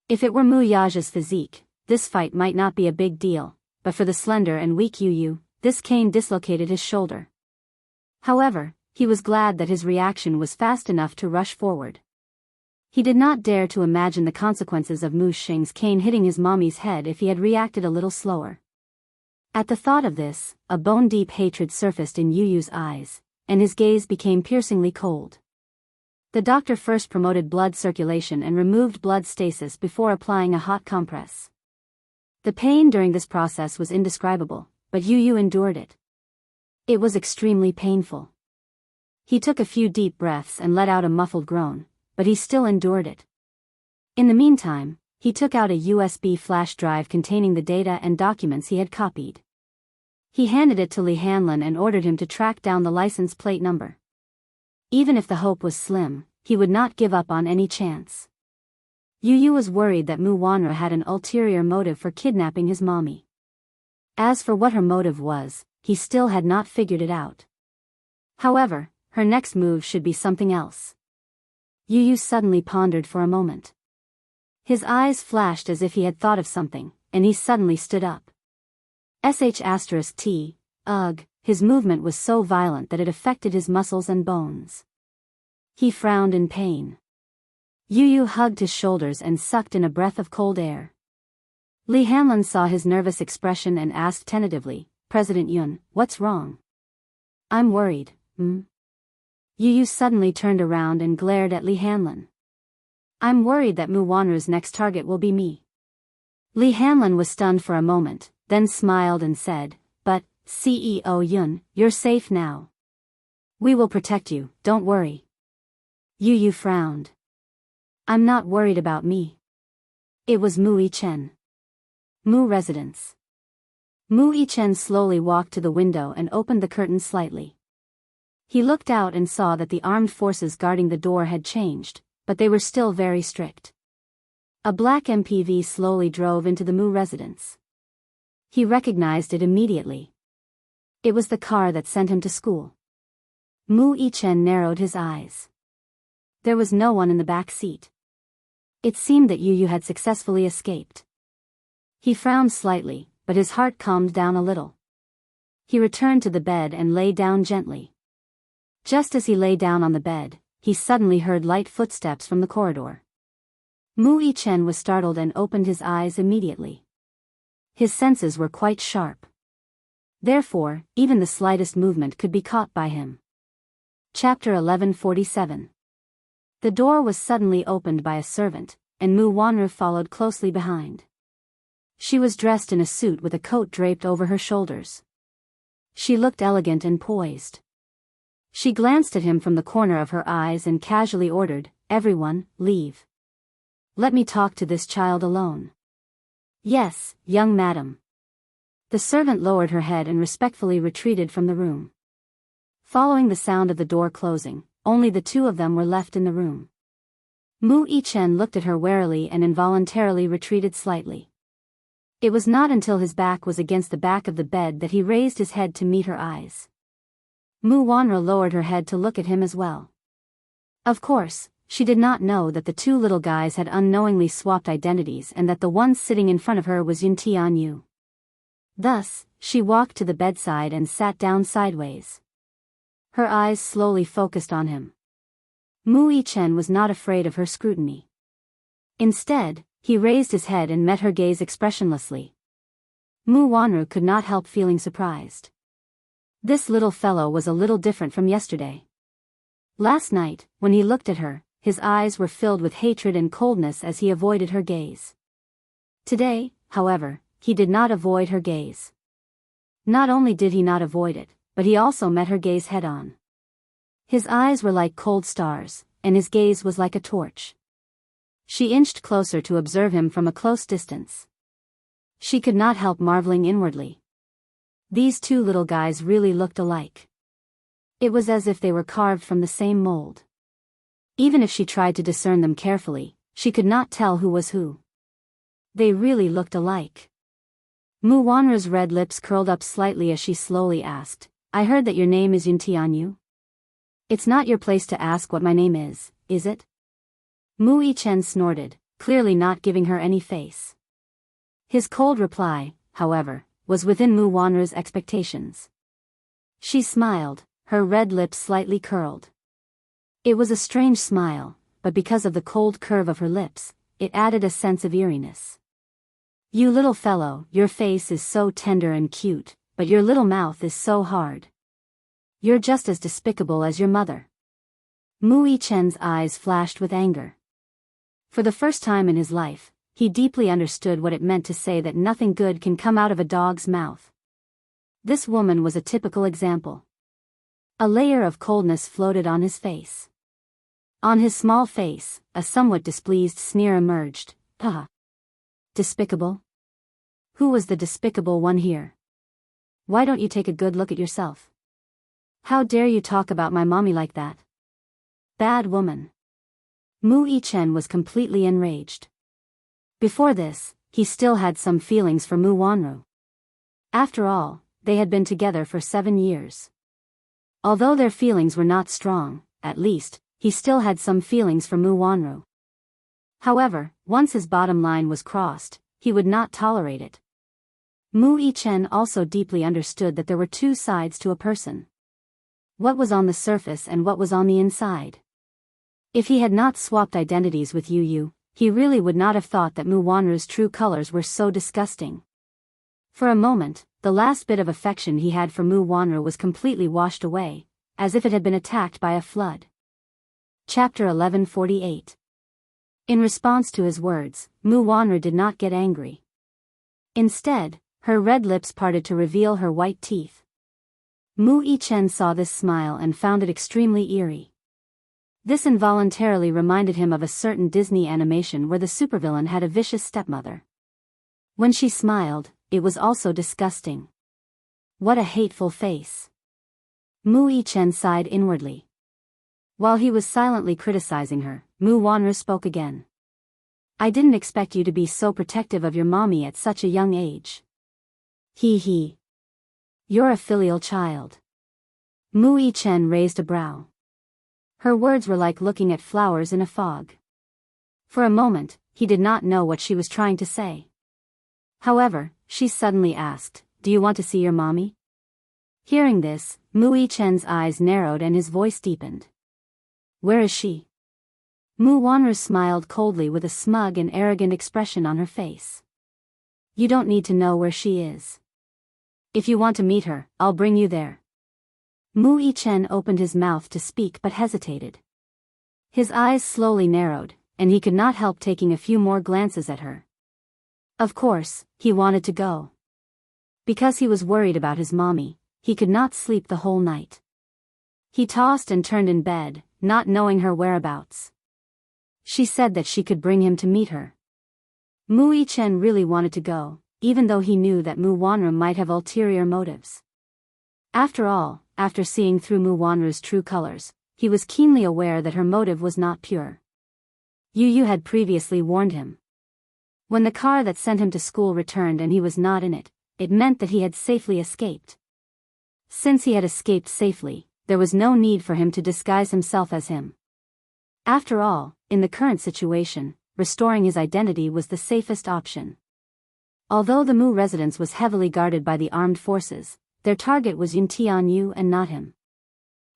If it were Mu Yaja's physique, this fight might not be a big deal, but for the slender and weak Yu, this cane dislocated his shoulder. However, he was glad that his reaction was fast enough to rush forward. He did not dare to imagine the consequences of Mu Xing's cane hitting his mommy's head if he had reacted a little slower. At the thought of this, a bone-deep hatred surfaced in Yu's eyes, and his gaze became piercingly cold. The doctor first promoted blood circulation and removed blood stasis before applying a hot compress. The pain during this process was indescribable, but Yu endured it. It was extremely painful. He took a few deep breaths and let out a muffled groan, but he still endured it. In the meantime, he took out a USB flash drive containing the data and documents he had copied. He handed it to Li Hanlon and ordered him to track down the license plate number. Even if the hope was slim, he would not give up on any chance. Yu was worried that Mu Wanra had an ulterior motive for kidnapping his mommy. As for what her motive was, he still had not figured it out. However, her next move should be something else. Yu suddenly pondered for a moment. His eyes flashed as if he had thought of something, and he suddenly stood up. Ugh, his movement was so violent that it affected his muscles and bones. He frowned in pain. Yu hugged his shoulders and sucked in a breath of cold air. Li Hanlon saw his nervous expression and asked tentatively, President Yun, what's wrong? I'm worried, Yu suddenly turned around and glared at Li Hanlon. I'm worried that Mu Wanru's next target will be me. Li Hanlon was stunned for a moment, then smiled and said, but, CEO Yun, you're safe now. We will protect you, don't worry. Yu frowned. I'm not worried about me. It was Mu Yichen. Mu residence. Mu Yichen slowly walked to the window and opened the curtain slightly. He looked out and saw that the armed forces guarding the door had changed, but they were still very strict. A black MPV slowly drove into the Mu residence. He recognized it immediately. It was the car that sent him to school. Mu Yichen narrowed his eyes. There was no one in the back seat. It seemed that Yu had successfully escaped. He frowned slightly, but his heart calmed down a little. He returned to the bed and lay down gently. Just as he lay down on the bed, he suddenly heard light footsteps from the corridor. Mu Yichen was startled and opened his eyes immediately. His senses were quite sharp. Therefore, even the slightest movement could be caught by him. Chapter 1147. The door was suddenly opened by a servant, and Mu Wanru followed closely behind. She was dressed in a suit with a coat draped over her shoulders. She looked elegant and poised. She glanced at him from the corner of her eyes and casually ordered, "Everyone, leave. Let me talk to this child alone." "Yes, young madam." The servant lowered her head and respectfully retreated from the room. Following the sound of the door closing, only the two of them were left in the room. Mu Yichen looked at her warily and involuntarily retreated slightly. It was not until his back was against the back of the bed that he raised his head to meet her eyes. Mu Wanru lowered her head to look at him as well. Of course, she did not know that the two little guys had unknowingly swapped identities and that the one sitting in front of her was Yun Tianyu. Thus, she walked to the bedside and sat down sideways. Her eyes slowly focused on him. Mu Yichen was not afraid of her scrutiny. Instead, he raised his head and met her gaze expressionlessly. Mu Wanru could not help feeling surprised. This little fellow was a little different from yesterday. Last night, when he looked at her, his eyes were filled with hatred and coldness as he avoided her gaze. Today, however, he did not avoid her gaze. Not only did he not avoid it, but he also met her gaze head-on. His eyes were like cold stars, and his gaze was like a torch. She inched closer to observe him from a close distance. She could not help marveling inwardly. These two little guys really looked alike. It was as if they were carved from the same mold. Even if she tried to discern them carefully, she could not tell who was who. They really looked alike. Mu Wanru's red lips curled up slightly as she slowly asked, "I heard that your name is Yun Tianyu? It's not your place to ask what my name is it?" Mu Yichen snorted, clearly not giving her any face. His cold reply, however, was within Mu Wanru's expectations. She smiled, her red lips slightly curled. It was a strange smile, but because of the cold curve of her lips, it added a sense of eeriness. "You little fellow, your face is so tender and cute, but your little mouth is so hard. You're just as despicable as your mother." Mu Yichen's eyes flashed with anger. For the first time in his life, he deeply understood what it meant to say that nothing good can come out of a dog's mouth. This woman was a typical example. A layer of coldness floated on his face. On his small face, a somewhat displeased sneer emerged. "Haha. Despicable? Who was the despicable one here? Why don't you take a good look at yourself? How dare you talk about my mommy like that? Bad woman." Mu Yichen was completely enraged. Before this, he still had some feelings for Mu Wanru. After all, they had been together for 7 years. Although their feelings were not strong, at least, he still had some feelings for Mu Wanru. However, once his bottom line was crossed, he would not tolerate it. Mu Yichen also deeply understood that there were two sides to a person. What was on the surface and what was on the inside. If he had not swapped identities with Yu, he really would not have thought that Mu Wanru's true colors were so disgusting. For a moment, the last bit of affection he had for Mu Wanru was completely washed away, as if it had been attacked by a flood. Chapter 1148. In response to his words, Mu Wanru did not get angry. Instead, her red lips parted to reveal her white teeth. Mu Yichen saw this smile and found it extremely eerie. This involuntarily reminded him of a certain Disney animation where the supervillain had a vicious stepmother. When she smiled, it was also disgusting. What a hateful face. Mu Yichen sighed inwardly. While he was silently criticizing her, Mu Wanru spoke again. I didn't expect you to be so protective of your mommy at such a young age. He. You're a filial child. Mu Yi-chen raised a brow. Her words were like looking at flowers in a fog. For a moment, he did not know what she was trying to say. However, she suddenly asked, "Do you want to see your mommy?" Hearing this, Mu Yi-chen's eyes narrowed and his voice deepened. "Where is she?" Mu Wanru smiled coldly with a smug and arrogant expression on her face. "You don't need to know where she is. If you want to meet her, I'll bring you there." Mu Yi-chen opened his mouth to speak but hesitated. His eyes slowly narrowed, and he could not help taking a few more glances at her. Of course, he wanted to go. Because he was worried about his mommy, he could not sleep the whole night. He tossed and turned in bed, not knowing her whereabouts. She said that she could bring him to meet her. Mu Yi-chen really wanted to go, even though he knew that Mu Wanru might have ulterior motives. After all, after seeing through Mu Wanru's true colors, he was keenly aware that her motive was not pure. Yu had previously warned him. When the car that sent him to school returned and he was not in it, it meant that he had safely escaped. Since he had escaped safely, there was no need for him to disguise himself as him. After all, in the current situation, restoring his identity was the safest option. Although the Mu residence was heavily guarded by the armed forces, their target was Yun Tianyu and not him.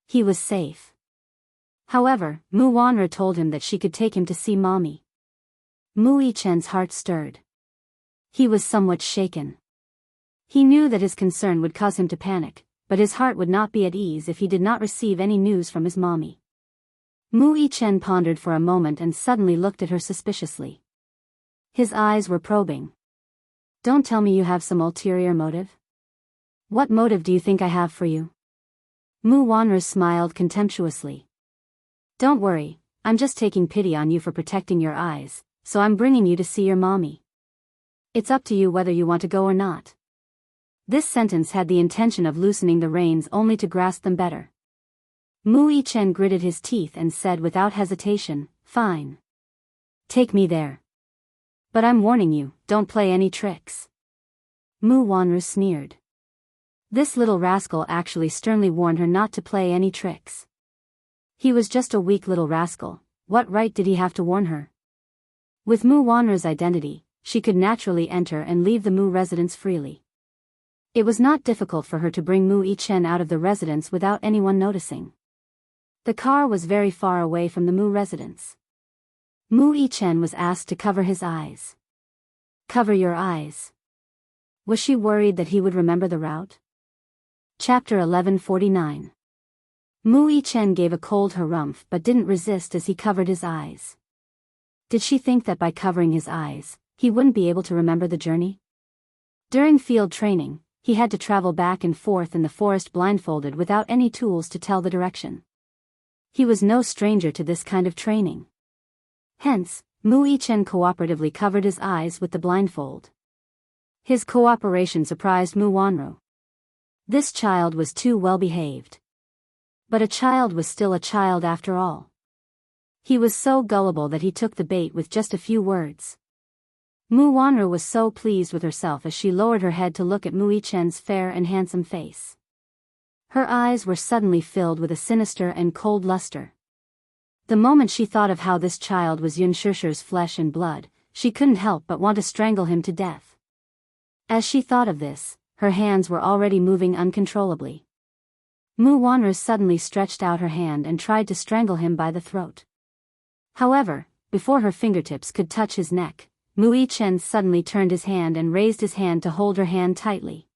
He was safe. However, Mu Wanru told him that she could take him to see mommy. Mu Yi-chen's heart stirred. He was somewhat shaken. He knew that his concern would cause him to panic, but his heart would not be at ease if he did not receive any news from his mommy. Mu Yi-chen pondered for a moment and suddenly looked at her suspiciously. His eyes were probing. "Don't tell me you have some ulterior motive?" "What motive do you think I have for you?" Mu Wanru smiled contemptuously. "Don't worry, I'm just taking pity on you for protecting your eyes, so I'm bringing you to see your mommy. It's up to you whether you want to go or not." This sentence had the intention of loosening the reins only to grasp them better. Mu Yi-chen gritted his teeth and said without hesitation, "Fine. Take me there. But I'm warning you, don't play any tricks." Mu Wanru sneered. This little rascal actually sternly warned her not to play any tricks. He was just a weak little rascal, what right did he have to warn her? With Mu Wanru's identity, she could naturally enter and leave the Mu residence freely. It was not difficult for her to bring Mu Yi-chen out of the residence without anyone noticing. The car was very far away from the Mu residence. Mu Yi-chen was asked to cover his eyes. Cover your eyes. Was she worried that he would remember the route? Chapter 1149. Mu Yi-chen gave a cold harumph but didn't resist as he covered his eyes. Did she think that by covering his eyes, he wouldn't be able to remember the journey? During field training, he had to travel back and forth in the forest blindfolded without any tools to tell the direction. He was no stranger to this kind of training. Hence, Mu Yi-chen cooperatively covered his eyes with the blindfold. His cooperation surprised Mu Wanru. This child was too well behaved. But a child was still a child after all. He was so gullible that he took the bait with just a few words. Mu Wanru was so pleased with herself as she lowered her head to look at Mu Yi-chen's fair and handsome face. Her eyes were suddenly filled with a sinister and cold luster. The moment she thought of how this child was Yun Shusher's flesh and blood, she couldn't help but want to strangle him to death. As she thought of this, her hands were already moving uncontrollably. Mu Wanru suddenly stretched out her hand and tried to strangle him by the throat. However, before her fingertips could touch his neck, Mu Yi-chen suddenly turned his hand and raised his hand to hold her hand tightly.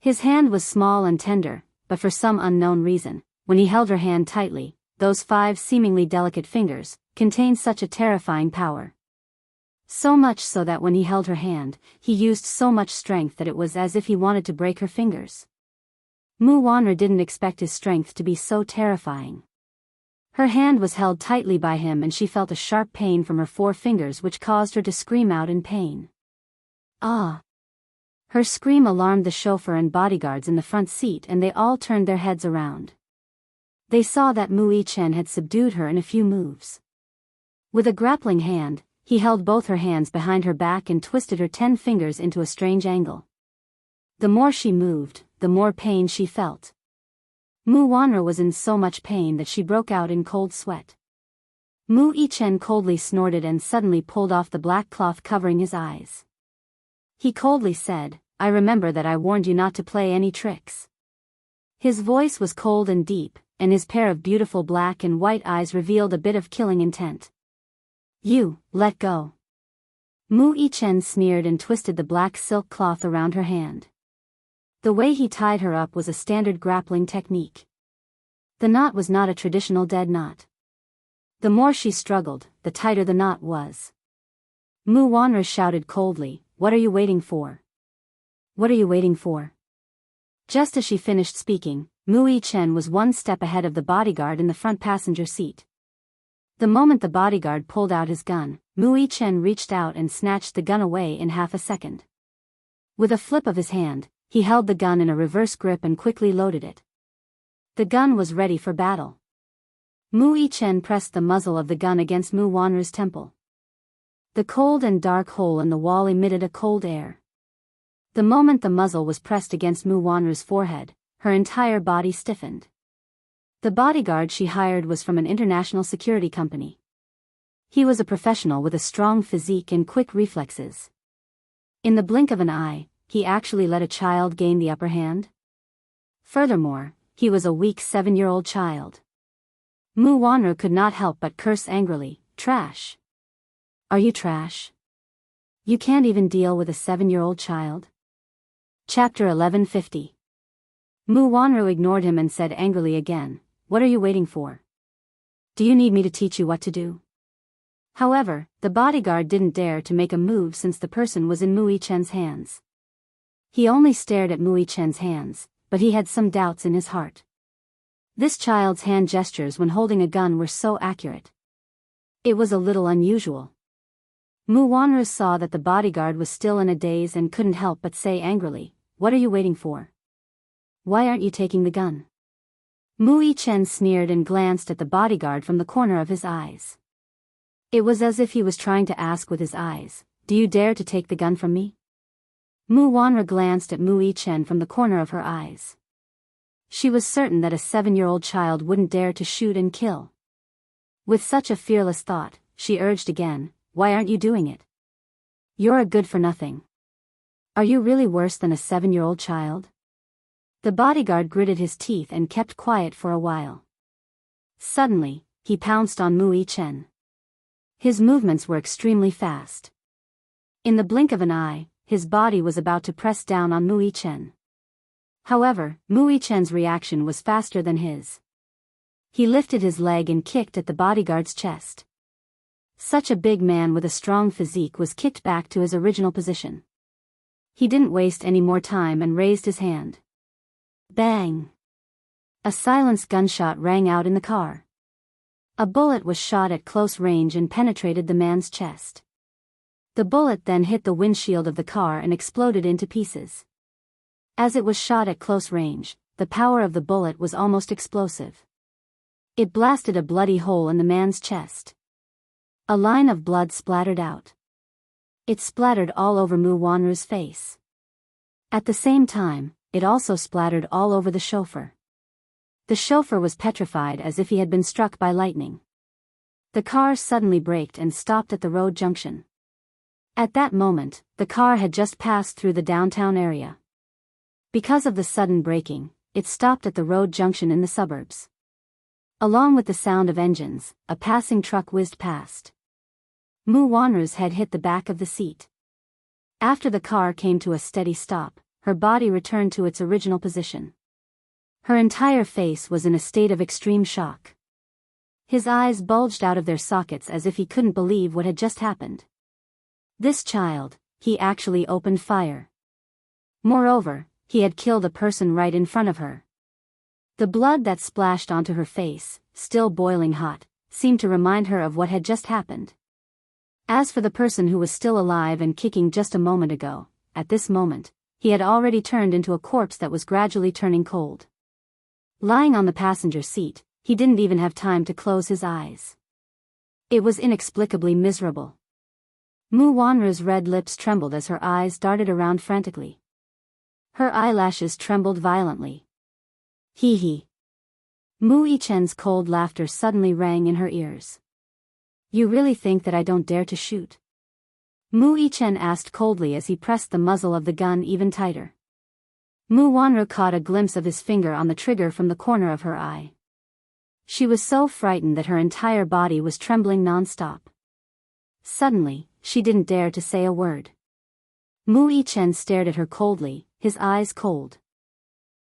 His hand was small and tender, but for some unknown reason, when he held her hand tightly, those 5 seemingly delicate fingers contained such a terrifying power. So much so that when he held her hand, he used so much strength that it was as if he wanted to break her fingers. Mu Wanru didn't expect his strength to be so terrifying. Her hand was held tightly by him and she felt a sharp pain from her 4 fingers which caused her to scream out in pain. Ah! Her scream alarmed the chauffeur and bodyguards in the front seat and they all turned their heads around. They saw that Mu Yi-chen had subdued her in a few moves. With a grappling hand, he held both her hands behind her back and twisted her 10 fingers into a strange angle. The more she moved, the more pain she felt. Mu Wanru was in so much pain that she broke out in cold sweat. Mu Yichen coldly snorted and suddenly pulled off the black cloth covering his eyes. He coldly said, "I remember that I warned you not to play any tricks." His voice was cold and deep, and his pair of beautiful black and white eyes revealed a bit of killing intent. "You, let go." Mu Yichen sneered and twisted the black silk cloth around her hand. The way he tied her up was a standard grappling technique. The knot was not a traditional dead knot. The more she struggled, the tighter the knot was. Mu Wanru shouted coldly, "What are you waiting for? What are you waiting for?" Just as she finished speaking, Mu Yichen was one step ahead of the bodyguard in the front passenger seat. The moment the bodyguard pulled out his gun, Mu Yichen reached out and snatched the gun away in half a second. With a flip of his hand, he held the gun in a reverse grip and quickly loaded it. The gun was ready for battle. Mu Yichen pressed the muzzle of the gun against Mu Wanru's temple. The cold and dark hole in the wall emitted a cold air. The moment the muzzle was pressed against Mu Wanru's forehead, her entire body stiffened. The bodyguard she hired was from an international security company. He was a professional with a strong physique and quick reflexes. In the blink of an eye, he actually let a child gain the upper hand. Furthermore, he was a weak 7-year-old child. Mu Wanru could not help but curse angrily, "Trash. Are you trash? You can't even deal with a 7-year-old child?" Chapter 1150. Mu Wanru ignored him and said angrily again, "What are you waiting for? Do you need me to teach you what to do?" However, the bodyguard didn't dare to make a move since the person was in Mu Yichen's hands. He only stared at Mu Yichen's hands, but he had some doubts in his heart. This child's hand gestures when holding a gun were so accurate. It was a little unusual. Mu Wanru saw that the bodyguard was still in a daze and couldn't help but say angrily, "What are you waiting for? Why aren't you taking the gun?" Mu Yichen sneered and glanced at the bodyguard from the corner of his eyes. It was as if he was trying to ask with his eyes, "Do you dare to take the gun from me?" Mu Wanru glanced at Mu Yichen from the corner of her eyes. She was certain that a 7-year-old child wouldn't dare to shoot and kill. With such a fearless thought, she urged again, "Why aren't you doing it? You're a good-for-nothing. Are you really worse than a 7-year-old child?" The bodyguard gritted his teeth and kept quiet for a while. Suddenly, he pounced on Mu Yichen. His movements were extremely fast. In the blink of an eye, his body was about to press down on Mu Yichen. However, Mu Yichen's reaction was faster than his. He lifted his leg and kicked at the bodyguard's chest. Such a big man with a strong physique was kicked back to his original position. He didn't waste any more time and raised his hand. Bang! A silenced gunshot rang out in the car. A bullet was shot at close range and penetrated the man's chest. The bullet then hit the windshield of the car and exploded into pieces. As it was shot at close range, the power of the bullet was almost explosive. It blasted a bloody hole in the man's chest. A line of blood splattered out. It splattered all over Mu Wanru's face. At the same time, it also splattered all over the chauffeur. The chauffeur was petrified as if he had been struck by lightning. The car suddenly braked and stopped at the road junction. At that moment, the car had just passed through the downtown area. Because of the sudden braking, it stopped at the road junction in the suburbs. Along with the sound of engines, a passing truck whizzed past. Mu Wanru's head hit the back of the seat. After the car came to a steady stop, her body returned to its original position. Her entire face was in a state of extreme shock. His eyes bulged out of their sockets as if he couldn't believe what had just happened. This child, he actually opened fire. Moreover, he had killed a person right in front of her. The blood that splashed onto her face, still boiling hot, seemed to remind her of what had just happened. As for the person who was still alive and kicking just a moment ago, at this moment, he had already turned into a corpse that was gradually turning cold. Lying on the passenger seat, he didn't even have time to close his eyes. It was inexplicably miserable. Mu Wanra's red lips trembled as her eyes darted around frantically. Her eyelashes trembled violently. Hee hee. Mu Yichen's cold laughter suddenly rang in her ears. You really think that I don't dare to shoot? Mu Yichen asked coldly as he pressed the muzzle of the gun even tighter. Mu Wanra caught a glimpse of his finger on the trigger from the corner of her eye. She was so frightened that her entire body was trembling non-stop. Suddenly, she didn't dare to say a word. Mu Yichen stared at her coldly, his eyes cold.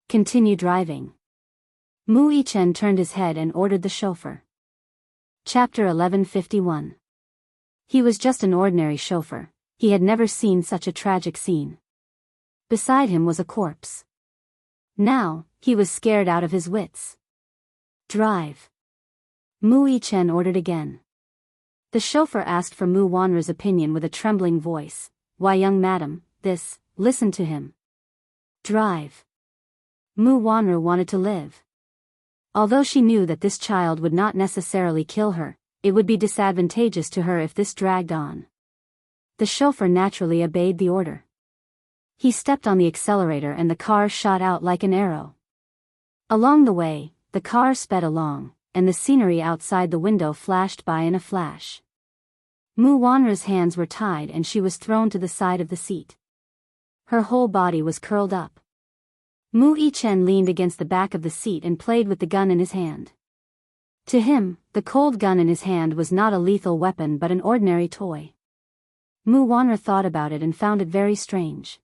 Continue driving. Mu Yichen turned his head and ordered the chauffeur. Chapter 1151. He was just an ordinary chauffeur. He had never seen such a tragic scene. Beside him was a corpse. Now, he was scared out of his wits. Drive. Mu Yichen ordered again. The chauffeur asked for Mu Wanra's opinion with a trembling voice. Why, young madam, this, listen to him. Drive. Mu Wanra wanted to live. Although she knew that this child would not necessarily kill her, it would be disadvantageous to her if this dragged on. The chauffeur naturally obeyed the order. He stepped on the accelerator and the car shot out like an arrow. Along the way, the car sped along, and the scenery outside the window flashed by in a flash. Mu Wanra's hands were tied and she was thrown to the side of the seat. Her whole body was curled up. Mu Yichen leaned against the back of the seat and played with the gun in his hand. To him, the cold gun in his hand was not a lethal weapon but an ordinary toy. Mu Wanra thought about it and found it very strange.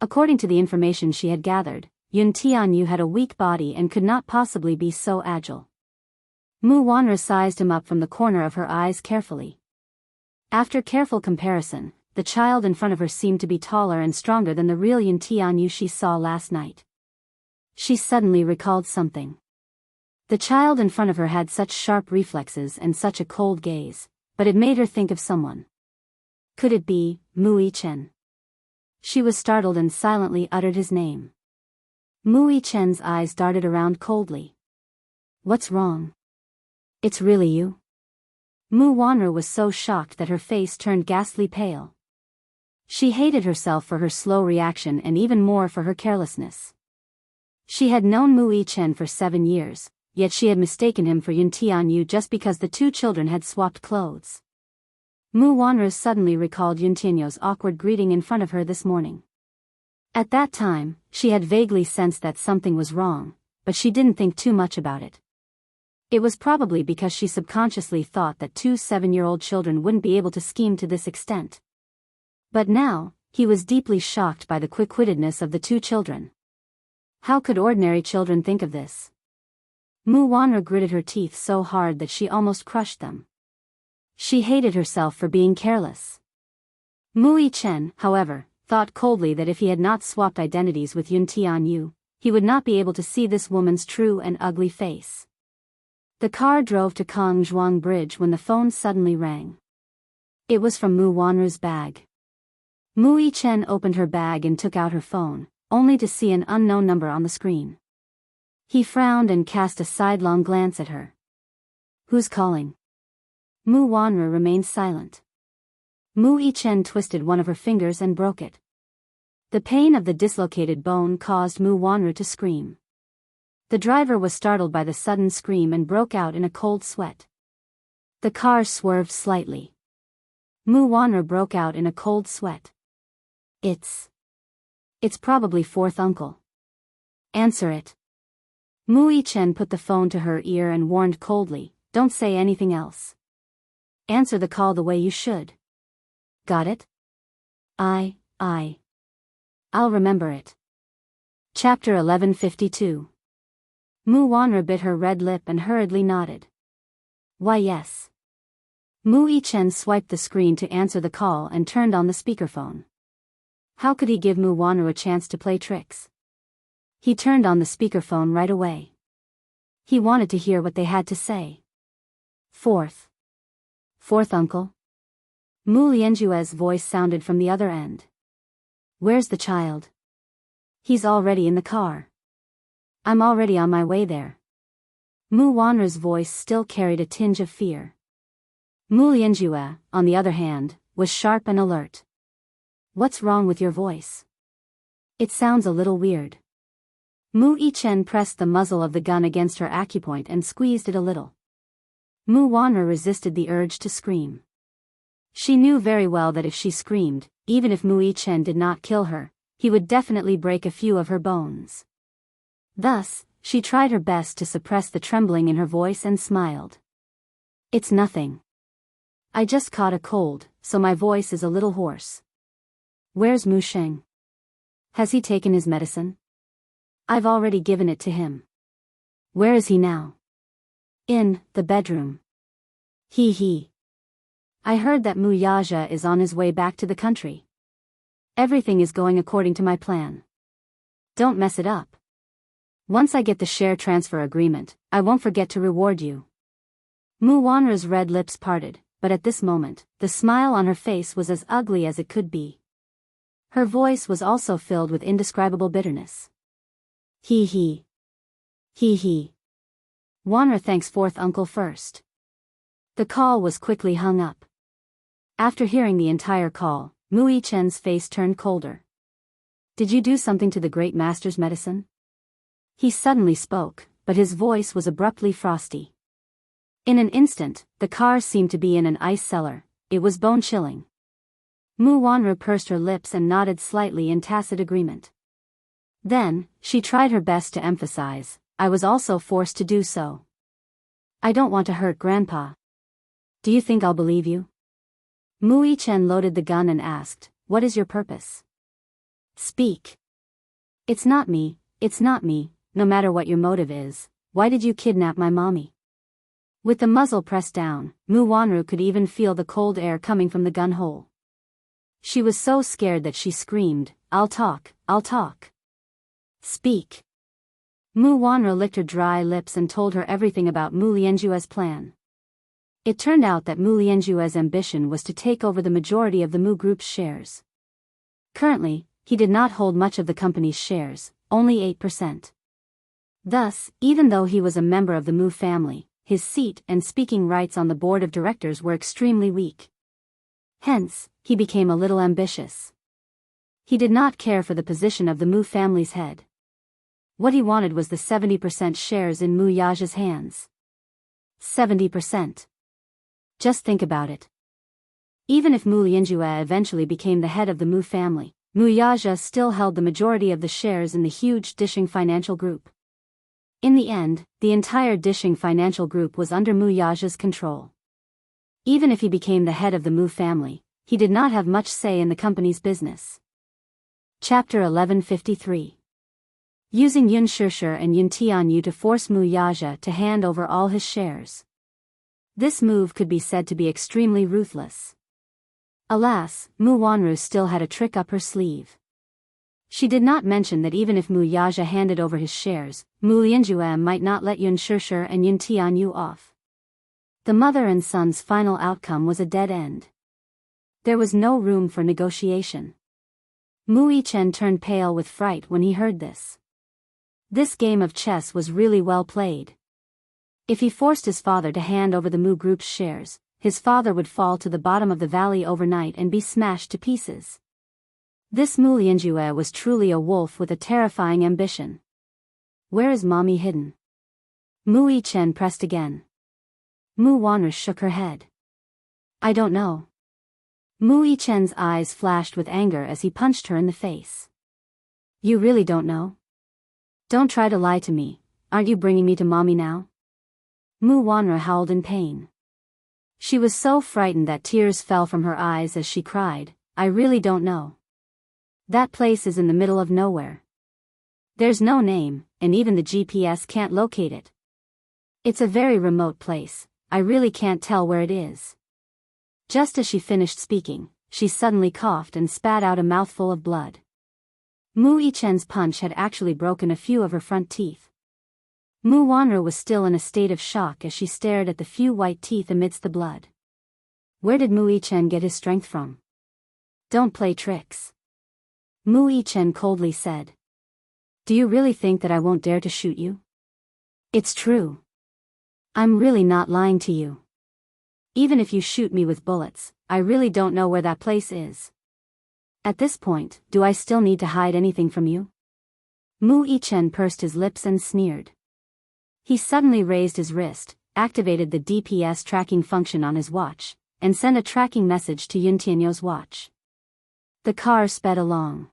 According to the information she had gathered, Yun Tianyu had a weak body and could not possibly be so agile. Mu Wanra sized him up from the corner of her eyes carefully. After careful comparison, the child in front of her seemed to be taller and stronger than the real Yun Tianyu she saw last night. She suddenly recalled something. The child in front of her had such sharp reflexes and such a cold gaze, but it made her think of someone. Could it be Mu Yichen? She was startled and silently uttered his name. Mu Yichen's eyes darted around coldly. What's wrong? It's really you? Mu Wanra was so shocked that her face turned ghastly pale. She hated herself for her slow reaction and even more for her carelessness. She had known Mu Yichen for 7 years, yet she had mistaken him for Yun Tianyu just because the two children had swapped clothes. Mu Wanra suddenly recalled Yun Tianyu's awkward greeting in front of her this morning. At that time, she had vaguely sensed that something was wrong, but she didn't think too much about it. It was probably because she subconsciously thought that 2 7-year-old children wouldn't be able to scheme to this extent. But now, he was deeply shocked by the quick-wittedness of the two children. How could ordinary children think of this? Mu Wanra gritted her teeth so hard that she almost crushed them. She hated herself for being careless. Mu Yichen, however, thought coldly that if he had not swapped identities with Yun Tianyu, he would not be able to see this woman's true and ugly face. The car drove to Kongzhuang Bridge when the phone suddenly rang. It was from Mu Wanra's bag. Mu Yichen opened her bag and took out her phone, only to see an unknown number on the screen. He frowned and cast a sidelong glance at her. Who's calling? Mu Wanra remained silent. Mu Yichen twisted one of her fingers and broke it. The pain of the dislocated bone caused Mu Wanra to scream. The driver was startled by the sudden scream and broke out in a cold sweat. The car swerved slightly. Mu Wanra broke out in a cold sweat. It's probably fourth uncle. Answer it. Mu Yichen put the phone to her ear and warned coldly, don't say anything else. Answer the call the way you should. Got it? I'll remember it. Chapter 1152. Mu Wanra bit her red lip and hurriedly nodded. Why yes. Mu Yichen swiped the screen to answer the call and turned on the speakerphone. How could he give Mu Wanra a chance to play tricks? He turned on the speakerphone right away. He wanted to hear what they had to say. Fourth uncle? Mu Lianjue's voice sounded from the other end. Where's the child? He's already in the car. I'm already on my way there. Mu Wanra's voice still carried a tinge of fear. Mu Lianjue, on the other hand, was sharp and alert. "What's wrong with your voice? It sounds a little weird." Mu Yichen pressed the muzzle of the gun against her acupoint and squeezed it a little. Mu Wanru resisted the urge to scream. She knew very well that if she screamed, even if Mu Yichen did not kill her, he would definitely break a few of her bones. Thus, she tried her best to suppress the trembling in her voice and smiled. "It's nothing. I just caught a cold, so my voice is a little hoarse." "Where's Mu Sheng? Has he taken his medicine?" "I've already given it to him." "Where is he now?" "In the bedroom." He. "I heard that Mu Yaja is on his way back to the country. Everything is going according to my plan. Don't mess it up. Once I get the share transfer agreement, I won't forget to reward you." Mu Wanru's red lips parted, but at this moment, the smile on her face was as ugly as it could be. Her voice was also filled with indescribable bitterness. He. Wanru thanks fourth uncle first. The call was quickly hung up. After hearing the entire call, Mu Yichen's face turned colder. "Did you do something to the great master's medicine?" He suddenly spoke, but his voice was abruptly frosty. In an instant, the car seemed to be in an ice cellar. It was bone-chilling. Mu Wanru pursed her lips and nodded slightly in tacit agreement. Then, she tried her best to emphasize, "I was also forced to do so. I don't want to hurt Grandpa. Do you think I'll believe you?" Mu Yichen loaded the gun and asked, "What is your purpose? Speak." It's not me, no matter what your motive is. Why did you kidnap my mommy?" With the muzzle pressed down, Mu Wanru could even feel the cold air coming from the gun hole. She was so scared that she screamed, I'll talk. "Speak." Mu Wanru licked her dry lips and told her everything about Mu Lianjue's plan. It turned out that Mu Lianjue's ambition was to take over the majority of the Mu Group's shares. Currently, he did not hold much of the company's shares, only 8%. Thus, even though he was a member of the Mu family, his seat and speaking rights on the board of directors were extremely weak. Hence, he became a little ambitious. He did not care for the position of the Mu family's head. What he wanted was the 70% shares in Mu Yaja's hands. 70%. Just think about it. Even if Mu Lianjue eventually became the head of the Mu family, Mu Yaja still held the majority of the shares in the huge Dishing Financial Group. In the end, the entire Dishing Financial Group was under Mu Yaja's control. Even if he became the head of the Mu family, he did not have much say in the company's business. Chapter 1153. Using Yun Shishir and Yun Tianyu to force Mu Yaja to hand over all his shares. This move could be said to be extremely ruthless. Alas, Mu Wanru still had a trick up her sleeve. She did not mention that even if Mu Yaja handed over his shares, Mu Lianjue might not let Yun Shishir and Yun Tianyu off. The mother and son's final outcome was a dead end. There was no room for negotiation. Mu Yichen turned pale with fright when he heard this. This game of chess was really well played. If he forced his father to hand over the Mu Group's shares, his father would fall to the bottom of the valley overnight and be smashed to pieces. This Mu Lianjue was truly a wolf with a terrifying ambition. "Where is mommy hidden?" Mu Yichen pressed again. Mu Wanru shook her head. "I don't know." Mu Yichen's eyes flashed with anger as he punched her in the face. "You really don't know? Don't try to lie to me. Aren't you bringing me to mommy now?" Mu Wanru howled in pain. She was so frightened that tears fell from her eyes as she cried, "I really don't know. That place is in the middle of nowhere. There's no name, and even the GPS can't locate it. It's a very remote place. I really can't tell where it is." Just as she finished speaking, she suddenly coughed and spat out a mouthful of blood. Mu Yichen's punch had actually broken a few of her front teeth. Mu Wanru was still in a state of shock as she stared at the few white teeth amidst the blood. Where did Mu Yichen get his strength from? "Don't play tricks," Mu Yichen coldly said. "Do you really think that I won't dare to shoot you? It's true. I'm really not lying to you. Even if you shoot me with bullets, I really don't know where that place is. At this point, do I still need to hide anything from you? Mu Yichen pursed his lips and sneered. He suddenly raised his wrist, activated the DPS tracking function on his watch, and sent a tracking message to Yun Tianyou's watch. The car sped along.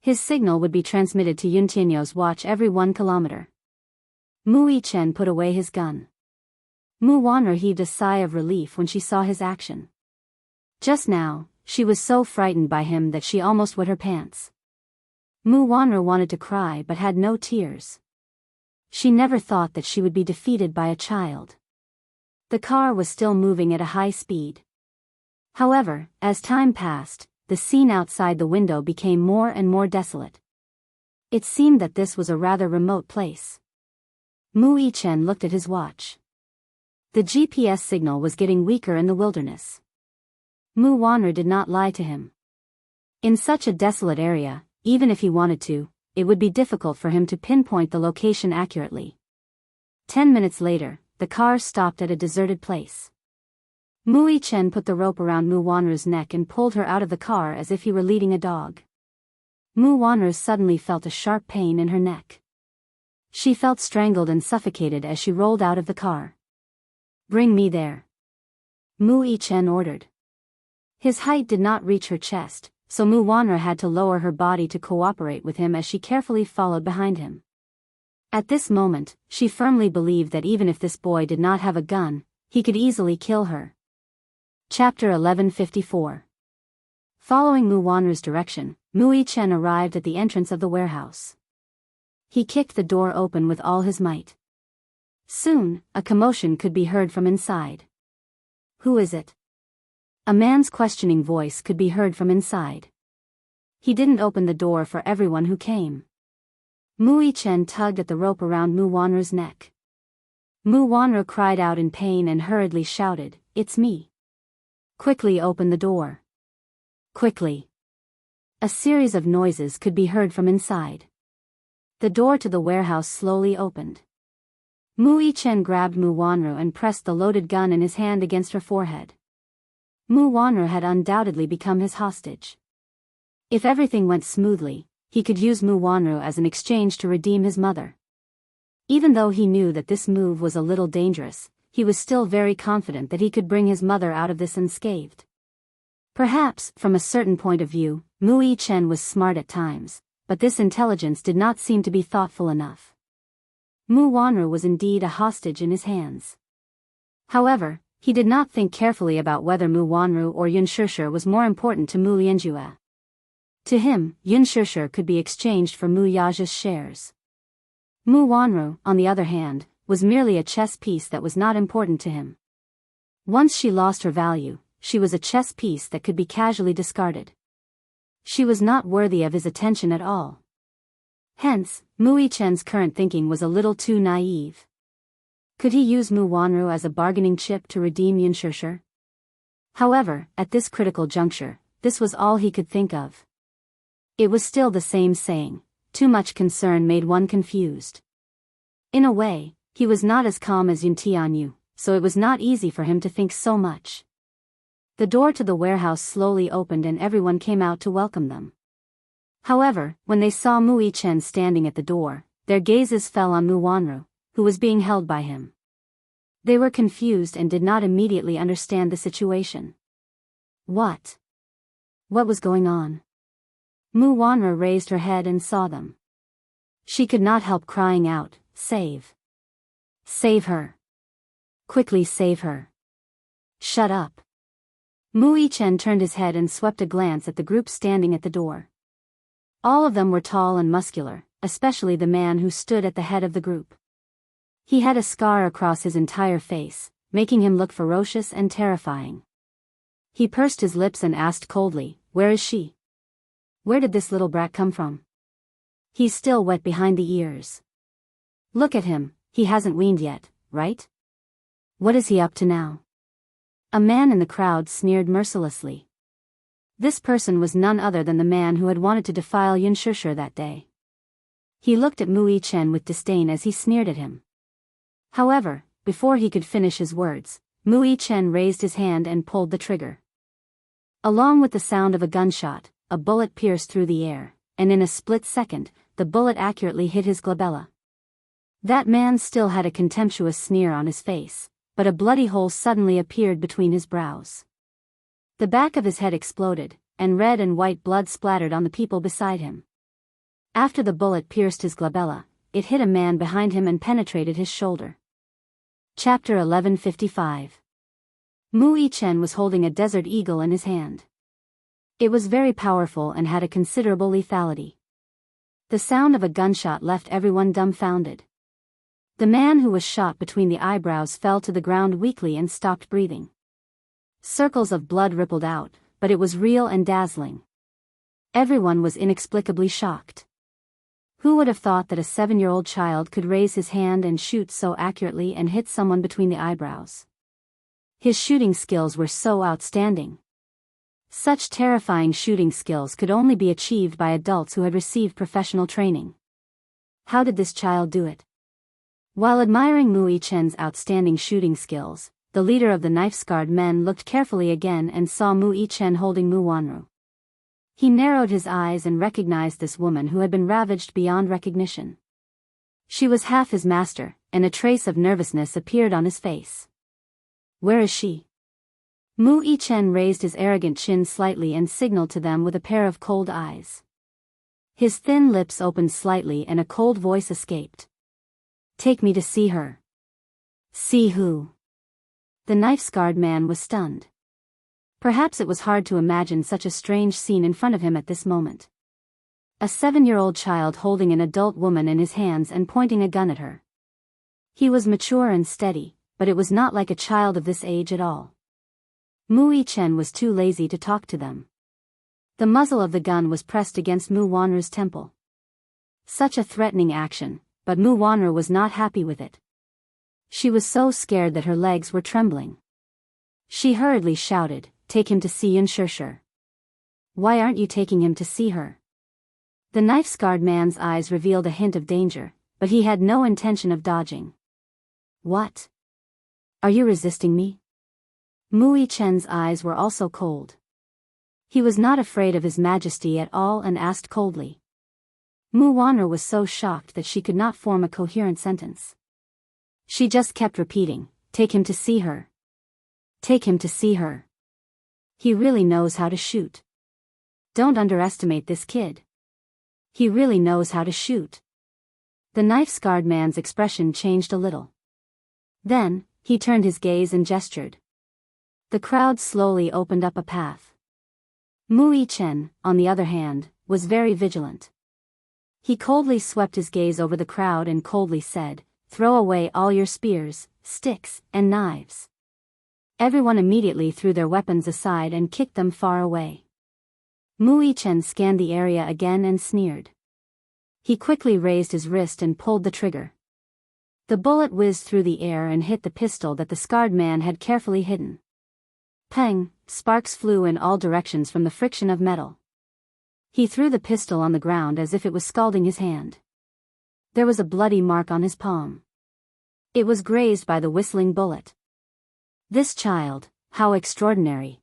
His signal would be transmitted to Yun Tianyou's watch every 1 kilometer. Mu Yichen put away his gun. Mu Wanru heaved a sigh of relief when she saw his action. Just now, she was so frightened by him that she almost wet her pants. Mu Wanru wanted to cry but had no tears. She never thought that she would be defeated by a child. The car was still moving at a high speed. However, as time passed, the scene outside the window became more and more desolate. It seemed that this was a rather remote place. Mu Yichen looked at his watch. The GPS signal was getting weaker in the wilderness. Mu Wanru did not lie to him. In such a desolate area, even if he wanted to, it would be difficult for him to pinpoint the location accurately. 10 minutes later, the car stopped at a deserted place. Mu Yichen put the rope around Mu Wanru's neck and pulled her out of the car as if he were leading a dog. Mu Wanru suddenly felt a sharp pain in her neck. She felt strangled and suffocated as she rolled out of the car. "Bring me there," Mu Yichen ordered. His height did not reach her chest, so Mu Wanru had to lower her body to cooperate with him as she carefully followed behind him. At this moment, she firmly believed that even if this boy did not have a gun, he could easily kill her. Chapter 1154. Following Mu Wanru's direction, Mu Yichen arrived at the entrance of the warehouse. He kicked the door open with all his might. Soon, a commotion could be heard from inside. "Who is it?" A man's questioning voice could be heard from inside. He didn't open the door for everyone who came. Mu Yichen tugged at the rope around Mu Wanru's neck. Mu Wanru cried out in pain and hurriedly shouted, "It's me. Quickly open the door. Quickly." A series of noises could be heard from inside. The door to the warehouse slowly opened. Mu Yichen grabbed Mu Wanru and pressed the loaded gun in his hand against her forehead. Mu Wanru had undoubtedly become his hostage. If everything went smoothly, he could use Mu Wanru as an exchange to redeem his mother. Even though he knew that this move was a little dangerous, he was still very confident that he could bring his mother out of this unscathed. Perhaps, from a certain point of view, Mu Yichen was smart at times, but this intelligence did not seem to be thoughtful enough. Mu Wanru was indeed a hostage in his hands. However, he did not think carefully about whether Mu Wanru or Yun Shishir was more important to Mu Lianjue. To him, Yun Shishir could be exchanged for Mu Yaja's shares. Mu Wanru, on the other hand, was merely a chess piece that was not important to him. Once she lost her value, she was a chess piece that could be casually discarded. She was not worthy of his attention at all. Hence, Mu Yichen's current thinking was a little too naive. Could he use Mu Wanru as a bargaining chip to redeem Yun Shishir? However, at this critical juncture, this was all he could think of. It was still the same saying, too much concern made one confused. In a way, he was not as calm as Yun Tianyu, so it was not easy for him to think so much. The door to the warehouse slowly opened and everyone came out to welcome them. However, when they saw Mu Yichen standing at the door, their gazes fell on Mu Wanru, who was being held by him. They were confused and did not immediately understand the situation. What was going on? Mu Wanru raised her head and saw them. She could not help crying out, "Save! Save her! Quickly save her! Shut up!" Mu Yichen turned his head and swept a glance at the group standing at the door. All of them were tall and muscular, especially the man who stood at the head of the group. He had a scar across his entire face, making him look ferocious and terrifying. He pursed his lips and asked coldly, "Where is she? Where did this little brat come from? He's still wet behind the ears. Look at him, he hasn't weaned yet, right? What is he up to now?" A man in the crowd sneered mercilessly. This person was none other than the man who had wanted to defile Yun Shishir that day. He looked at Mu Yichen with disdain as he sneered at him. However, before he could finish his words, Mu Yichen raised his hand and pulled the trigger. Along with the sound of a gunshot, a bullet pierced through the air, and in a split second, the bullet accurately hit his glabella. That man still had a contemptuous sneer on his face, but a bloody hole suddenly appeared between his brows. The back of his head exploded, and red and white blood splattered on the people beside him. After the bullet pierced his glabella, it hit a man behind him and penetrated his shoulder. Chapter 1155. Mu Yichen was holding a desert eagle in his hand. It was very powerful and had a considerable lethality. The sound of a gunshot left everyone dumbfounded. The man who was shot between the eyebrows fell to the ground weakly and stopped breathing. Circles of blood rippled out, but it was real and dazzling. Everyone was inexplicably shocked. Who would have thought that a 7-year-old child could raise his hand and shoot so accurately and hit someone between the eyebrows? His shooting skills were so outstanding. Such terrifying shooting skills could only be achieved by adults who had received professional training. How did this child do it? While admiring Mu Yichen's outstanding shooting skills, the leader of the knife-scarred men looked carefully again and saw Mu Yichen holding Mu Wanru. He narrowed his eyes and recognized this woman who had been ravaged beyond recognition. She was half his master, and a trace of nervousness appeared on his face. Where is she? Mu Yichen raised his arrogant chin slightly and signaled to them with a pair of cold eyes. His thin lips opened slightly and a cold voice escaped. Take me to see her. See who? The knife-scarred man was stunned. Perhaps it was hard to imagine such a strange scene in front of him at this moment. A 7-year-old child holding an adult woman in his hands and pointing a gun at her. He was mature and steady, but it was not like a child of this age at all. Mu Yichen was too lazy to talk to them. The muzzle of the gun was pressed against Mu Wanru's temple. Such a threatening action, but Mu Wanru was not happy with it. She was so scared that her legs were trembling. She hurriedly shouted, "Take him to see Yun Shishir." Why aren't you taking him to see her? The knife-scarred man's eyes revealed a hint of danger, but he had no intention of dodging. What? Are you resisting me? Mu Yichen's eyes were also cold. He was not afraid of his majesty at all and asked coldly. Mu Wanru was so shocked that she could not form a coherent sentence. She just kept repeating, "Take him to see her. Take him to see her. He really knows how to shoot. Don't underestimate this kid. He really knows how to shoot." The knife-scarred man's expression changed a little. Then, he turned his gaze and gestured. The crowd slowly opened up a path. Mu Yichen, on the other hand, was very vigilant. He coldly swept his gaze over the crowd and coldly said, "Throw away all your spears, sticks, and knives." Everyone immediately threw their weapons aside and kicked them far away. Mu Yichen scanned the area again and sneered. He quickly raised his wrist and pulled the trigger. The bullet whizzed through the air and hit the pistol that the scarred man had carefully hidden. Pang! Sparks flew in all directions from the friction of metal. He threw the pistol on the ground as if it was scalding his hand. There was a bloody mark on his palm. It was grazed by the whistling bullet. This child, how extraordinary!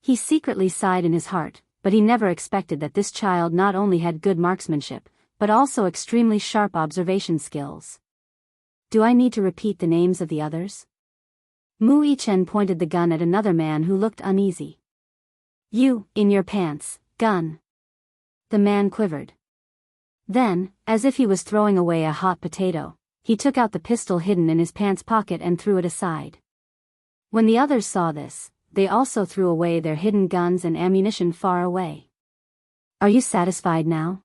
He secretly sighed in his heart, but he never expected that this child not only had good marksmanship, but also extremely sharp observation skills. Do I need to repeat the names of the others? Mu Yichen pointed the gun at another man who looked uneasy. You, in your pants, gun. The man quivered. Then, as if he was throwing away a hot potato, he took out the pistol hidden in his pants pocket and threw it aside. When the others saw this, they also threw away their hidden guns and ammunition far away. Are you satisfied now?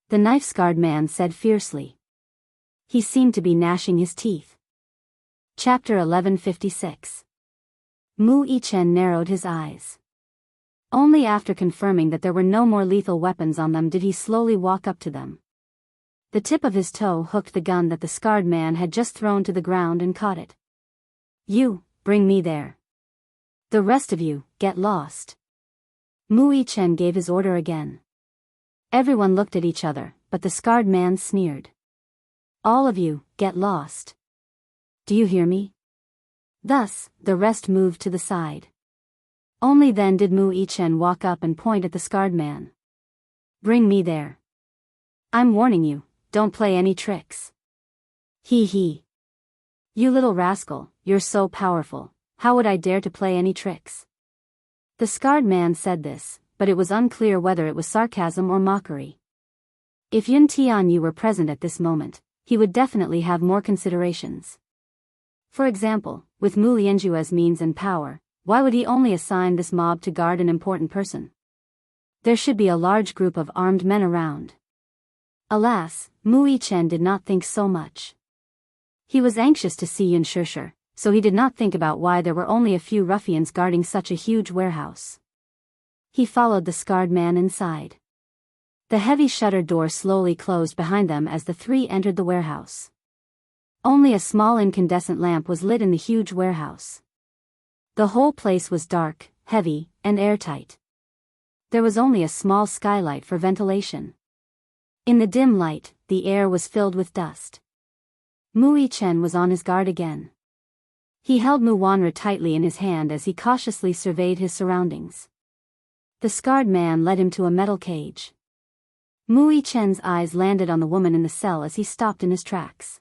The knife-scarred man said fiercely. He seemed to be gnashing his teeth. Chapter 1156. Mu Yichen narrowed his eyes. Only after confirming that there were no more lethal weapons on them did he slowly walk up to them. The tip of his toe hooked the gun that the scarred man had just thrown to the ground and caught it. You, bring me there. The rest of you, get lost. Mu Yichen gave his order again. Everyone looked at each other, but the scarred man sneered. All of you, get lost. Do you hear me? Thus, the rest moved to the side. Only then did Mu Yichen walk up and point at the scarred man. Bring me there. I'm warning you, don't play any tricks. Hee hee. You little rascal, you're so powerful, how would I dare to play any tricks? The scarred man said this, but it was unclear whether it was sarcasm or mockery. If Yun Tianyu were present at this moment, he would definitely have more considerations. For example, with Mu Lianjue's means and power, why would he only assign this mob to guard an important person? There should be a large group of armed men around. Alas, Mu Yichen did not think so much. He was anxious to see Yun Shishir, so he did not think about why there were only a few ruffians guarding such a huge warehouse. He followed the scarred man inside. The heavy shutter door slowly closed behind them as the three entered the warehouse. Only a small incandescent lamp was lit in the huge warehouse. The whole place was dark, heavy, and airtight. There was only a small skylight for ventilation. In the dim light, the air was filled with dust. Mu Yichen was on his guard again. He held Mu Wanru tightly in his hand as he cautiously surveyed his surroundings. The scarred man led him to a metal cage. Mu Yichen's eyes landed on the woman in the cell as he stopped in his tracks.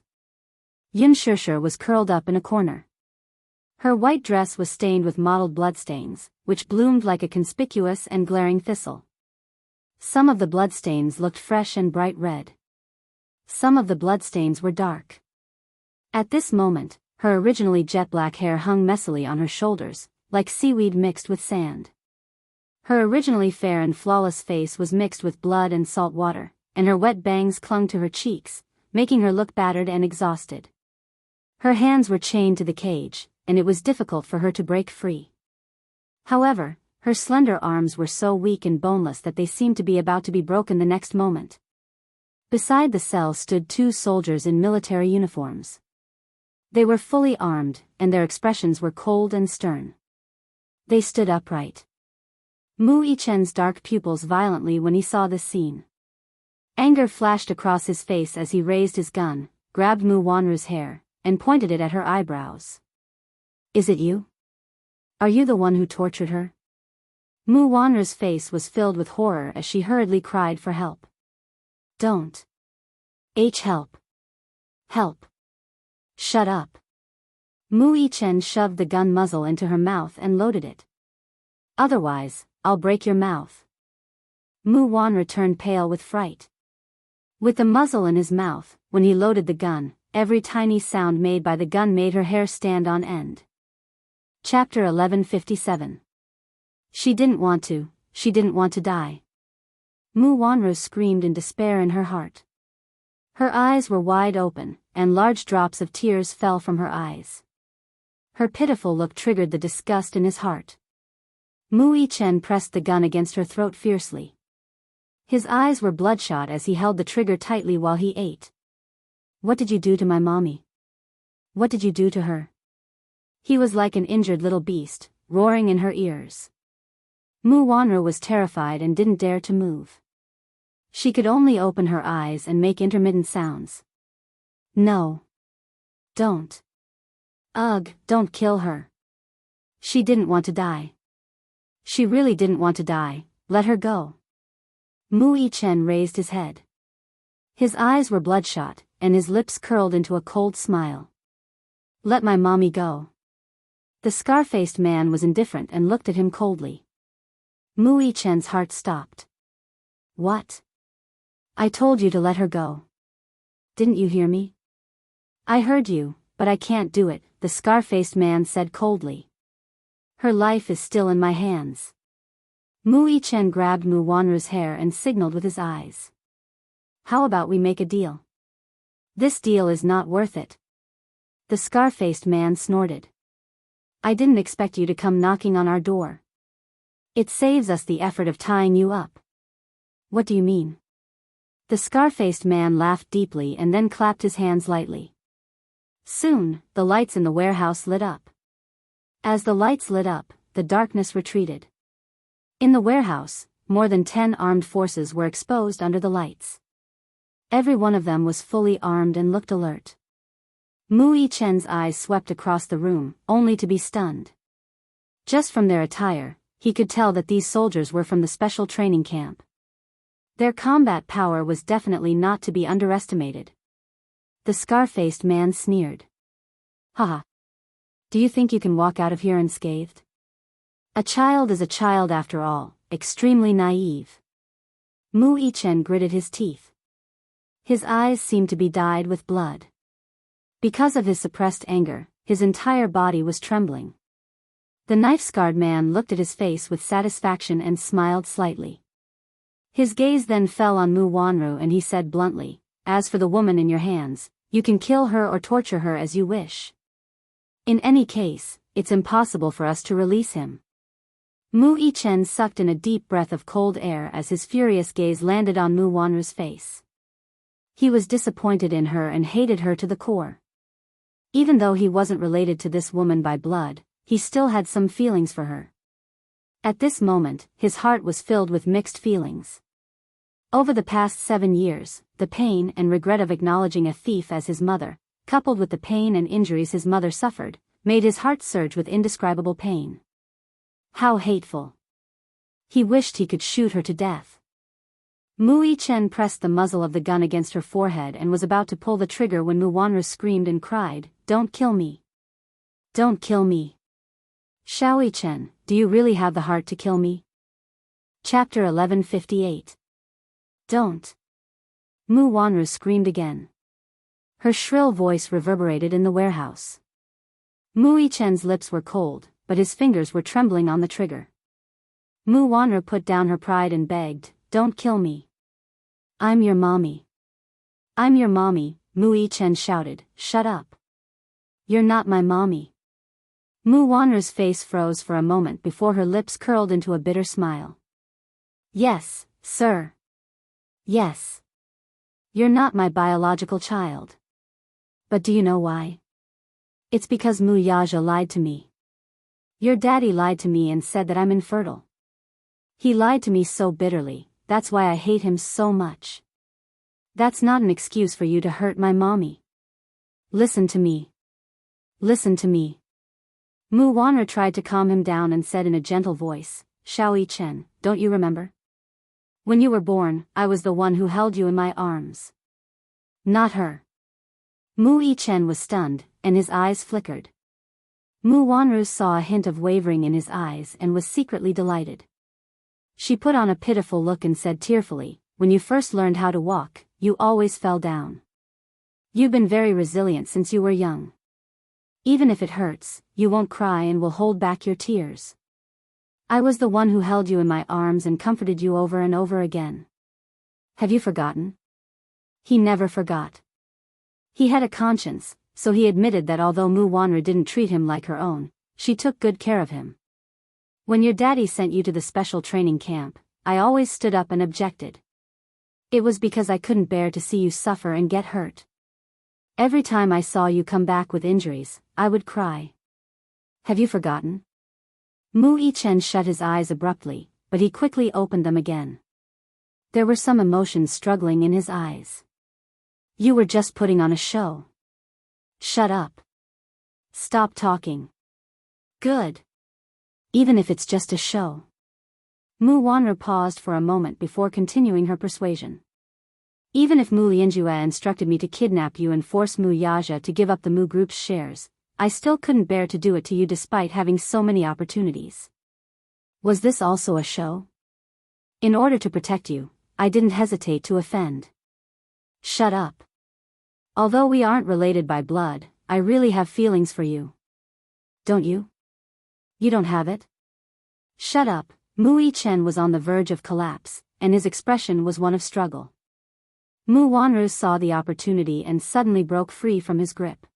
Yun Shishir was curled up in a corner. Her white dress was stained with mottled bloodstains, which bloomed like a conspicuous and glaring thistle. Some of the bloodstains looked fresh and bright red. Some of the bloodstains were dark. At this moment, her originally jet-black hair hung messily on her shoulders, like seaweed mixed with sand. Her originally fair and flawless face was mixed with blood and salt water, and her wet bangs clung to her cheeks, making her look battered and exhausted. Her hands were chained to the cage, and it was difficult for her to break free. However, her slender arms were so weak and boneless that they seemed to be about to be broken the next moment. Beside the cell stood two soldiers in military uniforms. They were fully armed, and their expressions were cold and stern. They stood upright. Mu Yichen's dark pupils violently when he saw this scene. Anger flashed across his face as he raised his gun, grabbed Mu Wanru's hair, and pointed it at her eyebrows. Is it you? Are you the one who tortured her? Mu Wanru's face was filled with horror as she hurriedly cried for help. Don't. Help. Help. Shut up. Mu Yichen shoved the gun muzzle into her mouth and loaded it. Otherwise, I'll break your mouth. Mu Wanru turned pale with fright. With the muzzle in his mouth, when he loaded the gun, every tiny sound made by the gun made her hair stand on end. Chapter 1157. She didn't want to die. Mu Wanru screamed in despair in her heart. Her eyes were wide open, and large drops of tears fell from her eyes. Her pitiful look triggered the disgust in his heart. Mu Yichen pressed the gun against her throat fiercely. His eyes were bloodshot as he held the trigger tightly while he ate. What did you do to my mommy? What did you do to her? He was like an injured little beast, roaring in her ears. Mu Wanru was terrified and didn't dare to move. She could only open her eyes and make intermittent sounds. No. Don't. Ugh, don't kill her. She didn't want to die. She really didn't want to die, let her go. Mu Yichen raised his head. His eyes were bloodshot, and his lips curled into a cold smile. Let my mommy go. The scar-faced man was indifferent and looked at him coldly. Mu Yichen's heart stopped. What? I told you to let her go. Didn't you hear me? I heard you, but I can't do it, the scar-faced man said coldly. Her life is still in my hands. Mu Yichen grabbed Mu Wanru's hair and signaled with his eyes. How about we make a deal? This deal is not worth it. The scar-faced man snorted. I didn't expect you to come knocking on our door. It saves us the effort of tying you up. What do you mean? The scar-faced man laughed deeply and then clapped his hands lightly. Soon, the lights in the warehouse lit up. As the lights lit up, the darkness retreated. In the warehouse, more than 10 armed forces were exposed under the lights. Every one of them was fully armed and looked alert. Mu Yichen's eyes swept across the room, only to be stunned. Just from their attire, he could tell that these soldiers were from the special training camp. Their combat power was definitely not to be underestimated. The scar-faced man sneered. Haha. Do you think you can walk out of here unscathed? A child is a child after all, extremely naive. Mu Yichen gritted his teeth. His eyes seemed to be dyed with blood. Because of his suppressed anger, his entire body was trembling. The knife-scarred man looked at his face with satisfaction and smiled slightly. His gaze then fell on Mu Wanru and he said bluntly, "As for the woman in your hands, you can kill her or torture her as you wish. In any case, it's impossible for us to release him." Mu Yichen sucked in a deep breath of cold air as his furious gaze landed on Mu Wanru's face. He was disappointed in her and hated her to the core. Even though he wasn't related to this woman by blood, he still had some feelings for her. At this moment, his heart was filled with mixed feelings. Over the past 7 years, the pain and regret of acknowledging a thief as his mother, coupled with the pain and injuries his mother suffered, made his heart surge with indescribable pain. How hateful. He wished he could shoot her to death. Mu Yichen pressed the muzzle of the gun against her forehead and was about to pull the trigger when Mu Wanru screamed and cried, "Don't kill me. Don't kill me. Xiao Yichen, do you really have the heart to kill me?" Chapter 1158. Don't. Mu Wanru screamed again. Her shrill voice reverberated in the warehouse. Mu Yichen's lips were cold, but his fingers were trembling on the trigger. Mu Wanru put down her pride and begged, "Don't kill me. I'm your mommy. I'm your mommy," Mu Yichen shouted. "Shut up. You're not my mommy." Mu Wanru's face froze for a moment before her lips curled into a bitter smile. "Yes, sir. Yes. You're not my biological child. But do you know why? It's because Mu Yaja lied to me. Your daddy lied to me and said that I'm infertile. He lied to me so bitterly, that's why I hate him so much. That's not an excuse for you to hurt my mommy. Listen to me. Listen to me." Mu Wanru tried to calm him down and said in a gentle voice, "Xiao Yichen, don't you remember? When you were born, I was the one who held you in my arms. Not her." Mu Yichen was stunned, and his eyes flickered. Mu Wanru saw a hint of wavering in his eyes and was secretly delighted. She put on a pitiful look and said tearfully, "When you first learned how to walk, you always fell down. You've been very resilient since you were young. Even if it hurts, you won't cry and will hold back your tears. I was the one who held you in my arms and comforted you over and over again. Have you forgotten?" He never forgot. He had a conscience, so he admitted that although Mu Wanru didn't treat him like her own, she took good care of him. "When your daddy sent you to the special training camp, I always stood up and objected. It was because I couldn't bear to see you suffer and get hurt. Every time I saw you come back with injuries, I would cry. Have you forgotten?" Mu Yichen shut his eyes abruptly, but he quickly opened them again. There were some emotions struggling in his eyes. "You were just putting on a show. Shut up. Stop talking. Good. Even if it's just a show." Mu Wanru paused for a moment before continuing her persuasion. "Even if Mu Lianjue instructed me to kidnap you and force Mu Yaja to give up the Mu Group's shares, I still couldn't bear to do it to you despite having so many opportunities. Was this also a show? In order to protect you, I didn't hesitate to offend. Shut up. Although we aren't related by blood, I really have feelings for you. Don't you? You don't have it? Shut up." Mu Yichen was on the verge of collapse, and his expression was one of struggle. Mu Wanru saw the opportunity and suddenly broke free from his grip.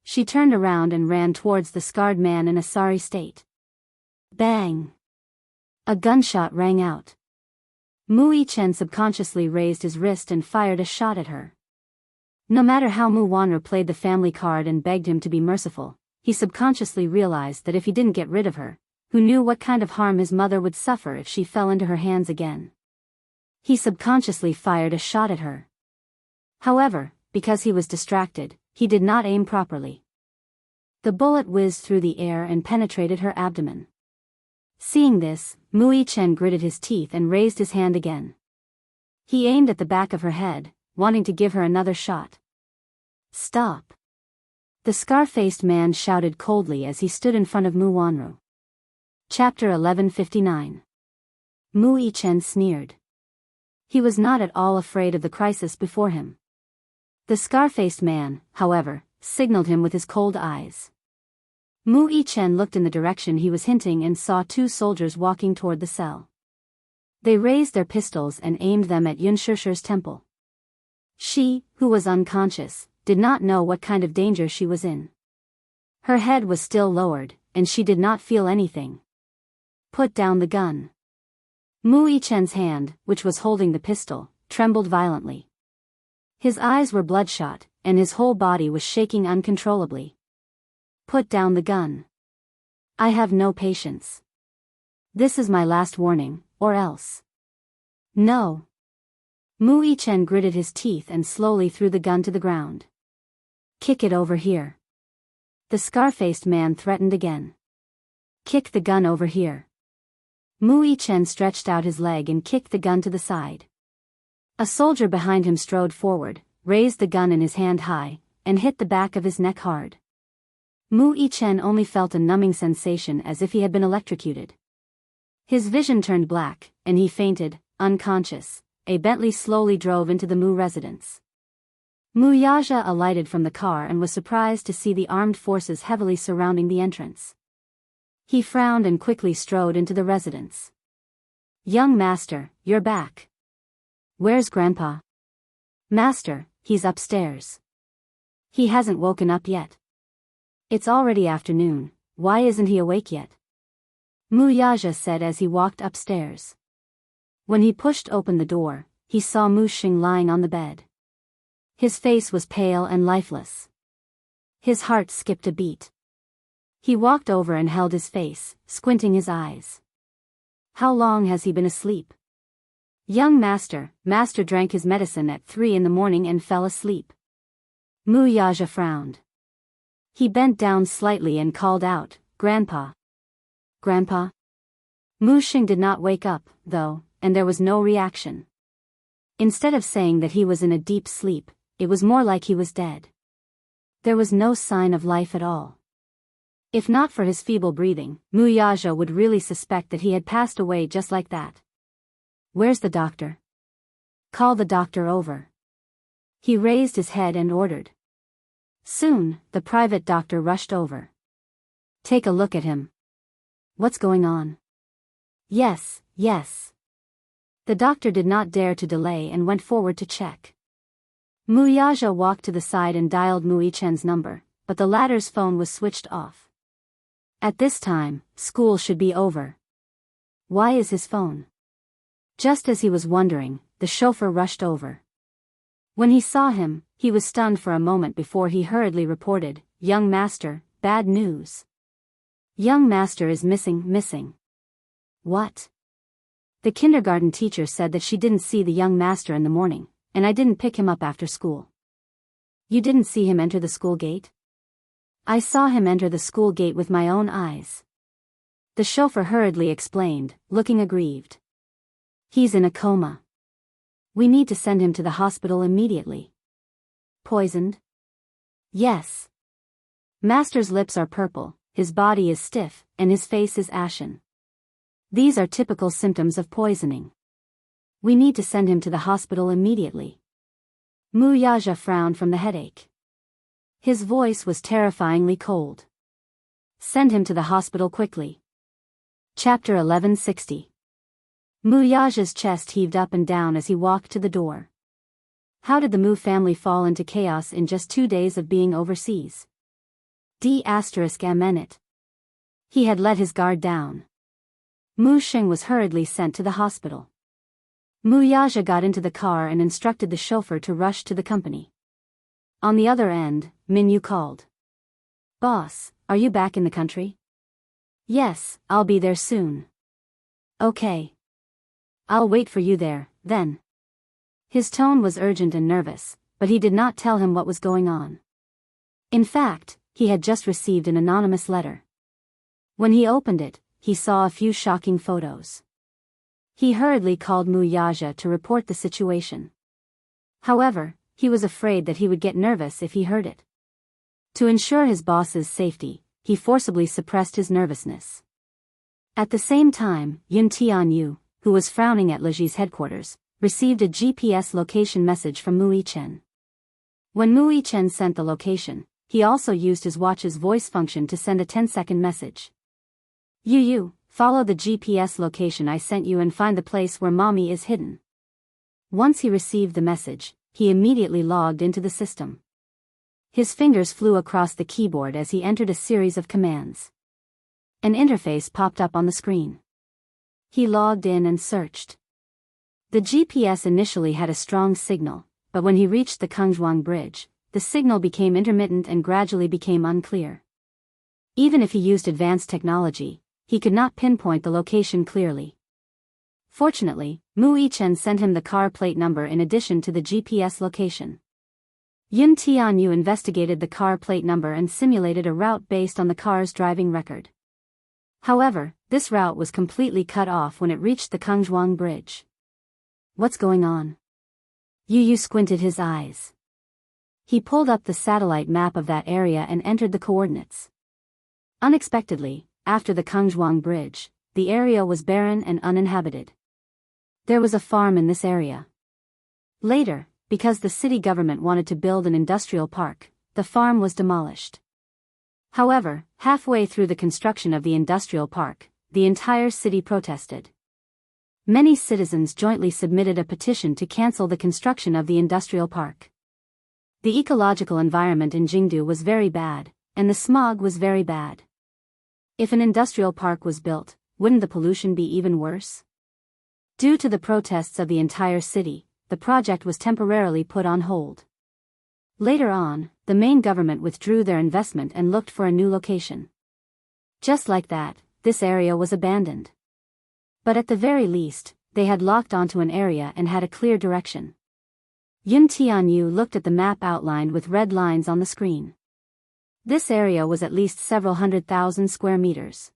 She turned around and ran towards the scarred man in a sorry state. Bang! A gunshot rang out. Mu Yichen subconsciously raised his wrist and fired a shot at her. No matter how Mu Wanru played the family card and begged him to be merciful, he subconsciously realized that if he didn't get rid of her, who knew what kind of harm his mother would suffer if she fell into her hands again. He subconsciously fired a shot at her. However, because he was distracted, he did not aim properly. The bullet whizzed through the air and penetrated her abdomen. Seeing this, Mu Yichen gritted his teeth and raised his hand again. He aimed at the back of her head, wanting to give her another shot. Stop! The scar-faced man shouted coldly as he stood in front of Mu Wanru. Chapter 1159. Mu Yichen sneered. He was not at all afraid of the crisis before him. The scar-faced man, however, signaled him with his cold eyes. Mu Yichen looked in the direction he was hinting and saw two soldiers walking toward the cell. They raised their pistols and aimed them at Yun Shishir's temple. She, who was unconscious, did not know what kind of danger she was in. Her head was still lowered, and she did not feel anything. Put down the gun. Mu Yichen's hand, which was holding the pistol, trembled violently. His eyes were bloodshot, and his whole body was shaking uncontrollably. Put down the gun. I have no patience. This is my last warning, or else. No. Mu Yichen gritted his teeth and slowly threw the gun to the ground. Kick it over here. The scar-faced man threatened again. Kick the gun over here. Mu Yichen stretched out his leg and kicked the gun to the side. A soldier behind him strode forward, raised the gun in his hand high, and hit the back of his neck hard. Mu Yichen only felt a numbing sensation as if he had been electrocuted. His vision turned black, and he fainted, unconscious. A Bentley slowly drove into the Mu residence. Mu Yaja alighted from the car and was surprised to see the armed forces heavily surrounding the entrance. He frowned and quickly strode into the residence. Young master, you're back. Where's Grandpa? Master, he's upstairs. He hasn't woken up yet. It's already afternoon, why isn't he awake yet? Mu Yaja said as he walked upstairs. When he pushed open the door, he saw Mu Xing lying on the bed. His face was pale and lifeless. His heart skipped a beat. He walked over and held his face, squinting his eyes. How long has he been asleep? Young master drank his medicine at 3 in the morning and fell asleep. Mu Yaja frowned. He bent down slightly and called out, Grandpa. Grandpa? Mu Xing did not wake up, though, and there was no reaction. Instead of saying that he was in a deep sleep, it was more like he was dead. There was no sign of life at all. If not for his feeble breathing, Mu Yaja would really suspect that he had passed away just like that. Where's the doctor? Call the doctor over. He raised his head and ordered. Soon, the private doctor rushed over. Take a look at him. What's going on? Yes. The doctor did not dare to delay and went forward to check. Mu Yaja walked to the side and dialed Mu Yichen's number, but the latter's phone was switched off. At this time, school should be over. Why is his phone? Just as he was wondering, the chauffeur rushed over. When he saw him, he was stunned for a moment before he hurriedly reported, Young master, bad news. Young master is missing. What? The kindergarten teacher said that she didn't see the young master in the morning, and I didn't pick him up after school. You didn't see him enter the school gate? I saw him enter the school gate with my own eyes. The chauffeur hurriedly explained, looking aggrieved. He's in a coma. We need to send him to the hospital immediately. Poisoned? Yes. Master's lips are purple, his body is stiff, and his face is ashen. These are typical symptoms of poisoning. We need to send him to the hospital immediately. Mu Yaja frowned from the headache. His voice was terrifyingly cold. Send him to the hospital quickly. Chapter 1160. Mu Yaja's chest heaved up and down as he walked to the door. How did the Mu family fall into chaos in just 2 days of being overseas? D****. He had let his guard down. Mu Xing was hurriedly sent to the hospital. Mu Yaja got into the car and instructed the chauffeur to rush to the company. On the other end, Min Yu called. Boss, are you back in the country? Yes, I'll be there soon. Okay. I'll wait for you there, then. His tone was urgent and nervous, but he did not tell him what was going on. In fact, he had just received an anonymous letter. When he opened it, he saw a few shocking photos. He hurriedly called Mu Yaja to report the situation. However, he was afraid that he would get nervous if he heard it. To ensure his boss's safety, he forcibly suppressed his nervousness. At the same time, Yun Tianyu, who was frowning at Leji's headquarters, received a GPS location message from Mu Yichen. When Mu Yichen sent the location, he also used his watch's voice function to send a 10-second message. You, follow the GPS location I sent you and find the place where mommy is hidden. Once he received the message, he immediately logged into the system. His fingers flew across the keyboard as he entered a series of commands. An interface popped up on the screen. He logged in and searched. The GPS initially had a strong signal, but when he reached the Kengzhuang Bridge, the signal became intermittent and gradually became unclear. Even if he used advanced technology, he could not pinpoint the location clearly. Fortunately, Mu Yichen sent him the car plate number in addition to the GPS location. Yun Tianyu investigated the car plate number and simulated a route based on the car's driving record. However, this route was completely cut off when it reached the Kengzhuang Bridge. What's going on? Yu squinted his eyes. He pulled up the satellite map of that area and entered the coordinates. Unexpectedly, after the Kengzhuang Bridge, the area was barren and uninhabited. There was a farm in this area. Later, because the city government wanted to build an industrial park, the farm was demolished. However, halfway through the construction of the industrial park, the entire city protested. Many citizens jointly submitted a petition to cancel the construction of the industrial park. The ecological environment in Jingdu was very bad, and the smog was very bad. If an industrial park was built, wouldn't the pollution be even worse? Due to the protests of the entire city, the project was temporarily put on hold. Later on, the main government withdrew their investment and looked for a new location. Just like that, this area was abandoned. But at the very least, they had locked onto an area and had a clear direction. Yun Tianyu looked at the map outlined with red lines on the screen. This area was at least several 100,000 square meters.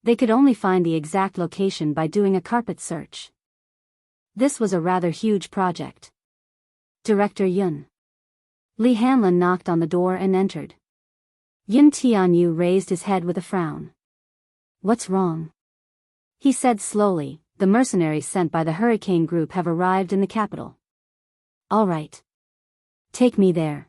They could only find the exact location by doing a carpet search. This was a rather huge project. Director Yun. Li Hanlin knocked on the door and entered. Yun Tianyu raised his head with a frown. What's wrong? He said slowly, the mercenaries sent by the Hurricane Group have arrived in the capital. All right. Take me there.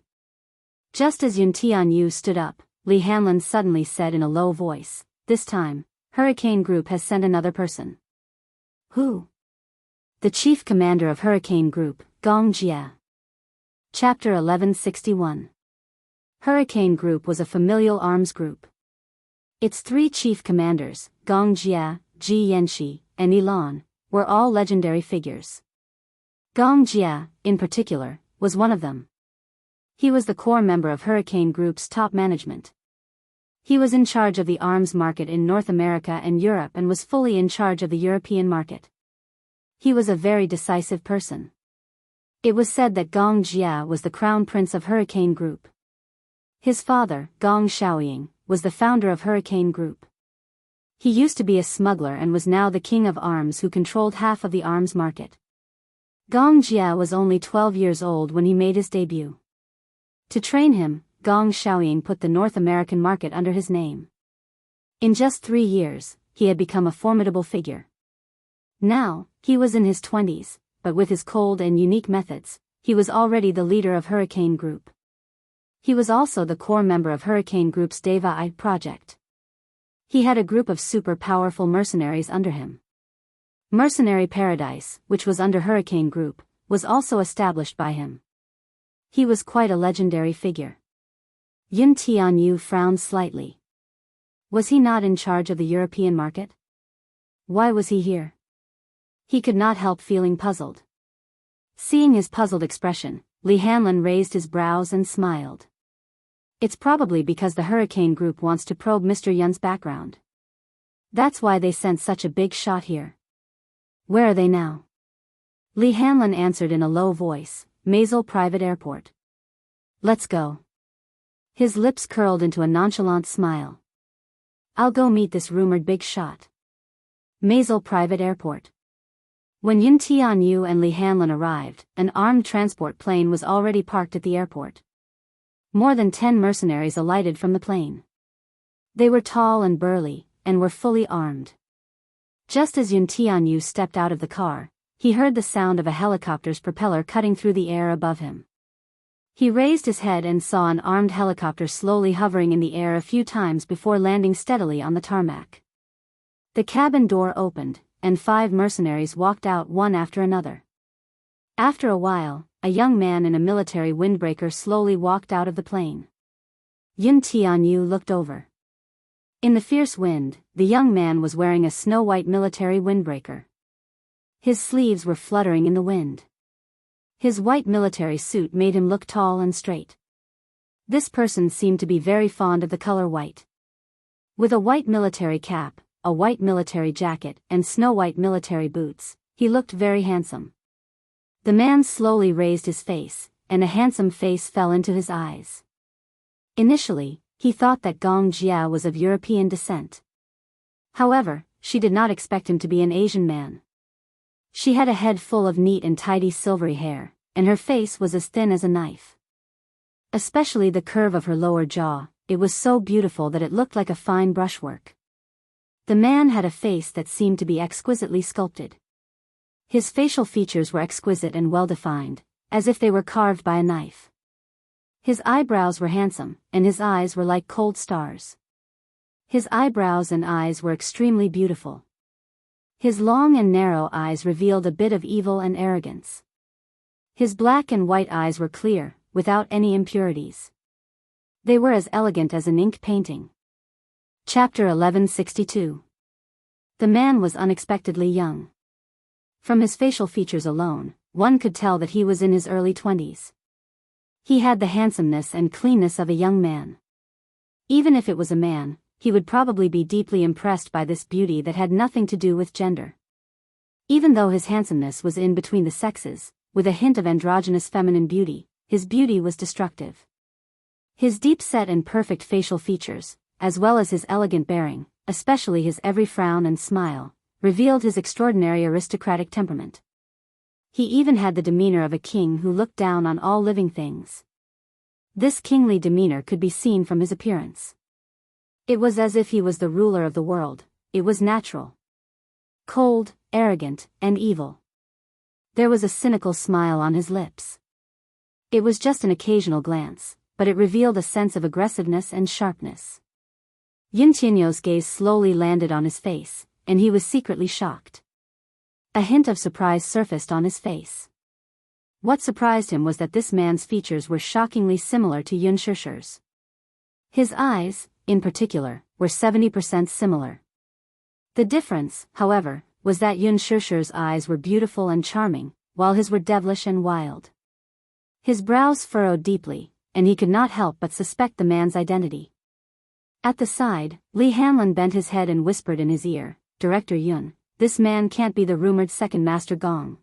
Just as Yun Tianyu stood up, Li Hanlin suddenly said in a low voice, this time, Hurricane Group has sent another person. Who? The chief commander of Hurricane Group, Gong Jie. Chapter 1161. Hurricane Group was a familial arms group. Its three chief commanders, Gong Jie, Ji Yanxi, and Ilan, were all legendary figures. Gong Jie, in particular, was one of them. He was the core member of Hurricane Group's top management. He was in charge of the arms market in North America and Europe and was fully in charge of the European market. He was a very decisive person. It was said that Gong Jie was the crown prince of Hurricane Group. His father, Gong Shaoying, was the founder of Hurricane Group. He used to be a smuggler and was now the king of arms who controlled half of the arms market. Gong Jie was only 12 years old when he made his debut. To train him, Gong Shaoying put the North American market under his name. In just 3 years, he had become a formidable figure. Now, he was in his 20s, but with his cold and unique methods, he was already the leader of Hurricane Group. He was also the core member of Hurricane Group's Deva I project. He had a group of super powerful mercenaries under him. Mercenary Paradise, which was under Hurricane Group, was also established by him. He was quite a legendary figure. Yun Tianyu frowned slightly. Was he not in charge of the European market? Why was he here? He could not help feeling puzzled. Seeing his puzzled expression, Li Hanlin raised his brows and smiled. It's probably because the Hurricane Group wants to probe Mr. Yun's background. That's why they sent such a big shot here. Where are they now? Li Hanlin answered in a low voice, Mazel Private Airport. Let's go. His lips curled into a nonchalant smile. I'll go meet this rumored big shot. Maisel Private Airport. When Yun Tianyu and Li Hanlin arrived, an armed transport plane was already parked at the airport. More than 10 mercenaries alighted from the plane. They were tall and burly, and were fully armed. Just as Yun Tianyu stepped out of the car, he heard the sound of a helicopter's propeller cutting through the air above him. He raised his head and saw an armed helicopter slowly hovering in the air a few times before landing steadily on the tarmac. The cabin door opened, and 5 mercenaries walked out one after another. After a while, a young man in a military windbreaker slowly walked out of the plane. Yun Tianyu looked over. In the fierce wind, the young man was wearing a snow-white military windbreaker. His sleeves were fluttering in the wind. His white military suit made him look tall and straight. This person seemed to be very fond of the color white. With a white military cap, a white military jacket, and snow-white military boots, he looked very handsome. The man slowly raised his face, and a handsome face fell into his eyes. Initially, he thought that Gong Jia was of European descent. However, she did not expect him to be an Asian man. She had a head full of neat and tidy silvery hair, and her face was as thin as a knife. Especially the curve of her lower jaw, it was so beautiful that it looked like a fine brushwork. The man had a face that seemed to be exquisitely sculpted. His facial features were exquisite and well-defined, as if they were carved by a knife. His eyebrows were handsome, and his eyes were like cold stars. His eyebrows and eyes were extremely beautiful. His long and narrow eyes revealed a bit of evil and arrogance. His black and white eyes were clear, without any impurities. They were as elegant as an ink painting. Chapter 1162. The man was unexpectedly young. From his facial features alone, one could tell that he was in his early 20s. He had the handsomeness and cleanness of a young man. Even if it was a man, he would probably be deeply impressed by this beauty that had nothing to do with gender. Even though his handsomeness was in between the sexes, with a hint of androgynous feminine beauty, his beauty was destructive. His deep-set and perfect facial features, as well as his elegant bearing, especially his every frown and smile, revealed his extraordinary aristocratic temperament. He even had the demeanor of a king who looked down on all living things. This kingly demeanor could be seen from his appearance. It was as if he was the ruler of the world. It was natural. Cold, arrogant, and evil. There was a cynical smile on his lips. It was just an occasional glance, but it revealed a sense of aggressiveness and sharpness. Yun Tianyu's gaze slowly landed on his face, and he was secretly shocked. A hint of surprise surfaced on his face. What surprised him was that this man's features were shockingly similar to Yun Shusher's. His eyes, in particular, were 70% similar. The difference, however, was that Yun Shusher's eyes were beautiful and charming, while his were devilish and wild. His brows furrowed deeply, and he could not help but suspect the man's identity. At the side, Li Hanlin bent his head and whispered in his ear, "Director Yun, this man can't be the rumored second Master Gong."